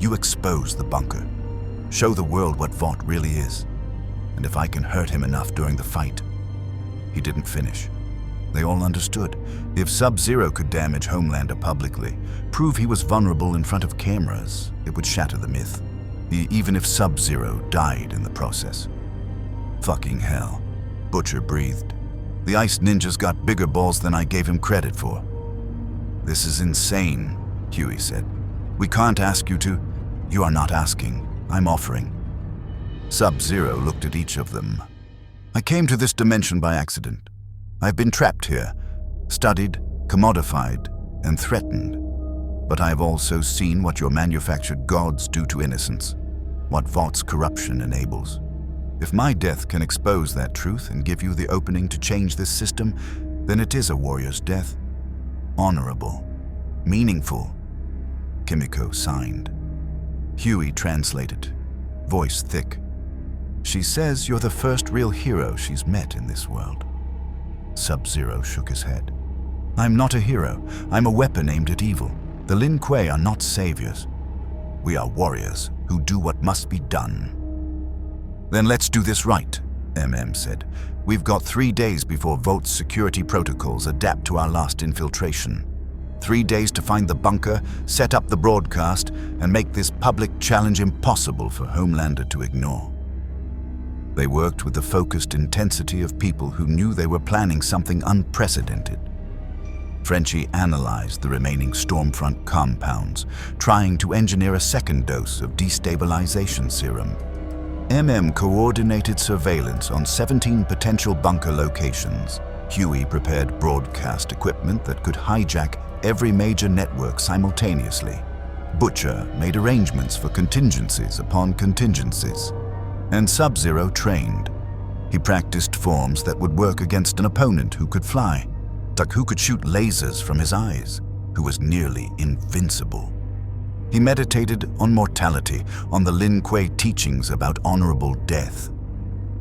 you expose the bunker. Show the world what Vought really is. And if I can hurt him enough during the fight. He didn't finish. They all understood. If Sub-Zero could damage Homelander publicly, prove he was vulnerable in front of cameras, it would shatter the myth. Even if Sub-Zero died in the process. Fucking hell, Butcher breathed. The Ice Ninja's got bigger balls than I gave him credit for. This is insane, Huey said. We can't ask you to. You are not asking. I'm offering. Sub-Zero looked at each of them. I came to this dimension by accident. I've been trapped here, studied, commodified, and threatened. But I have also seen what your manufactured gods do to innocence, what Vaught's corruption enables. If my death can expose that truth and give you the opening to change this system, then it is a warrior's death. Honorable, meaningful. Kimiko signed. Huey translated, voice thick. She says you're the first real hero she's met in this world. Sub-Zero shook his head. I'm not a hero. I'm a weapon aimed at evil. The Lin Kuei are not saviors. We are warriors who do what must be done. Then let's do this right, said. We've got 3 days before Vaught's security protocols adapt to our last infiltration. 3 days to find the bunker, set up the broadcast, and make this public challenge impossible for Homelander to ignore. They worked with the focused intensity of people who knew they were planning something unprecedented. Frenchie analyzed the remaining Stormfront compounds, trying to engineer a second dose of destabilization serum. Coordinated surveillance on 17 potential bunker locations. Huey prepared broadcast equipment that could hijack every major network simultaneously. Butcher made arrangements for contingencies upon contingencies. And Sub-Zero trained. He practiced forms that would work against an opponent who could fly, who could shoot lasers from his eyes, who was nearly invincible. He meditated on mortality, on the Lin Kuei teachings about honorable death.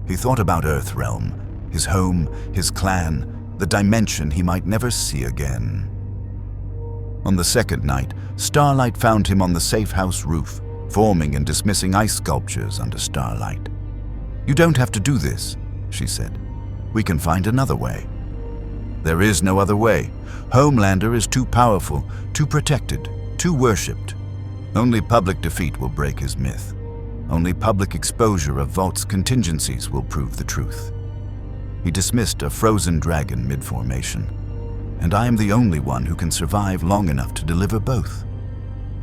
He thought about Earthrealm, his home, his clan, the dimension he might never see again. On the second night, Starlight found him on the safe house roof, forming and dismissing ice sculptures under Starlight. You don't have to do this, she said. We can find another way. There is no other way. Homelander is too powerful, too protected, too worshipped. Only public defeat will break his myth. Only public exposure of Vaught's contingencies will prove the truth. He dismissed a frozen dragon mid-formation. And I am the only one who can survive long enough to deliver both.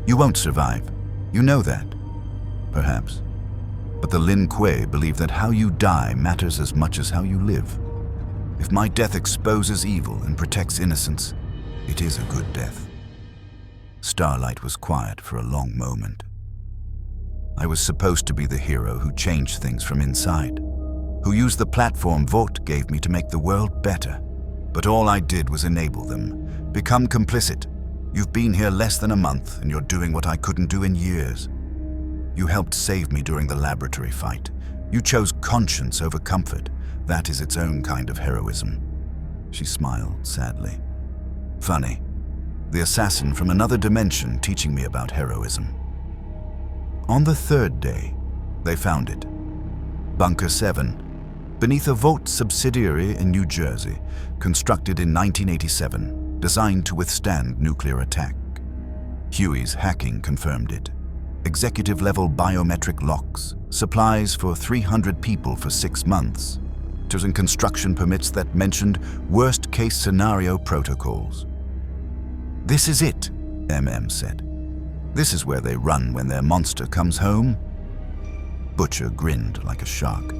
You won't survive. You know that. Perhaps. But the Lin Kuei believe that how you die matters as much as how you live. If my death exposes evil and protects innocence, it is a good death. Starlight was quiet for a long moment. I was supposed to be the hero who changed things from inside, who used the platform Vought gave me to make the world better. But all I did was enable them, become complicit. You've been here less than a month, and you're doing what I couldn't do in years. You helped save me during the laboratory fight. You chose conscience over comfort. That is its own kind of heroism. She smiled sadly. Funny. The assassin from another dimension teaching me about heroism. On the third day, they found it. Bunker 7, beneath a Vought subsidiary in New Jersey, constructed in 1987, designed to withstand nuclear attack. Huey's hacking confirmed it. Executive-level biometric locks, supplies for 300 people for 6 months, and construction permits that mentioned worst-case scenario protocols. This is it, MM said. This is where they run when their monster comes home. Butcher grinned like a shark.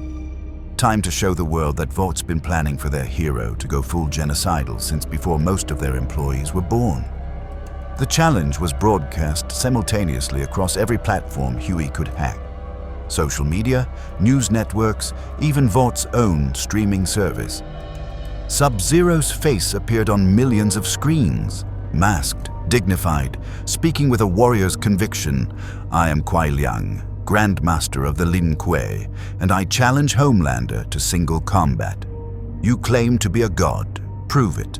Time to show the world that Vaught's been planning for their hero to go full genocidal since before most of their employees were born. The challenge was broadcast simultaneously across every platform Huey could hack. Social media, news networks, even Vaught's own streaming service. Sub-Zero's face appeared on millions of screens, masked, dignified, speaking with a warrior's conviction. I am Kuai Liang, Grandmaster of the Lin Kuei, and I challenge Homelander to single combat. You claim to be a god. Prove it.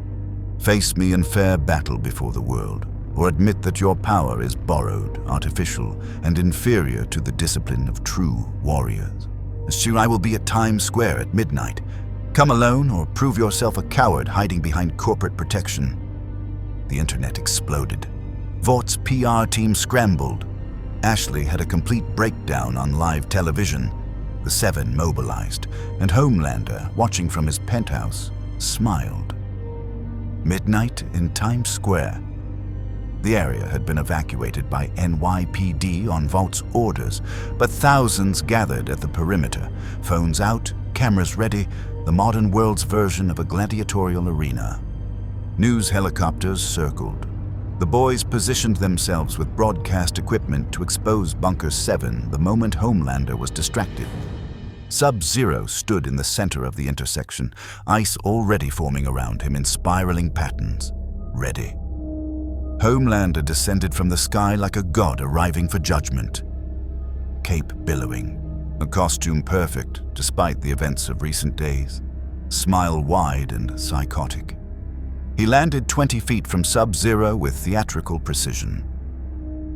Face me in fair battle before the world, or admit that your power is borrowed, artificial, and inferior to the discipline of true warriors. Soon I will be at Times Square at midnight. Come alone or prove yourself a coward hiding behind corporate protection. The internet exploded. Vaught's PR team scrambled. Ashley had a complete breakdown on live television. The 7 mobilized, and Homelander, watching from his penthouse, smiled. Midnight in Times Square. The area had been evacuated by NYPD on Vaught's orders, but thousands gathered at the perimeter, phones out, cameras ready, the modern world's version of a gladiatorial arena. News helicopters circled. The boys positioned themselves with broadcast equipment to expose Bunker 7 the moment Homelander was distracted. Sub-Zero stood in the center of the intersection, ice already forming around him in spiraling patterns. Ready. Homelander descended from the sky like a god arriving for judgment. Cape billowing, a costume perfect despite the events of recent days, smile wide and psychotic. He landed 20 feet from Sub-Zero with theatrical precision.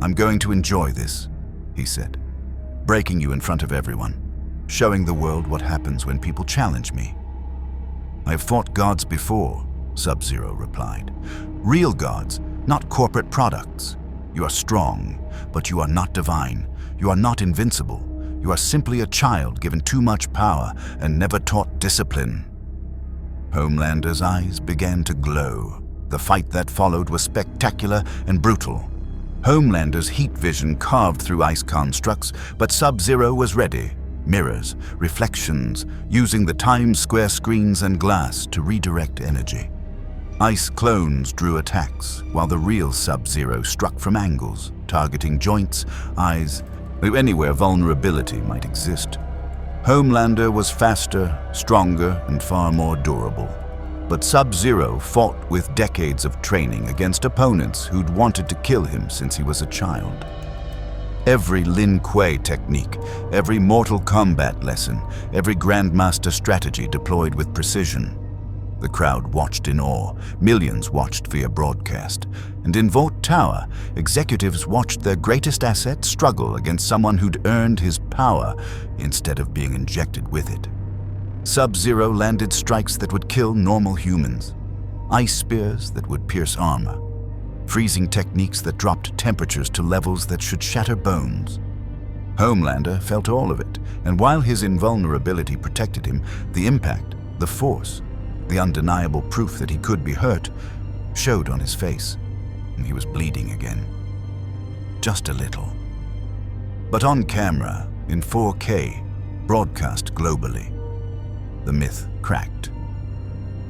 I'm going to enjoy this, he said, breaking you in front of everyone, showing the world what happens when people challenge me. I've fought gods before, Sub-Zero replied. Real gods, not corporate products. You are strong, but you are not divine. You are not invincible. You are simply a child given too much power and never taught discipline. Homelander's eyes began to glow. The fight that followed was spectacular and brutal. Homelander's heat vision carved through ice constructs, but Sub-Zero was ready. Mirrors, reflections, using the Times Square screens and glass to redirect energy. Ice clones drew attacks, while the real Sub-Zero struck from angles, targeting joints, eyes, anywhere vulnerability might exist. Homelander was faster, stronger, and far more durable. But Sub-Zero fought with decades of training against opponents who'd wanted to kill him since he was a child. Every Lin Kuei technique, every Mortal Kombat lesson, every Grandmaster strategy deployed with precision. The crowd watched in awe, millions watched via broadcast, and in Vought Tower, executives watched their greatest asset struggle against someone who'd earned his power instead of being injected with it. Sub-Zero landed strikes that would kill normal humans, ice spears that would pierce armor, freezing techniques that dropped temperatures to levels that should shatter bones. Homelander felt all of it, and while his invulnerability protected him, the impact The force, the undeniable proof that he could be hurt, showed on his face, and he was bleeding again. Just a little. But on camera, in 4K, broadcast globally, the myth cracked.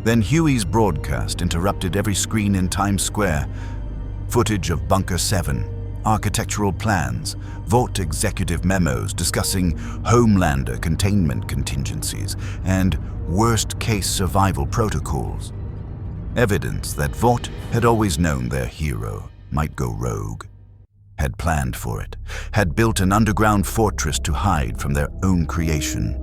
Then Huey's broadcast interrupted every screen in Times Square. Footage of Bunker 7, architectural plans, Vought executive memos discussing Homelander containment contingencies and worst-case survival protocols. Evidence that Vought had always known their hero might go rogue, had planned for it, had built an underground fortress to hide from their own creation.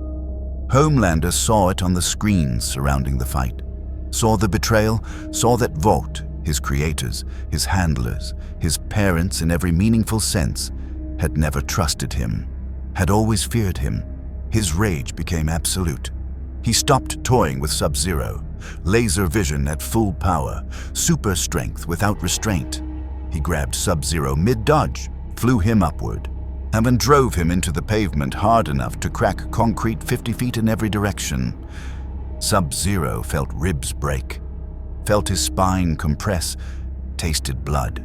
Homelander saw it on the screens surrounding the fight, saw the betrayal, saw that Vought, his creators, his handlers, his parents in every meaningful sense, had never trusted him, had always feared him. His rage became absolute. He stopped toying with Sub-Zero, laser vision at full power, super strength without restraint. He grabbed Sub-Zero mid-dodge, flew him upward, and then drove him into the pavement hard enough to crack concrete 50 feet in every direction. Sub-Zero felt ribs break, felt his spine compress, tasted blood.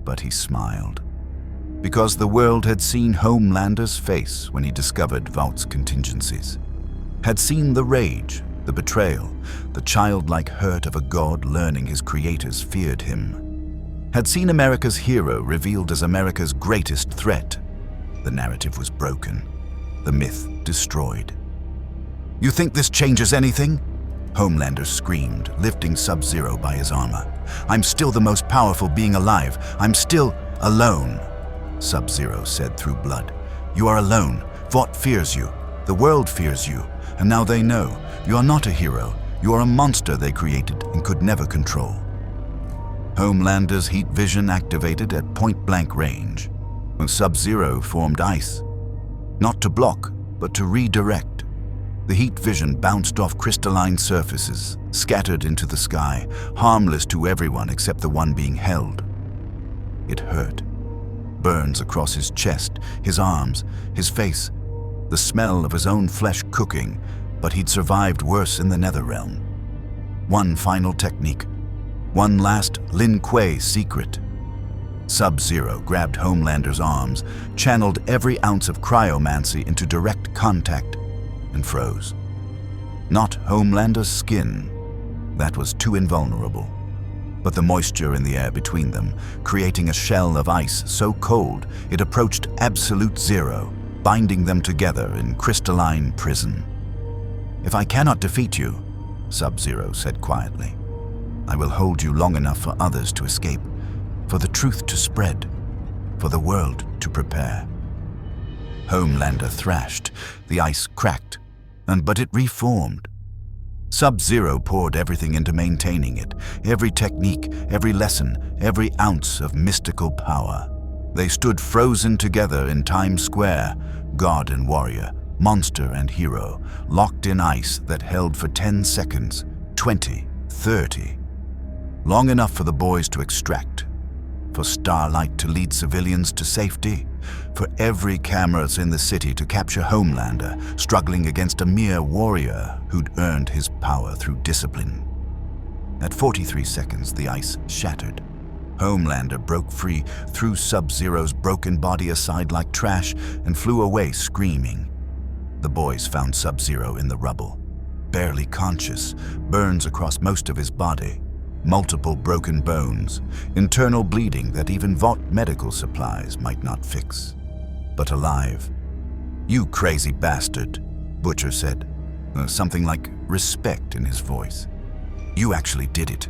But he smiled, because the world had seen Homelander's face when he discovered Vought's contingencies, had seen the rage, the betrayal, the childlike hurt of a god learning his creators feared him, had seen America's hero revealed as America's greatest threat. The narrative was broken, the myth destroyed. "You think this changes anything?" Homelander screamed, lifting Sub-Zero by his armor. "I'm still the most powerful being alive. I'm still alone," Sub-Zero said through blood. "You are alone. Vought fears you. The world fears you. And now they know. You are not a hero. You are a monster they created and could never control." Homelander's heat vision activated at point-blank range, when Sub-Zero formed ice. Not to block, but to redirect. The heat vision bounced off crystalline surfaces, scattered into the sky, harmless to everyone except the one being held. It hurt. Burns across his chest, his arms, his face, the smell of his own flesh cooking, but he'd survived worse in the Netherrealm. One final technique, one last Lin Kuei secret. Sub-Zero grabbed Homelander's arms, channeled every ounce of cryomancy into direct contact, and froze. Not Homelander's skin. That was too invulnerable. But the moisture in the air between them, creating a shell of ice so cold it approached absolute zero, binding them together in crystalline prison. "If I cannot defeat you," Sub-Zero said quietly, "I will hold you long enough for others to escape, for the truth to spread, for the world to prepare." Homelander thrashed, the ice cracked, but it reformed. Sub-Zero poured everything into maintaining it, every technique, every lesson, every ounce of mystical power. They stood frozen together in Times Square, god and warrior, monster and hero, locked in ice that held for 10 seconds, 20, 30. Long enough for the boys to extract, for Starlight to lead civilians to safety, for every cameras in the city to capture Homelander, struggling against a mere warrior who'd earned his power through discipline. At 43 seconds, the ice shattered. Homelander broke free, threw Sub-Zero's broken body aside like trash, and flew away screaming. The boys found Sub-Zero in the rubble, barely conscious, burns across most of his body, multiple broken bones, internal bleeding that even Vought medical supplies might not fix. But alive. "You crazy bastard," Butcher said, something like respect in his voice. "You actually did it.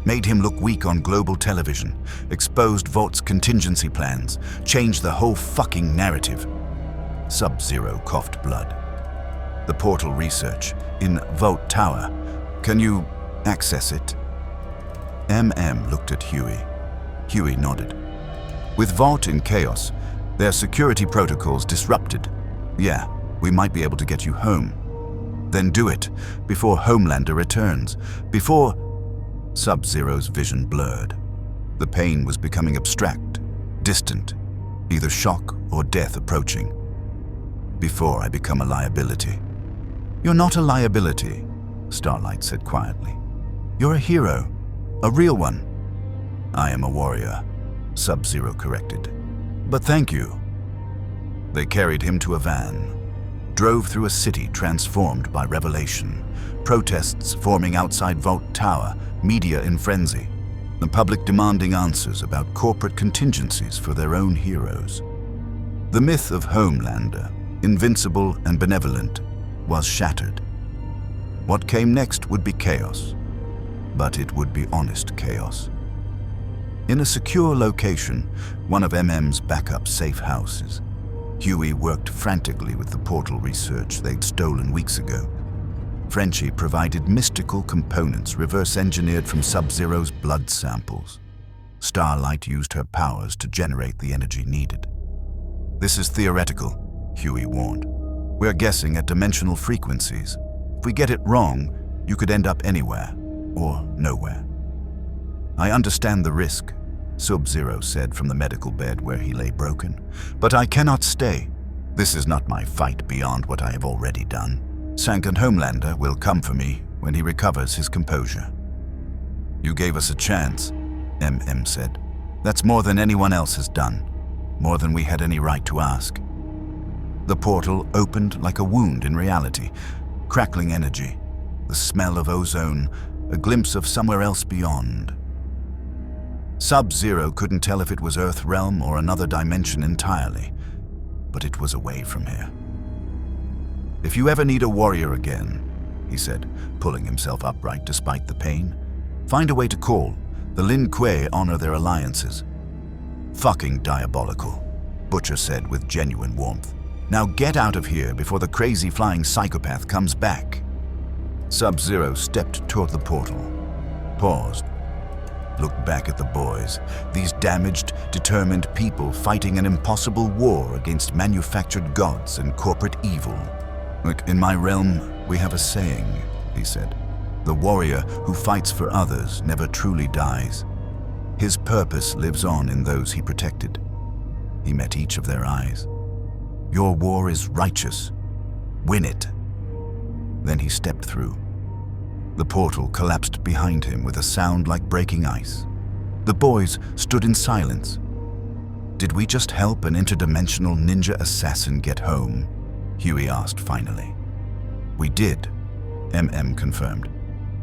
Made him look weak on global television, exposed Vaught's contingency plans, changed the whole fucking narrative." Sub-Zero coughed blood. "The portal research in Vought Tower. Can you access it?" MM looked at Huey. Huey nodded. "With Vought in chaos, their security protocols disrupted. Yeah, we might be able to get you home. Then do it, before Homelander returns, before..." Sub-Zero's vision blurred. The pain was becoming abstract, distant, either shock or death approaching. "Before I become a liability." "You're not a liability," Starlight said quietly. "You're a hero, a real one." "I am a warrior," Sub-Zero corrected. "But thank you." They carried him to a van, drove through a city transformed by revelation, protests forming outside Vought Tower, media in frenzy, the public demanding answers about corporate contingencies for their own heroes. The myth of Homelander, invincible and benevolent, was shattered. What came next would be chaos, but it would be honest chaos. In a secure location, one of MM's backup safe houses, Huey worked frantically with the portal research they'd stolen weeks ago. Frenchie provided mystical components reverse-engineered from Sub-Zero's blood samples. Starlight used her powers to generate the energy needed. "This is theoretical," Huey warned. "We're guessing at dimensional frequencies. If we get it wrong, you could end up anywhere, or nowhere." "I understand the risk," Sub-Zero said from the medical bed where he lay broken. "But I cannot stay. This is not my fight beyond what I have already done. Sank and Homelander will come for me when he recovers his composure." "You gave us a chance," MM said. "That's more than anyone else has done. More than we had any right to ask." The portal opened like a wound in reality. Crackling energy, the smell of ozone, a glimpse of somewhere else beyond. Sub-Zero couldn't tell if it was Earthrealm or another dimension entirely, but it was away from here. "If you ever need a warrior again," he said, pulling himself upright despite the pain, "find a way to call. The Lin Kuei honor their alliances." "Fucking diabolical," Butcher said with genuine warmth. "Now get out of here before the crazy flying psychopath comes back." Sub-Zero stepped toward the portal, paused, looked back at the boys, these damaged, determined people fighting an impossible war against manufactured gods and corporate evil. "Look, in my realm, we have a saying," he said. "The warrior who fights for others never truly dies. His purpose lives on in those he protected." He met each of their eyes. "Your war is righteous. Win it." Then he stepped through. The portal collapsed behind him with a sound like breaking ice. The boys stood in silence. "Did we just help an interdimensional ninja assassin get home?" Huey asked finally. "We did," MM confirmed.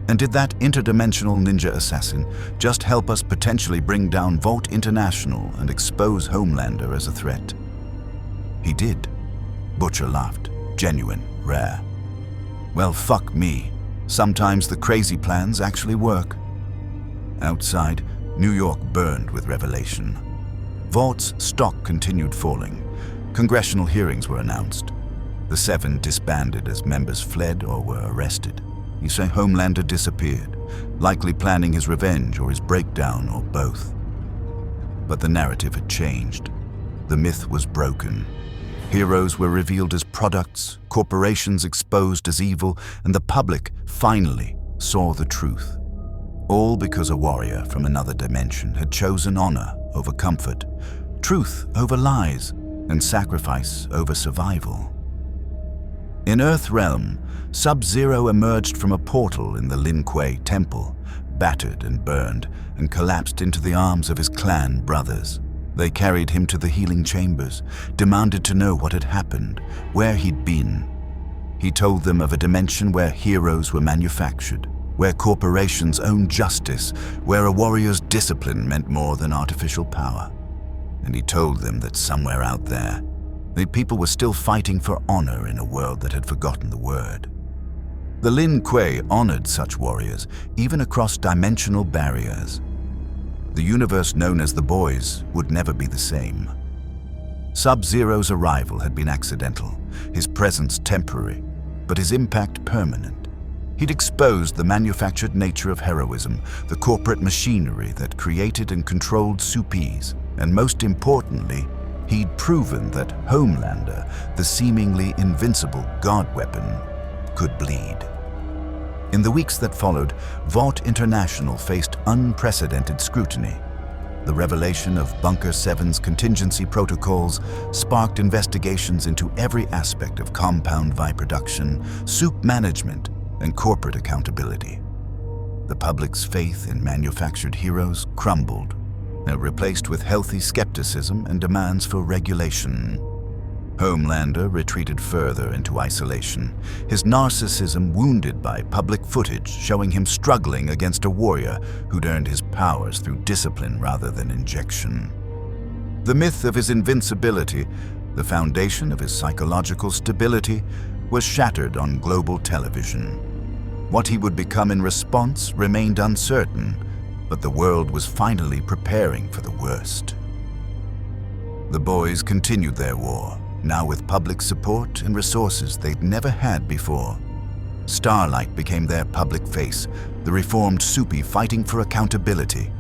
"And did that interdimensional ninja assassin just help us potentially bring down Vought International and expose Homelander as a threat?" "He did." Butcher laughed, genuine, rare. "Well, fuck me. Sometimes the crazy plans actually work." Outside, New York burned with revelation. Vaught's stock continued falling. Congressional hearings were announced. The 7 disbanded as members fled or were arrested. He said Homelander disappeared, likely planning his revenge or his breakdown or both. But the narrative had changed. The myth was broken. Heroes were revealed as products, corporations exposed as evil, and the public finally saw the truth. All because a warrior from another dimension had chosen honor over comfort, truth over lies, and sacrifice over survival. In Earthrealm, Sub-Zero emerged from a portal in the Lin Kuei temple, battered and burned, and collapsed into the arms of his clan brothers. They carried him to the healing chambers, demanded to know what had happened, where he'd been. He told them of a dimension where heroes were manufactured, where corporations owned justice, where a warrior's discipline meant more than artificial power. And he told them that somewhere out there, the people were still fighting for honor in a world that had forgotten the word. The Lin Kuei honored such warriors, even across dimensional barriers. The universe known as the Boys would never be the same. Sub-Zero's arrival had been accidental, his presence temporary, but his impact permanent. He'd exposed the manufactured nature of heroism, the corporate machinery that created and controlled suppies, and most importantly, he'd proven that Homelander, the seemingly invincible god weapon, could bleed. In the weeks that followed, Vought International faced unprecedented scrutiny. the revelation of Bunker 7's contingency protocols sparked investigations into every aspect of compound Vi production, soup management, and corporate accountability. The public's faith in manufactured heroes crumbled, replaced with healthy skepticism and demands for regulation. Homelander retreated further into isolation, his narcissism wounded by public footage showing him struggling against a warrior who'd earned his powers through discipline rather than injection. The myth of his invincibility, the foundation of his psychological stability, was shattered on global television. What he would become in response remained uncertain, but the world was finally preparing for the worst. The boys continued their war, now with public support and resources they'd never had before. Starlight became their public face, the reformed Soupy fighting for accountability.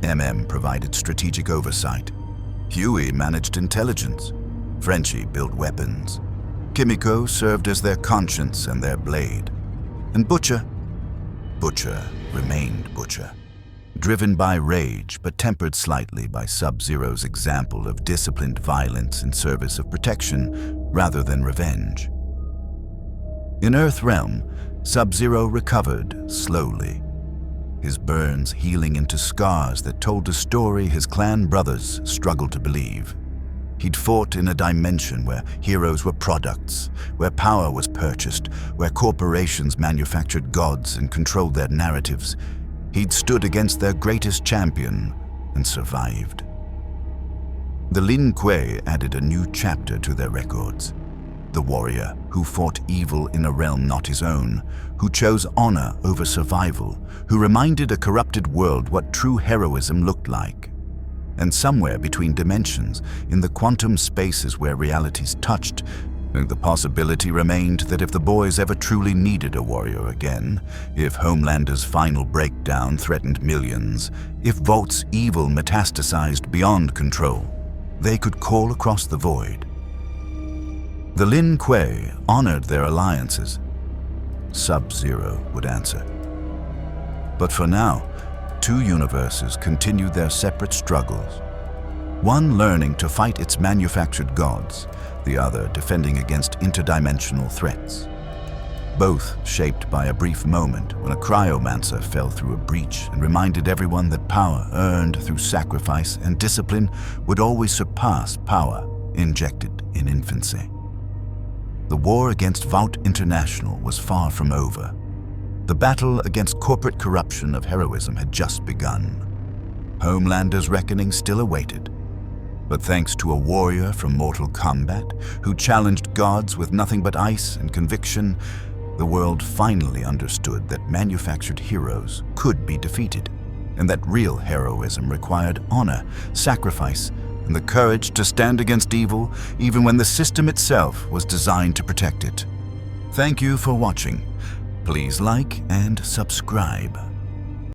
MM provided strategic oversight. Huey managed intelligence. Frenchie built weapons. Kimiko served as their conscience and their blade. And Butcher remained Butcher. Driven by rage, but tempered slightly by Sub-Zero's example of disciplined violence in service of protection rather than revenge. In Earthrealm, Sub-Zero recovered slowly, his burns healing into scars that told a story his clan brothers struggled to believe. He'd fought in a dimension where heroes were products, where power was purchased, where corporations manufactured gods and controlled their narratives. He'd stood against their greatest champion and survived. The Lin Kuei added a new chapter to their records. The warrior who fought evil in a realm not his own, who chose honor over survival, who reminded a corrupted world what true heroism looked like. And somewhere between dimensions, in the quantum spaces where realities touched, the possibility remained that if the boys ever truly needed a warrior again, if Homelander's final breakdown threatened millions, if Vaught's evil metastasized beyond control, they could call across the void. The Lin Kuei honored their alliances. Sub-Zero would answer. But for now, two universes continued their separate struggles. One learning to fight its manufactured gods, the other defending against interdimensional threats. Both shaped by a brief moment when a cryomancer fell through a breach and reminded everyone that power earned through sacrifice and discipline would always surpass power injected in infancy. The war against Vought International was far from over. The battle against corporate corruption of heroism had just begun. Homelander's reckoning still awaited. But thanks to a warrior from Mortal Kombat who challenged gods with nothing but ice and conviction, the world finally understood that manufactured heroes could be defeated, and that real heroism required honor, sacrifice, and the courage to stand against evil even when the system itself was designed to protect it. Thank you for watching. Please like and subscribe.